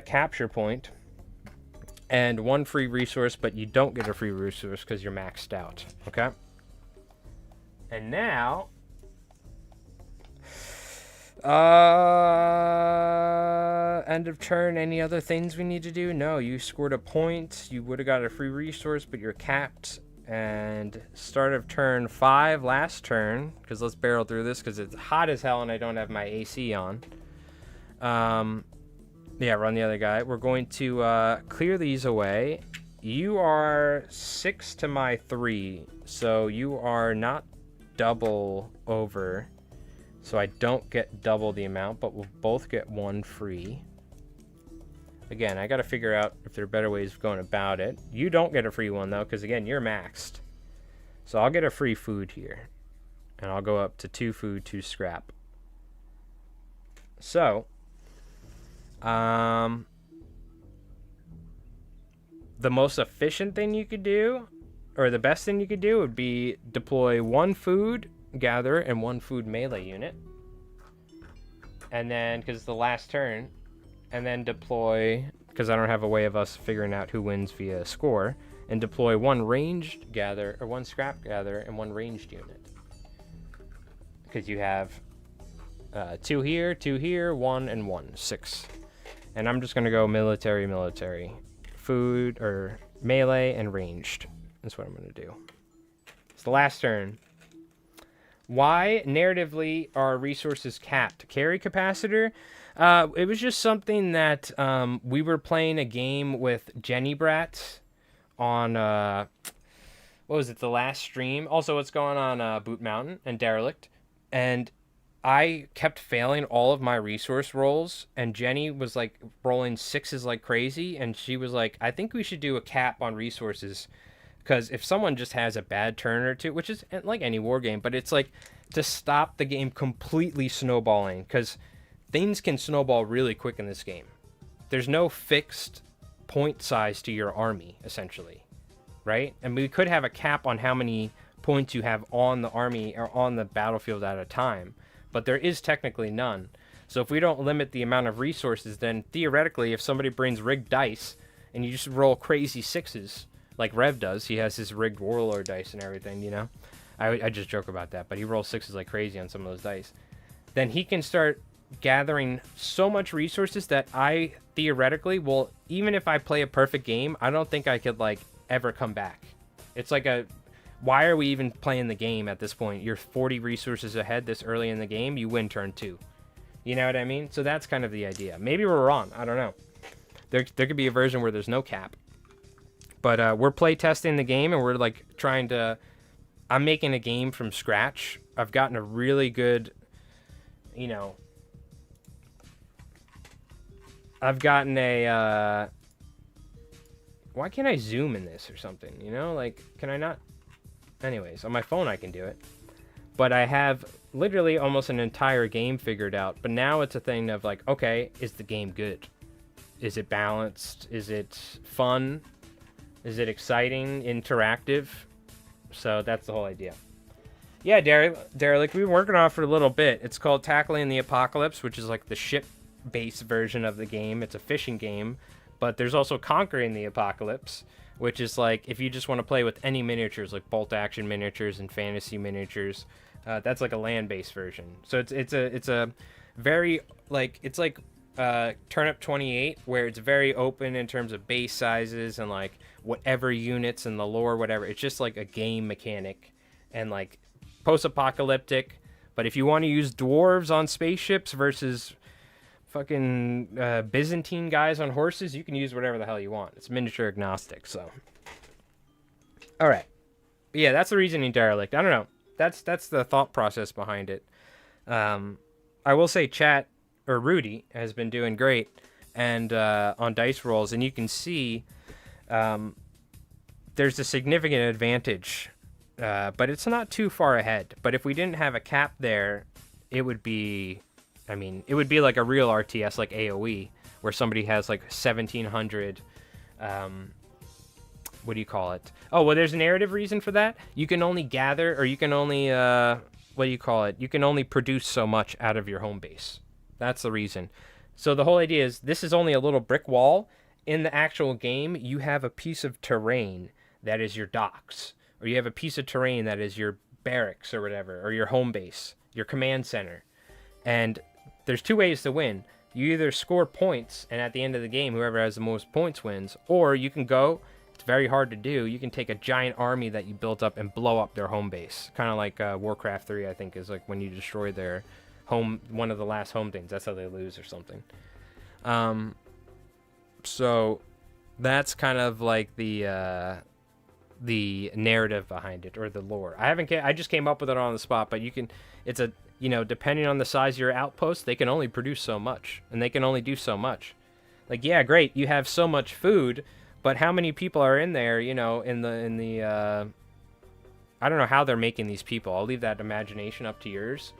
capture point. and 1 free resource, but you don't get a free resource because you're maxed out. Okay? And now, end of turn, any other things we need to do? No, you scored a point. You would have got a free resource, but you're capped. And start of turn 5, last turn, because let's barrel through this because it's hot as hell and I don't have my AC on. Yeah, run the other guy. We're going to clear these away. You are 6 to my 3, so you are not double over. So I don't get double the amount, but we'll both get 1 free. Again, I got to figure out if there are better ways of going about it. You don't get a free one, though, because, again, you're maxed. So I'll get a free food here. And I'll go up to 2 food, 2 scrap. So, the most efficient thing you could do, or the best thing you could do, would be deploy 1 food gatherer and 1 food melee unit. And then, because it's the last turn... And then deploy, because I don't have a way of us figuring out who wins via score, and deploy 1 ranged gather, or 1 scrap gather, and 1 ranged unit. Because you have 2 here, 1, and 1. 6. And I'm just going to go military. Food, or melee, and ranged. That's what I'm going to do. It's the last turn. Why, narratively, are resources capped? Carry capacitor? It was just something that we were playing a game with Jenny Brat on, what was it, the last stream? Also, what's going on Boot Mountain and Derelict. And I kept failing all of my resource rolls, and Jenny was, like, rolling 6s like crazy, and she was like, I think we should do a cap on resources. Because if someone just has a bad turn or two, which is like any war game, but it's like to stop the game completely snowballing, because things can snowball really quick in this game. There's no fixed point size to your army, essentially, right? And we could have a cap on how many points you have on the army or on the battlefield at a time, but there is technically none. So if we don't limit the amount of resources, then theoretically, if somebody brings rigged dice and you just roll crazy 6s, like Rev does, he has his rigged warlord dice and everything, you know? I just joke about that, but he rolls 6s like crazy on some of those dice. Then he can start gathering so much resources that I theoretically will, even if I play a perfect game, I don't think I could, like, ever come back. It's like why are we even playing the game at this point? You're 40 resources ahead this early in the game, you win turn 2. You know what I mean? So that's kind of the idea. Maybe we're wrong, I don't know. There could be a version where there's no cap. But we're play testing the game, and we're like trying to... I'm making a game from scratch. I've gotten a really good, you know... I've gotten a... Why can't I zoom in this or something, you know? Like, can I not... Anyways, on my phone I can do it. But I have literally almost an entire game figured out. But now it's a thing of like, okay, is the game good? Is it balanced? Is it fun? Is it exciting, interactive? So that's the whole idea. Yeah, Derelict, we've been working on it for a little bit. It's called Tackling the Apocalypse, which is like the ship-based version of the game. It's a fishing game. But there's also Conquering the Apocalypse, which is like if you just want to play with any miniatures, like bolt-action miniatures and fantasy miniatures. That's like a land-based version. So it's a very, like, it's like Turnip 28, where it's very open in terms of base sizes and like whatever units and the lore, whatever. It's just like a game mechanic and like post-apocalyptic. But if you want to use dwarves on spaceships versus fucking Byzantine guys on horses, you can use whatever the hell you want. It's miniature agnostic, so. All right. But yeah, that's the reasoning, Derelict. I don't know. That's the thought process behind it. I will say chat, or Rudy, has been doing great and on dice rolls, and you can see there's a significant advantage, but it's not too far ahead. But if we didn't have a cap there, it would be, I mean, it would be like a real RTS like AoE, where somebody has like 1,700, what do you call it? Oh, well, there's a narrative reason for that. You can only gather, or you can only, what do you call it? You can only produce so much out of your home base. That's the reason. So the whole idea is this is only a little brick wall. in the actual game, you have a piece of terrain that is your docks, or you have a piece of terrain that is your barracks or whatever, or your home base, your command center. And there's two ways to win. You either score points, and at the end of the game, whoever has the most points wins, or you can go, it's very hard to do, you can take a giant army that you built up and blow up their home base. Kind of like Warcraft 3, I think, is like when you destroy their home, one of the last home things. That's how they lose or something. So that's kind of like the narrative behind it, or the lore. I just came up with it on the spot, but you can, it's a, you know, depending on the size of your outpost, they can only produce so much, and they can only do so much. Like, yeah, great, you have so much food, but how many people are in there, you know, in the I don't know how they're making these people. I'll leave that imagination up to yours.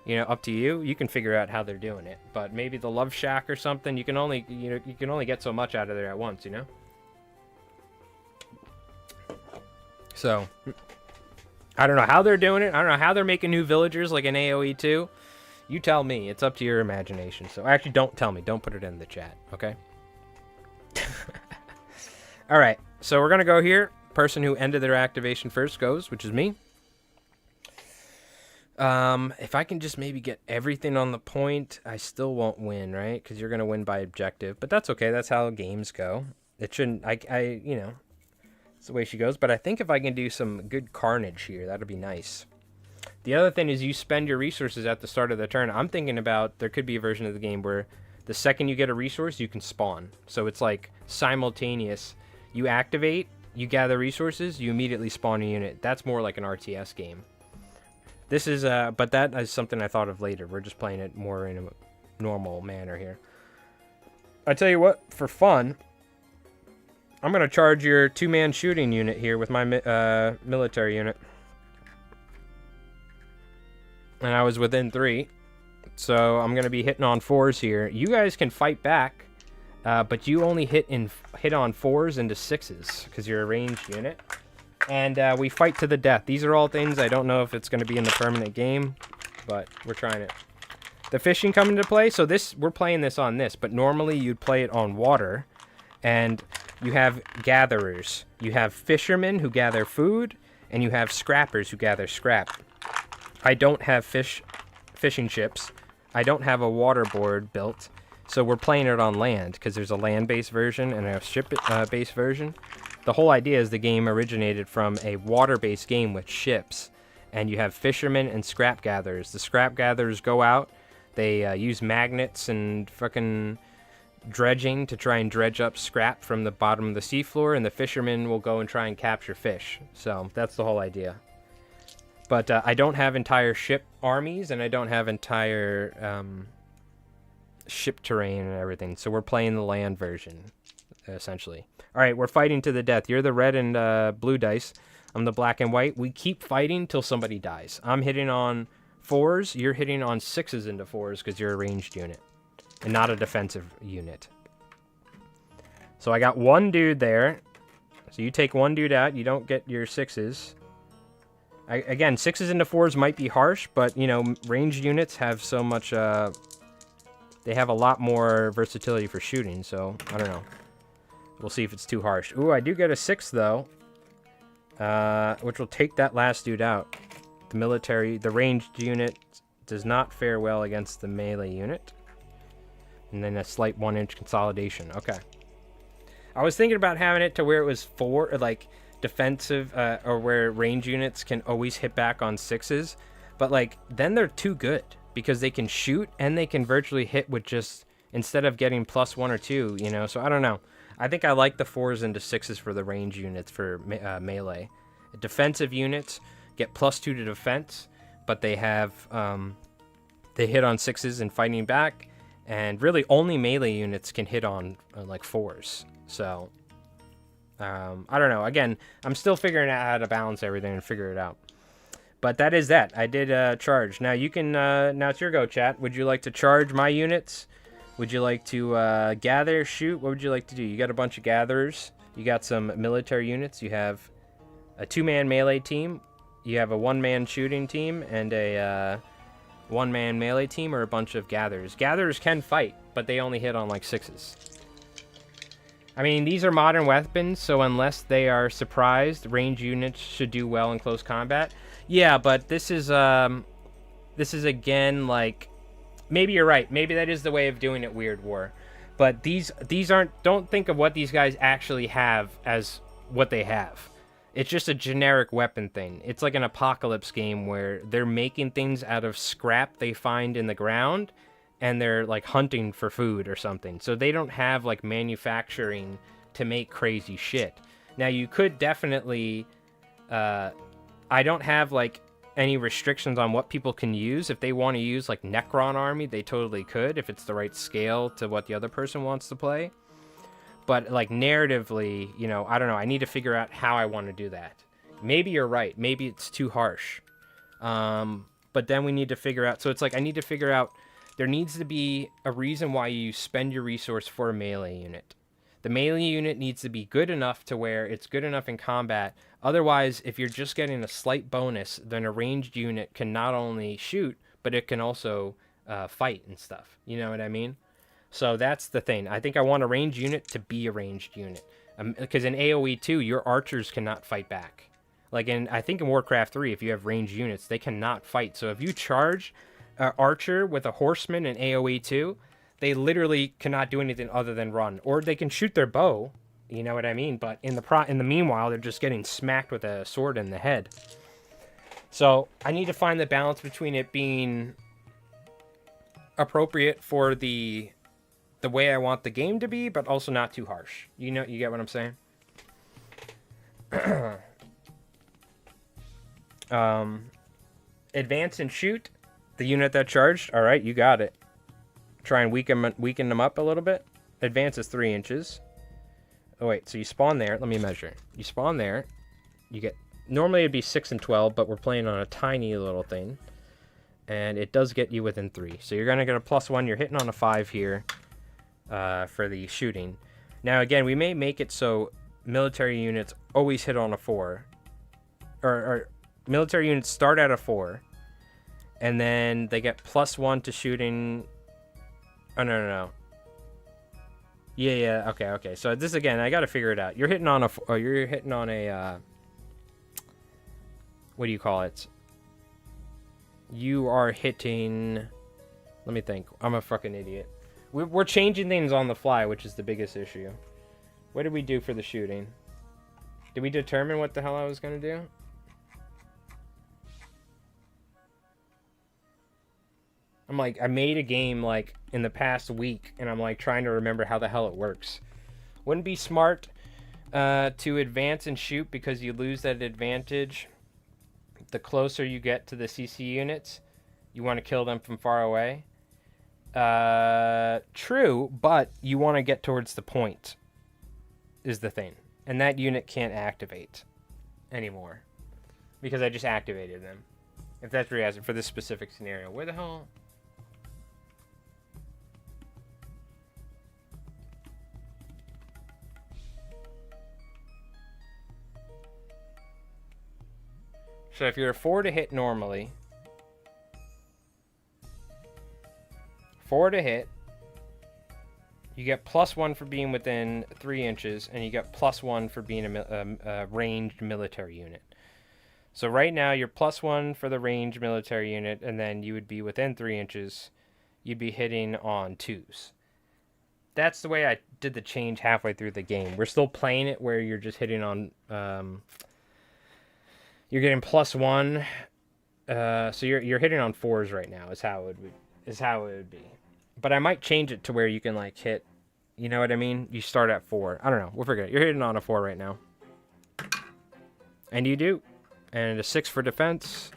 You know, up to you. You can figure out how they're doing it. But maybe the Love Shack or something, you can only, you know, you can only get so much out of there at once, you know? So, I don't know how they're doing it. I don't know how they're making new villagers like in AoE 2. You tell me. It's up to your imagination. So, actually, don't tell me. Don't put it in the chat, okay? All right. So, we're going to go here. Person who ended their activation first goes, which is me. If I can just maybe get everything on the point, I still won't win, right? Because you're going to win by objective. But that's okay. That's how games go. It shouldn't, you know, it's the way she goes. But I think if I can do some good carnage here, that'll be nice. The other thing is you spend your resources at the start of the turn. I'm thinking about, there could be a version of the game where the second you get a resource, you can spawn. So it's like simultaneous. You activate, you gather resources, you immediately spawn a unit. That's more like an RTS game. This is, but that is something I thought of later. We're just playing it more in a normal manner here. I tell you what, for fun, I'm going to charge your 2-man shooting unit here with my military unit. And I was within 3. So I'm going to be hitting on 4s here. You guys can fight back, but you only hit on 4s into 6s because you're a ranged unit. And we fight to the death. These are all things I don't know if it's going to be in the permanent game, but we're trying it. The fishing come into play. So this, we're playing this on this, but normally you'd play it on water. And you have gatherers. You have fishermen who gather food, and you have scrappers who gather scrap. I don't have fishing ships. I don't have a water board built. So we're playing it on land because there's a land-based version and a ship-based version. The whole idea is the game originated from a water-based game with ships, and you have fishermen and scrap gatherers. The scrap gatherers go out, they use magnets and fucking dredging to try and dredge up scrap from the bottom of the seafloor, and the fishermen will go and try and capture fish. So that's the whole idea. But I don't have entire ship armies, and I don't have entire ship terrain and everything, so we're playing the land version, essentially. All right, we're fighting to the death. You're the red and blue dice. I'm the black and white. We keep fighting till somebody dies. I'm hitting on 4s. You're hitting on 6s into 4s because you're a ranged unit and not a defensive unit. So I got one dude there. So you take one dude out. You don't get your 6s. Again, 6s into 4s might be harsh, but, you know, ranged units have so much... they have a lot more versatility for shooting, so I don't know. We'll see if it's too harsh. Ooh, I do get a 6, though. Which will take that last dude out. The military, the ranged unit does not fare well against the melee unit. And then a slight 1-inch consolidation. Okay. I was thinking about having it to where it was 4, like, defensive, or where range units can always hit back on 6s. But, like, then they're too good. Because they can shoot, and they can virtually hit with just, instead of getting +1 or 2, you know? So, I don't know. I think I like the 4s into 6s for the range units for melee. Defensive units get +2 to defense, but they have, they hit on 6s and fighting back, and really only melee units can hit on, like, 4s. So, I don't know. Again, I'm still figuring out how to balance everything and figure it out. But that is that. I did charge. Now you can, now it's your go, chat. Would you like to charge my units? Would you like to gather, shoot? What would you like to do? You got a bunch of gatherers. You got some military units. You have a 2-man melee team. You have a 1-man shooting team and a 1-man melee team, or a bunch of gatherers. Gatherers can fight, but they only hit on like 6s. I mean, these are modern weapons, so unless they are surprised, range units should do well in close combat. Yeah, but this is again like, maybe you're right. Maybe that is the way of doing it, Weird War. But these aren't. Don't think of what these guys actually have as what they have. It's just a generic weapon thing. It's like an apocalypse game where they're making things out of scrap they find in the ground, and they're like hunting for food or something. So they don't have like manufacturing to make crazy shit. Now you could definitely, I don't have like any restrictions on what people can use. If they want to use like Necron army, they totally could if it's the right scale to what the other person wants to play. But like narratively, you know, I don't know. I need to figure out how I want to do that. Maybe you're right. Maybe it's too harsh. But then we need to figure out. So it's like I need to figure out. There needs to be a reason why you spend your resource for a melee unit. The melee unit needs to be good enough to where it's good enough in combat. Otherwise, if you're just getting a slight bonus, then a ranged unit can not only shoot, but it can also fight and stuff. You know what I mean? So that's the thing. I think I want a ranged unit to be a ranged unit. Because in AoE 2, your archers cannot fight back. Like I think in Warcraft 3, if you have ranged units, they cannot fight. So if you charge an archer with a horseman in AoE 2, they literally cannot do anything other than run. Or they can shoot their bow, you know what I mean? But in the meanwhile, they're just getting smacked with a sword in the head. So I need to find the balance between it being appropriate for the way I want the game to be, but also not too harsh. You know, you get what I'm saying? Advance and shoot. The unit that charged. All right, you got it. Try and weaken them up a little bit. Advance is 3 inches. Oh, wait. So you spawn there. Let me measure. You spawn there. You get... Normally it'd be 6 and 12, but we're playing on a tiny little thing. And it does get you within 3. So you're going to get a +1. You're hitting on a 5 here for the shooting. Now, again, we may make it so military units always hit on a 4. Or military units start at a 4. And then they get +1 to shooting... Oh, no. Yeah, okay. So this, again, I gotta figure it out. You're hitting on a... you're hitting on a... what do you call it? You are hitting... Let me think. I'm a fucking idiot. We're changing things on the fly, which is the biggest issue. What did we do for the shooting? Did we determine what the hell I was gonna do? I'm like, I made a game like in the past week, and I'm like trying to remember how the hell it works. Wouldn't be smart to advance and shoot because you lose that advantage. The closer you get to the CC units, you want to kill them from far away. True, but you want to get towards the point is the thing. And that unit can't activate anymore because I just activated them. If that's what you're asking for this specific scenario. Where the hell... So if you're a 4 to hit normally, 4 to hit, you get +1 for being within 3 inches, and you get +1 for being a ranged military unit. So right now you're +1 for the ranged military unit, and then you would be within 3 inches. You'd be hitting on 2s. That's the way I did the change halfway through the game. We're still playing it where you're just hitting on... you're getting +1, so you're hitting on 4s right now. Is how it would be. But I might change it to where you can like hit. You know what I mean? You start at 4. I don't know. We'll figure it out. You're hitting on a 4 right now, and you do, and a 6 for defense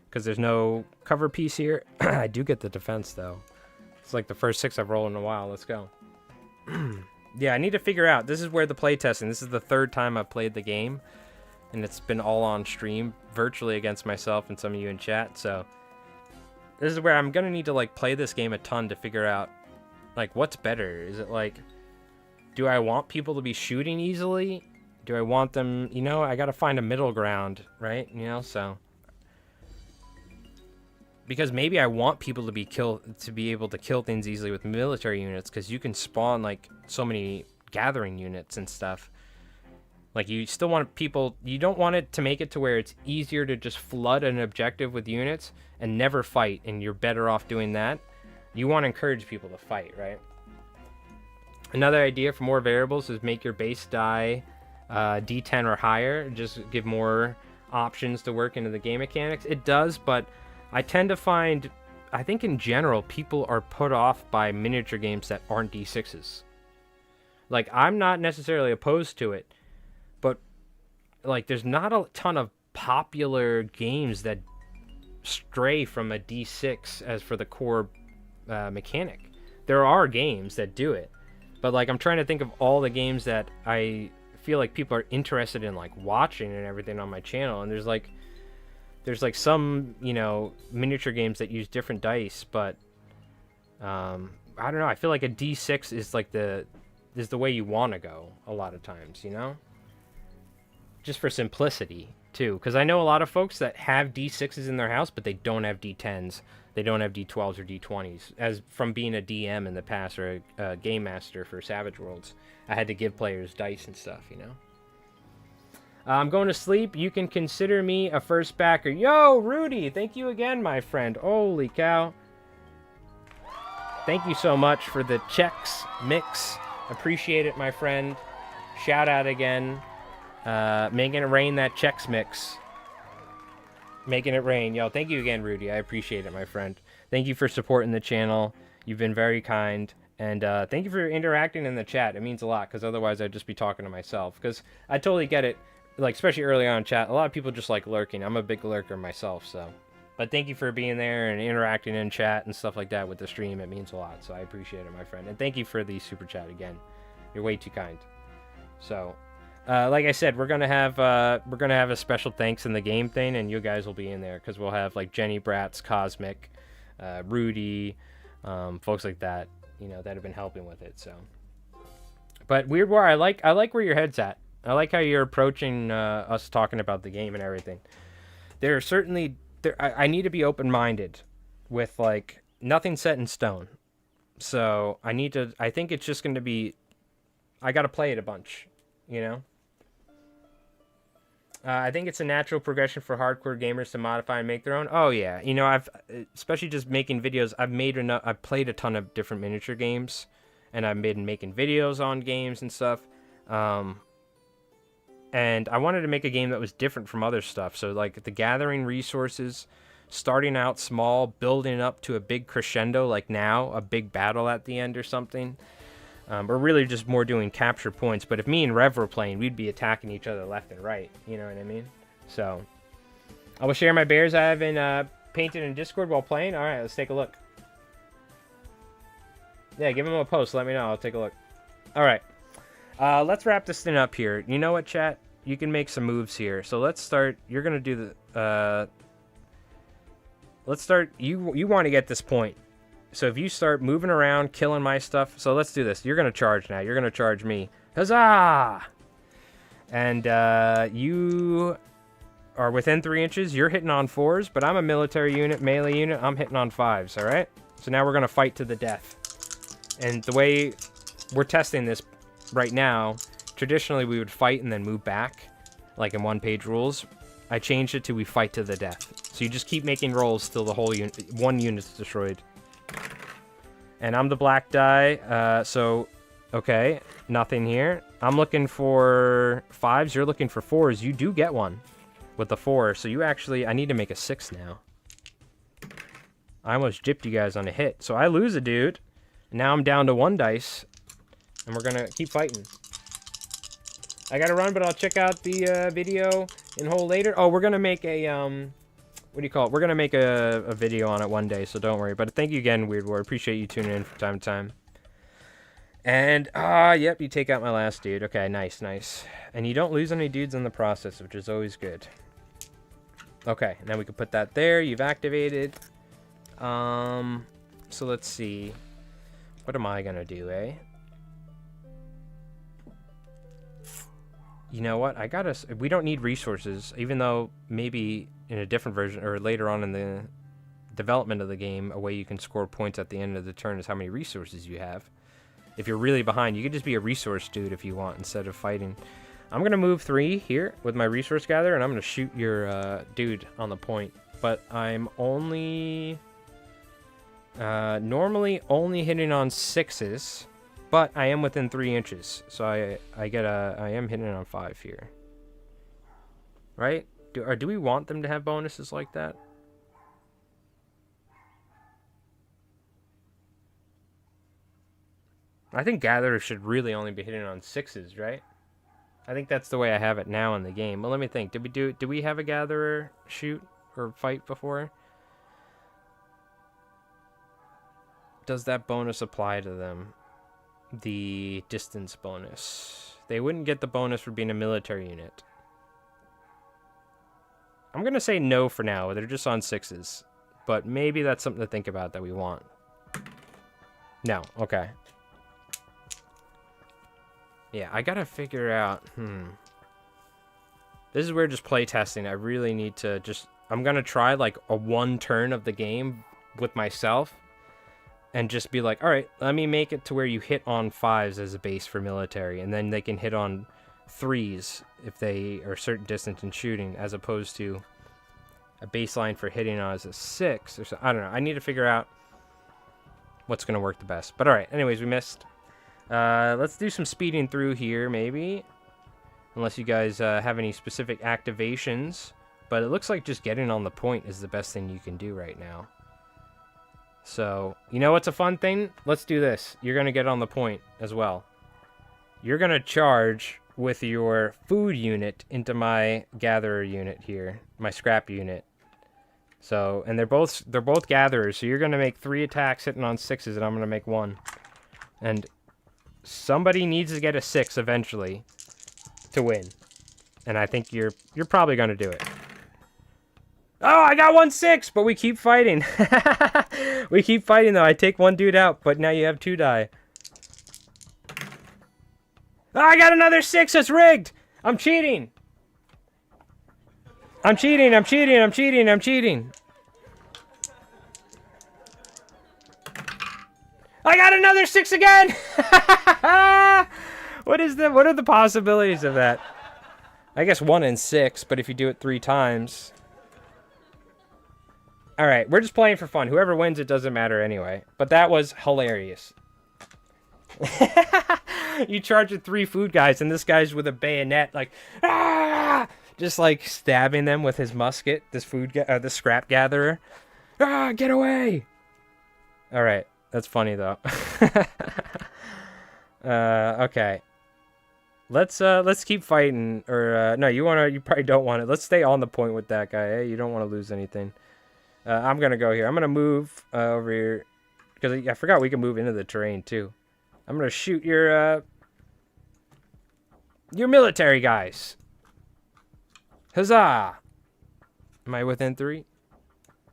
because there's no cover piece here. I do get the defense though. It's like the first 6 I've rolled in a while. Let's go. Yeah, I need to figure out. This is where the play testing. This is the 3rd time I've played the game. And it's been all on stream, virtually against myself and some of you in chat. So this is where I'm going to need to like play this game a ton to figure out like what's better. Is it like, do I want people to be shooting easily? Do I want them, you know, I got to find a middle ground, right? You know, so. Because maybe I want people to be able to kill things easily with military units because you can spawn like so many gathering units and stuff. Like, you still want people, you don't want it to make it to where it's easier to just flood an objective with units and never fight, and you're better off doing that. You want to encourage people to fight, right? Another idea for more variables is make your base die D10 or higher. Just give more options to work into the game mechanics. It does, but I tend to find, I think in general, people are put off by miniature games that aren't D6s. Like, I'm not necessarily opposed to it, but like, there's not a ton of popular games that stray from a D6 as for the core mechanic. There are games that do it, but like, I'm trying to think of all the games that I feel like people are interested in, like, watching and everything on my channel, and there's like some, you know, miniature games that use different dice, but I don't know, I feel like a D6 is like the way you want to go a lot of times, you know, just for simplicity too, because I know a lot of folks that have D6s in their house, but they don't have D10s, they don't have D12s or D20s. As from being a DM in the past, or a game master for Savage Worlds, I had to give players dice and stuff, you know. I'm going to sleep. You can consider me a first backer. Yo, Rudy, thank you again, my friend. Holy cow. Thank you so much for the Chex Mix. Appreciate it, my friend. Shout out again. Making it rain, that Chex Mix. Making it rain. Yo, thank you again, Rudy. I appreciate it, my friend. Thank you for supporting the channel. You've been very kind. And thank you for interacting in the chat. It means a lot, because otherwise I'd just be talking to myself. Because I totally get it. Like, especially early on in chat, a lot of people just like lurking. I'm a big lurker myself, so. But thank you for being there and interacting in chat and stuff like that with the stream. It means a lot, so I appreciate it, my friend. And thank you for the super chat again. You're way too kind. So, like I said, we're gonna have a special thanks in the game thing, and you guys will be in there, because we'll have like Jenny Bratz, Cosmic, Rudy, folks like that, you know, that have been helping with it. So, but Weird War, I like where your head's at. I like how you're approaching us talking about the game and everything. There are certainly I need to be open-minded with, like, nothing set in stone. So I think it's just going to be, I got to play it a bunch, you know? I think it's a natural progression for hardcore gamers to modify and make their own. Oh yeah, you know, I've, especially just making videos, I've played a ton of different miniature games, and I've been making videos on games and stuff. And I wanted to make a game that was different from other stuff. So, like, the gathering resources, starting out small, building up to a big crescendo, like now, a big battle at the end or something. Or really just more doing capture points. But if me and Rev were playing, we'd be attacking each other left and right. You know what I mean? So, I will share my bears I have in painted in Discord while playing. All right, let's take a look. Yeah, give them a post. Let me know. I'll take a look. All right. Let's wrap this thing up here. You know what, chat? You can make some moves here. So let's start. You're going to do the... let's start. You want to get this point. So if you start moving around, killing my stuff. So let's do this. You're going to charge now. You're going to charge me. Huzzah! And you are within 3 inches. You're hitting on 4s, but I'm a military unit, melee unit. I'm hitting on 5s, all right? So now we're going to fight to the death. And the way we're testing this right now, traditionally we would fight and then move back, like in one-page rules. I changed it to we fight to the death. So you just keep making rolls till the whole one unit's destroyed. And I'm the black die, so okay, nothing here. I'm looking for 5s, you're looking for 4s. You do get one with the 4, so you actually, I need to make a 6 now. I almost gypped you guys on a hit, so I lose a dude. Now I'm down to 1 dice. And we're gonna keep fighting. I gotta run, but I'll check out the video in whole later. Oh, we're gonna make a, what do you call it? We're gonna make a video on it one day, so don't worry. But thank you again, Weird War. Appreciate you tuning in from time to time. And, yep, you take out my last dude. Okay, nice, nice. And you don't lose any dudes in the process, which is always good. Okay, now we can put that there. You've activated. So let's see. What am I gonna do, eh? You know what? We don't need resources, even though maybe in a different version or later on in the development of the game, a way you can score points at the end of the turn is how many resources you have. If you're really behind, you could just be a resource dude if you want instead of fighting. I'm going to move 3 here with my resource gather, and I'm going to shoot your dude on the point. But I'm only... normally only hitting on 6s, but I am within 3 inches. So I am hitting on 5 here. Right? Do we want them to have bonuses like that? I think gatherers should really only be hitting on 6s, right? I think that's the way I have it now in the game. Well, let me think. Did we have a gatherer shoot or fight before? Does that bonus apply to them? The distance bonus. They wouldn't get the bonus for being a military unit. I'm going to say no for now. They're just on 6s. But maybe that's something to think about that we want. No. Okay. Yeah, I gotta figure out, This is where just playtesting. I really need to just... I'm gonna try, like, a 1 turn of the game with myself. And just be like, alright, let me make it to where you hit on 5s as a base for military. And then they can hit on 3s if they are a certain distance in shooting. As opposed to a baseline for hitting on as a 6. Or so. I don't know. I need to figure out what's gonna work the best. But alright, anyways, we missed... let's do some speeding through here, maybe. Unless you guys have any specific activations. But it looks like just getting on the point is the best thing you can do right now. So, you know what's a fun thing? Let's do this. You're going to get on the point as well. You're going to charge with your food unit into my gatherer unit here. My scrap unit. So, and they're both gatherers. So you're going to make 3 attacks hitting on 6s and I'm going to make 1. And... somebody needs to get a 6 eventually to win. And I think you're probably going to do it. Oh, I got 1 6, but we keep fighting. We keep fighting, though. I take 1 dude out, but now you have 2 die. Oh, I got another 6. That's rigged. I'm cheating. I'm cheating. I'm cheating. I'm cheating. I'm cheating. I got another 6 again! What are the possibilities of that? I guess 1 in 6, but if you do it 3 times... Alright, we're just playing for fun. Whoever wins, it doesn't matter anyway. But that was hilarious. You charge with 3 food guys, and this guy's with a bayonet, like... Ah! Just, like, stabbing them with his musket, this scrap gatherer. Ah, get away! Alright. That's funny though. Okay. Let's keep fighting. Or no, you probably don't want it. Let's stay on the point with that guy. Eh? You don't want to lose anything. I'm gonna go here. I'm gonna move over here because I forgot we can move into the terrain too. I'm gonna shoot your military guys. Huzzah! Am I within 3?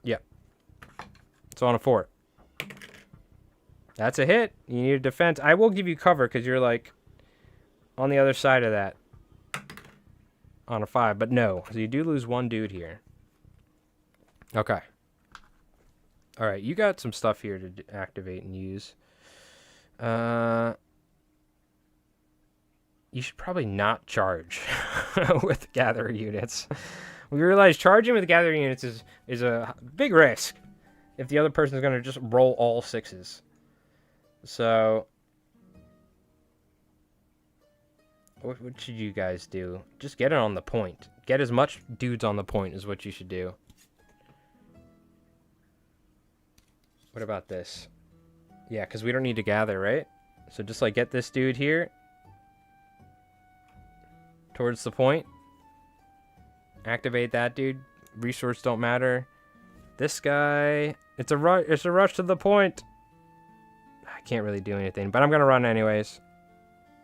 Yep. It's on a 4. That's a hit. You need a defense. I will give you cover because you're like on the other side of that. On a 5, but no. So you do lose 1 dude here. Okay. Alright, you got some stuff here to activate and use. You should probably not charge with gatherer units. We realize charging with gatherer units is a big risk if the other person is going to just roll all 6s. So, what should you guys do? Just get it on the point. Get as much dudes on the point is what you should do. What about this? Yeah, because we don't need to gather, right? So just like get this dude here. Towards the point. Activate that dude. Resource don't matter. This guy. It's a rush to the point. I can't really do anything, but I'm going to run anyways.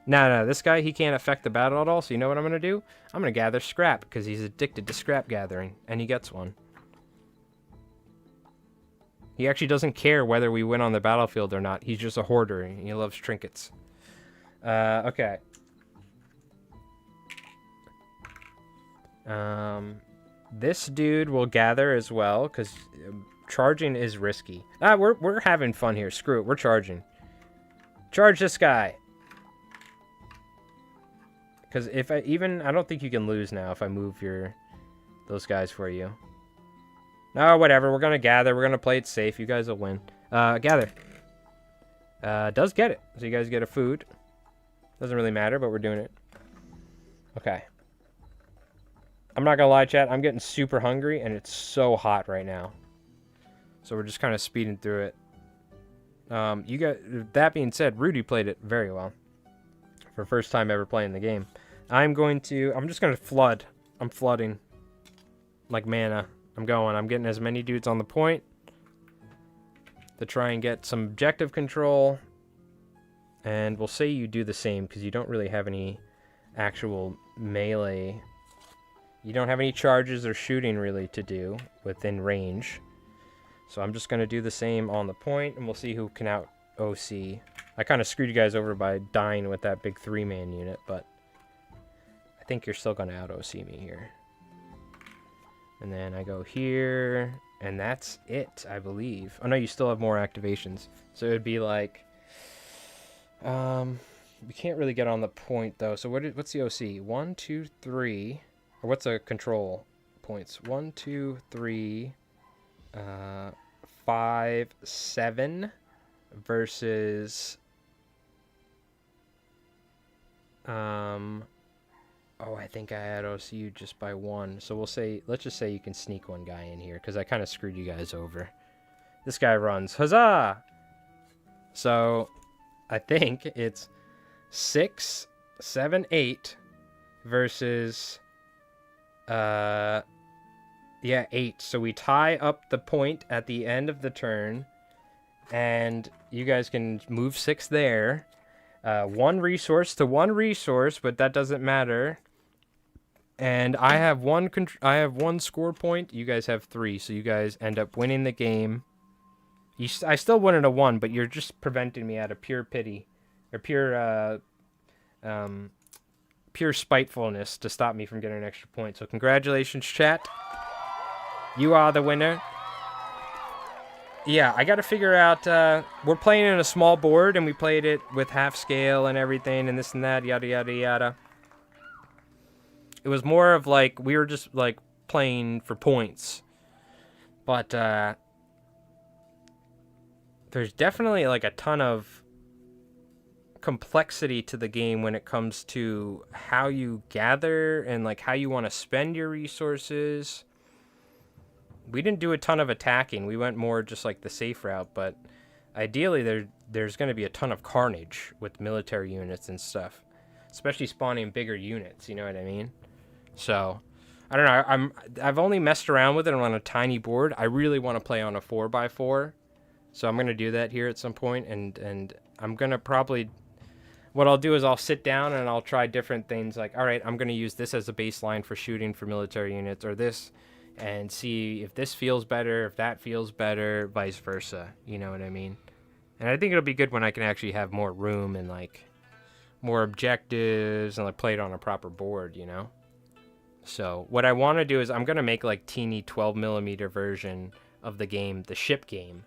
No, this guy, he can't affect the battle at all, so you know what I'm going to do? I'm going to gather scrap, because he's addicted to scrap gathering, and he gets 1. He actually doesn't care whether we win on the battlefield or not. He's just a hoarder, and he loves trinkets. Okay. This dude will gather as well, because charging is risky. We're having fun here. Screw it. We're charging. Charge this guy. Because if I don't think you can lose now if I move those guys for you. No, whatever. We're gonna gather. We're gonna play it safe. You guys will win. Gather. Does get it. So you guys get a food. Doesn't really matter, but we're doing it. Okay. I'm not gonna lie, chat. I'm getting super hungry, and it's so hot right now. So we're just kind of speeding through it. That being said, Rudy played it very well. For first time ever playing the game. I'm just gonna flood. I'm flooding. Like mana. I'm getting as many dudes on the point. To try and get some objective control. And we'll say you do the same, because you don't really have any actual melee. You don't have any charges or shooting really to do within range. So I'm just gonna do the same on the point, and we'll see who can out OC. I kind of screwed you guys over by dying with that big 3-man unit, but I think you're still going to out-OC me here. And then I go here, and that's it, I believe. Oh, no, you still have more activations. So it would be like... we can't really get on the point, though. So what's the OC? 1, 2, 3... Or what's the control points? 1, 2, 3... 5, 7... versus... Oh, I think I had OCU just by 1. So let's just say you can sneak one guy in here, because I kind of screwed you guys over. This guy runs. Huzzah! So, I think it's 6, 7, 8 versus... yeah, 8. So we tie up the point at the end of the turn, and you guys can move 6 there. 1 resource to 1 resource, but that doesn't matter. And I have one score point. You guys have 3, so you guys end up winning the game. I still win at a 1, but you're just preventing me out of pure pity or pure spitefulness to stop me from getting an extra point. So congratulations, chat. You are the winner. Yeah, I got to figure out, we're playing in a small board, and we played it with half scale and everything, and this and that, yada, yada, yada. It was more of like, we were just, like, playing for points. But, there's definitely, like, a ton of complexity to the game when it comes to how you gather and, like, how you want to spend your resources. We didn't do a ton of attacking. We went more just like the safe route, but ideally there's going to be a ton of carnage with military units and stuff, especially spawning bigger units, you know what I mean? So, I don't know. I've only messed around with it on a tiny board. I really want to play on a 4x4. So I'm going to do that here at some point, and I'm going to probably, what I'll do is I'll sit down and I'll try different things, like, all right, I'm going to use this as a baseline for shooting for military units, or this, and see if this feels better, if that feels better, vice versa. You know what I mean? And I think it'll be good when I can actually have more room and, like, more objectives and, like, play it on a proper board, you know? So what I want to do is I'm going to make, like, teeny 12mm version of the game, the ship game.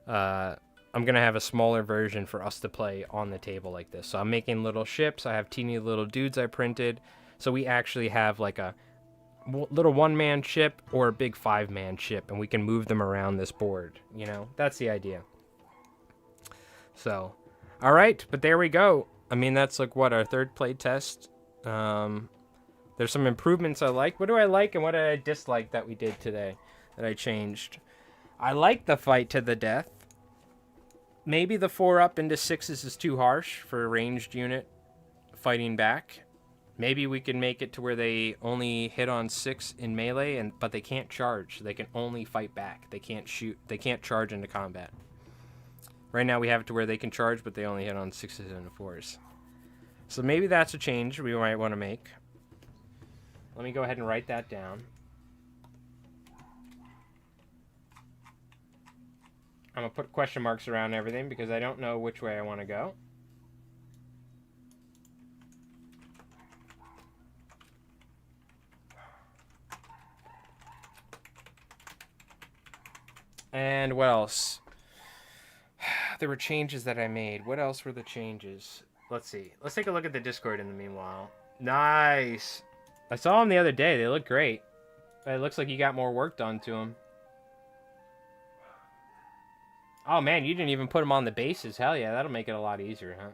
I'm going to have a smaller version for us to play on the table like this. So I'm making little ships. I have teeny little dudes I printed. So we actually have, like, a little 1-man ship or a big 5-man ship, and we can move them around this board, you know? That's the idea. So, all right, but there we go. I mean, that's like what, our 3rd play test. There's some improvements I like. What do I like and what did I dislike that we did today that I changed? I like the fight to the death. Maybe the 4 up into 6s is too harsh for a ranged unit fighting back. Maybe we can make it to where they only hit on 6 in melee, but they can't charge. They can only fight back. They can't shoot. They can't charge into combat. Right now we have it to where they can charge, but they only hit on 6s and 4s. So maybe that's a change we might want to make. Let me go ahead and write that down. I'm going to put question marks around everything because I don't know which way I want to go. And what else? there were changes that I made. What else were the changes? Let's see. Let's take a look at the Discord in the meanwhile. Nice. I saw them the other day. They look great. It looks like you got more work done to them. Oh, man, you didn't even put them on the bases. Hell yeah, that'll make it a lot easier, huh?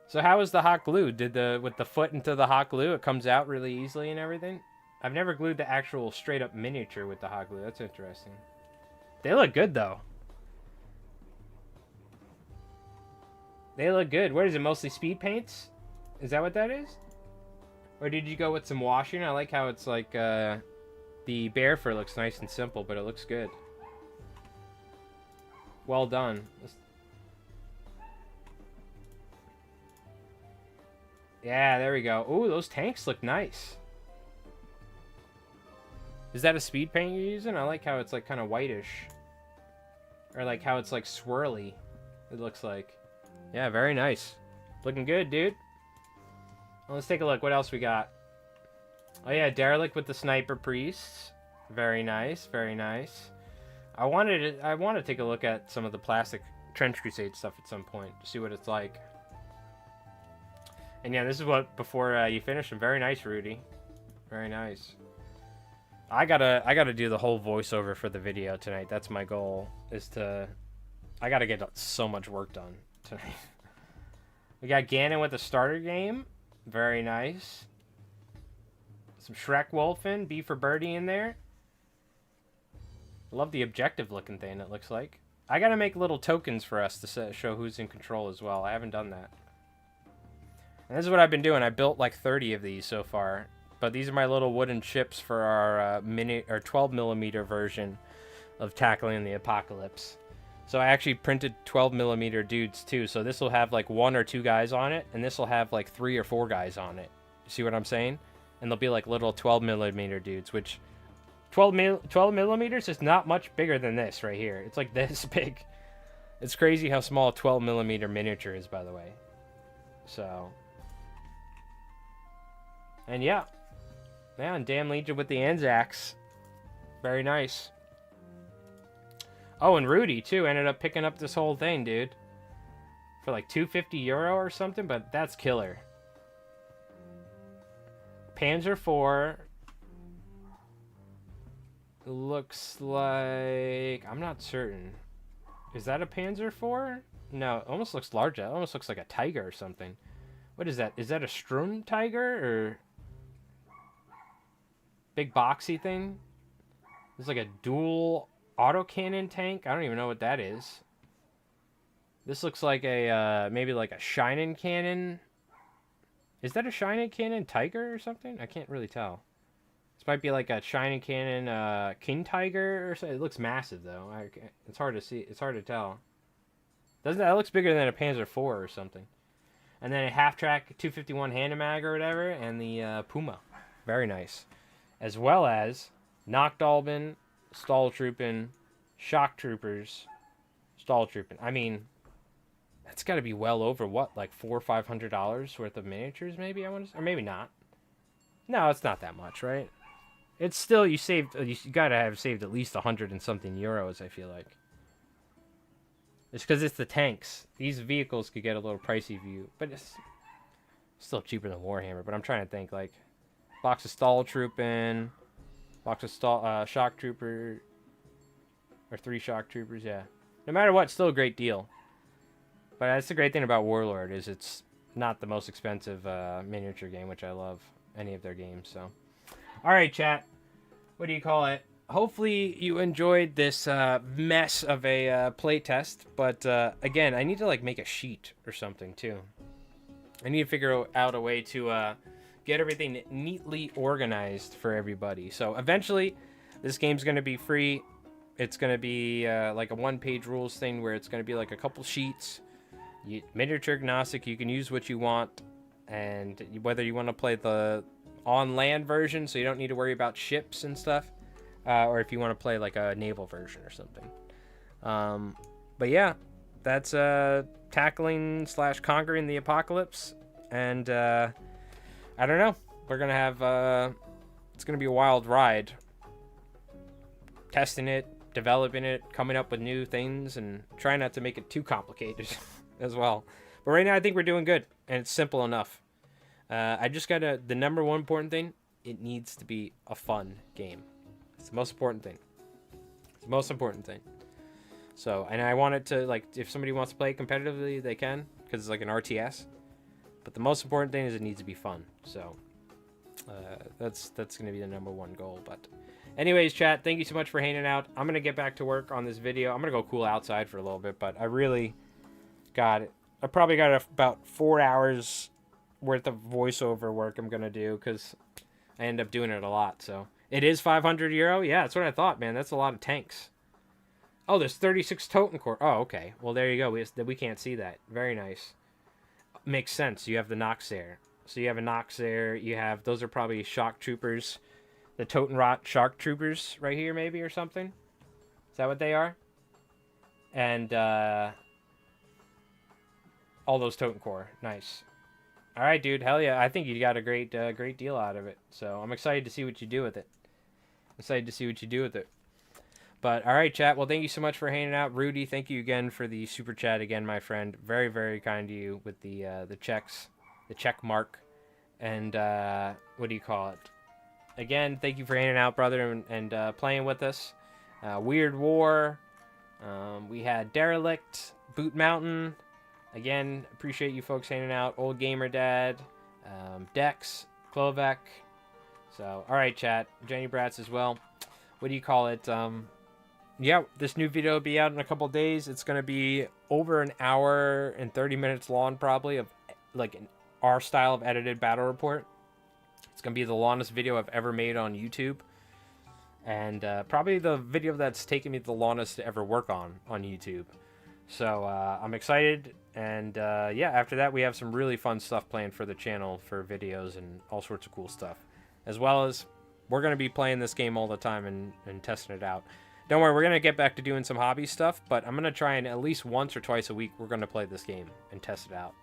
So how was the hot glue? With the foot into the hot glue, it comes out really easily and everything? I've never glued the actual straight up miniature with the hot glue. That's interesting. They look good, though. They look good. What is it, mostly speed paints? Is that what that is? Or did you go with some washing? I like how it's like, the bear fur looks nice and simple, but it looks good. Well done. Yeah, there we go. Ooh, those tanks look nice. Is that a speed paint you're using? I like how it's like kind of whitish. Or like how it's like swirly. It looks like. Yeah, very nice. Looking good, dude. Well, let's take a look. What else we got? Oh yeah, Derelict with the Sniper Priests. Very nice, very nice. I want to take a look at some of the plastic Trench Crusade stuff at some point to see what it's like. And yeah, this is what before you finish them. Very nice, Rudy. Very nice. I gotta do the whole voiceover for the video tonight. That's my goal. I gotta get so much work done tonight. We got Ganon with the starter game. Very nice. Some Shrek Wolfen, B for Birdie in there. Love the objective looking thing it looks like. I gotta make little tokens for us to show who's in control as well. I haven't done that. And this is what I've been doing. I built like 30 of these so far. But these are my little wooden ships for our 12mm version of Tackling the Apocalypse. So I actually printed 12mm dudes too. So this will have like 1 or 2 guys on it. And this will have like 3 or 4 guys on it. You see what I'm saying? And they'll be like little 12mm dudes, which 12 millimeters is not much bigger than this right here. It's like this big. It's crazy how small a 12mm miniature is, by the way. So. And yeah. Yeah, and Damn Legion with the Anzacs. Very nice. Oh, and Rudy, too, ended up picking up this whole thing, dude. For like €250 or something, but that's killer. Panzer IV. Looks like... I'm not certain. Is that a Panzer IV? No, it almost looks larger. It almost looks like a tiger or something. What is that? Is that a Strun tiger or... Big boxy thing? It's like a dual autocannon tank. I don't even know what that is. This looks like a, maybe like a Shinin cannon. Is that a Shinin cannon tiger or something? I can't really tell. This might be like a Shinin cannon King Tiger or something. It looks massive though. It's hard to see. It's hard to tell. Doesn't that looks bigger than a Panzer IV or something? And then a half-track 251 Handemag or whatever, and the Puma. Very nice. As well as Nachtdalben, Stalltroopin, Shock Troopers, Stalltroopin. I mean, that's got to be well over what, like $400 or $500 worth of miniatures, maybe I want to, or maybe not. No, it's not that much, right? It's still you gotta have saved at least 100 and something euros. I feel like it's because it's the tanks. These vehicles could get a little pricey for you, but it's still cheaper than Warhammer. But I'm trying to think like. Box of Stalltroopin, box of Shock Trooper, or 3 Shock Troopers, yeah. No matter what, still a great deal. But that's the great thing about Warlord, is it's not the most expensive miniature game, which I love any of their games, so. Alright, chat. What do you call it? Hopefully you enjoyed this mess of a playtest, but again, I need to like make a sheet or something, too. I need to figure out a way to... get everything neatly organized for everybody. So eventually, this game's going to be free. It's going to be like a one-page rules thing where it's going to be like a couple sheets. Miniature agnostic, you can use what you want. And whether you want to play the on-land version, so you don't need to worry about ships and stuff. Or if you want to play like a naval version or something. But yeah, that's tackling / conquering the apocalypse. And... I don't know. We're going to have, it's going to be a wild ride. Testing it, developing it, coming up with new things, and trying not to make it too complicated as well. But right now, I think we're doing good, and it's simple enough. I just gotta, the number one important thing, it needs to be a fun game. It's the most important thing. It's the most important thing. So, and I want it to, like, if somebody wants to play competitively, they can, because it's like an RTS. But the most important thing is it needs to be fun. So, that's going to be the number one goal. But anyways, chat, thank you so much for hanging out. I'm going to get back to work on this video. I'm going to go cool outside for a little bit, but I really got it. I probably got about 4 hours worth of voiceover work I'm going to do, because I end up doing it a lot. So, it is 500 euro? Yeah, that's what I thought, man. That's a lot of tanks. Oh, there's 36 totem core. Oh, okay. Well, there you go. We can't see that. Very nice. Makes sense. You have the Nox there. So you have a Nox there. You have, those are probably shock troopers. The Totenrot shock troopers right here, maybe, or something. Is that what they are? And all those totem core. Nice. All right, dude. Hell yeah. I think you got a great deal out of it. So I'm excited to see what you do with it. But all right, chat. Well, thank you so much for hanging out, Rudy. Thank you again for the super chat again, my friend. Very, very kind to you with the checks, the check mark, and what do you call it? Again, thank you for hanging out, brother, and playing with us. Weird War. We had Derelict, Boot Mountain. Again, appreciate you folks hanging out. Old Gamer Dad, Dex, Klovek. So, all right, chat. Jenny Bratz as well. What do you call it? Yeah, this new video will be out in a couple days. It's going to be over an hour and 30 minutes long, probably, of like our style of edited battle report. It's going to be the longest video I've ever made on YouTube. And probably the video that's taken me the longest to ever work on YouTube. So I'm excited. And yeah, after that, we have some really fun stuff planned for the channel for videos and all sorts of cool stuff. As well as we're going to be playing this game all the time and testing it out. Don't worry, we're going to get back to doing some hobby stuff, but I'm going to try and at least once or twice a week, we're going to play this game and test it out.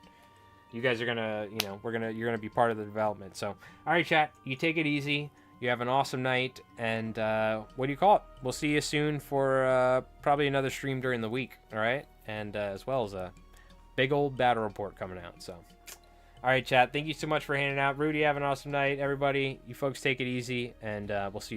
You guys are going to, you know, you're going to be part of the development. So, all right, chat, you take it easy. You have an awesome night, and what do you call it? We'll see you soon for probably another stream during the week, all right? And as well as a big old battle report coming out, so. All right, chat, thank you so much for hanging out. Rudy, have an awesome night. Everybody, you folks take it easy, and we'll see you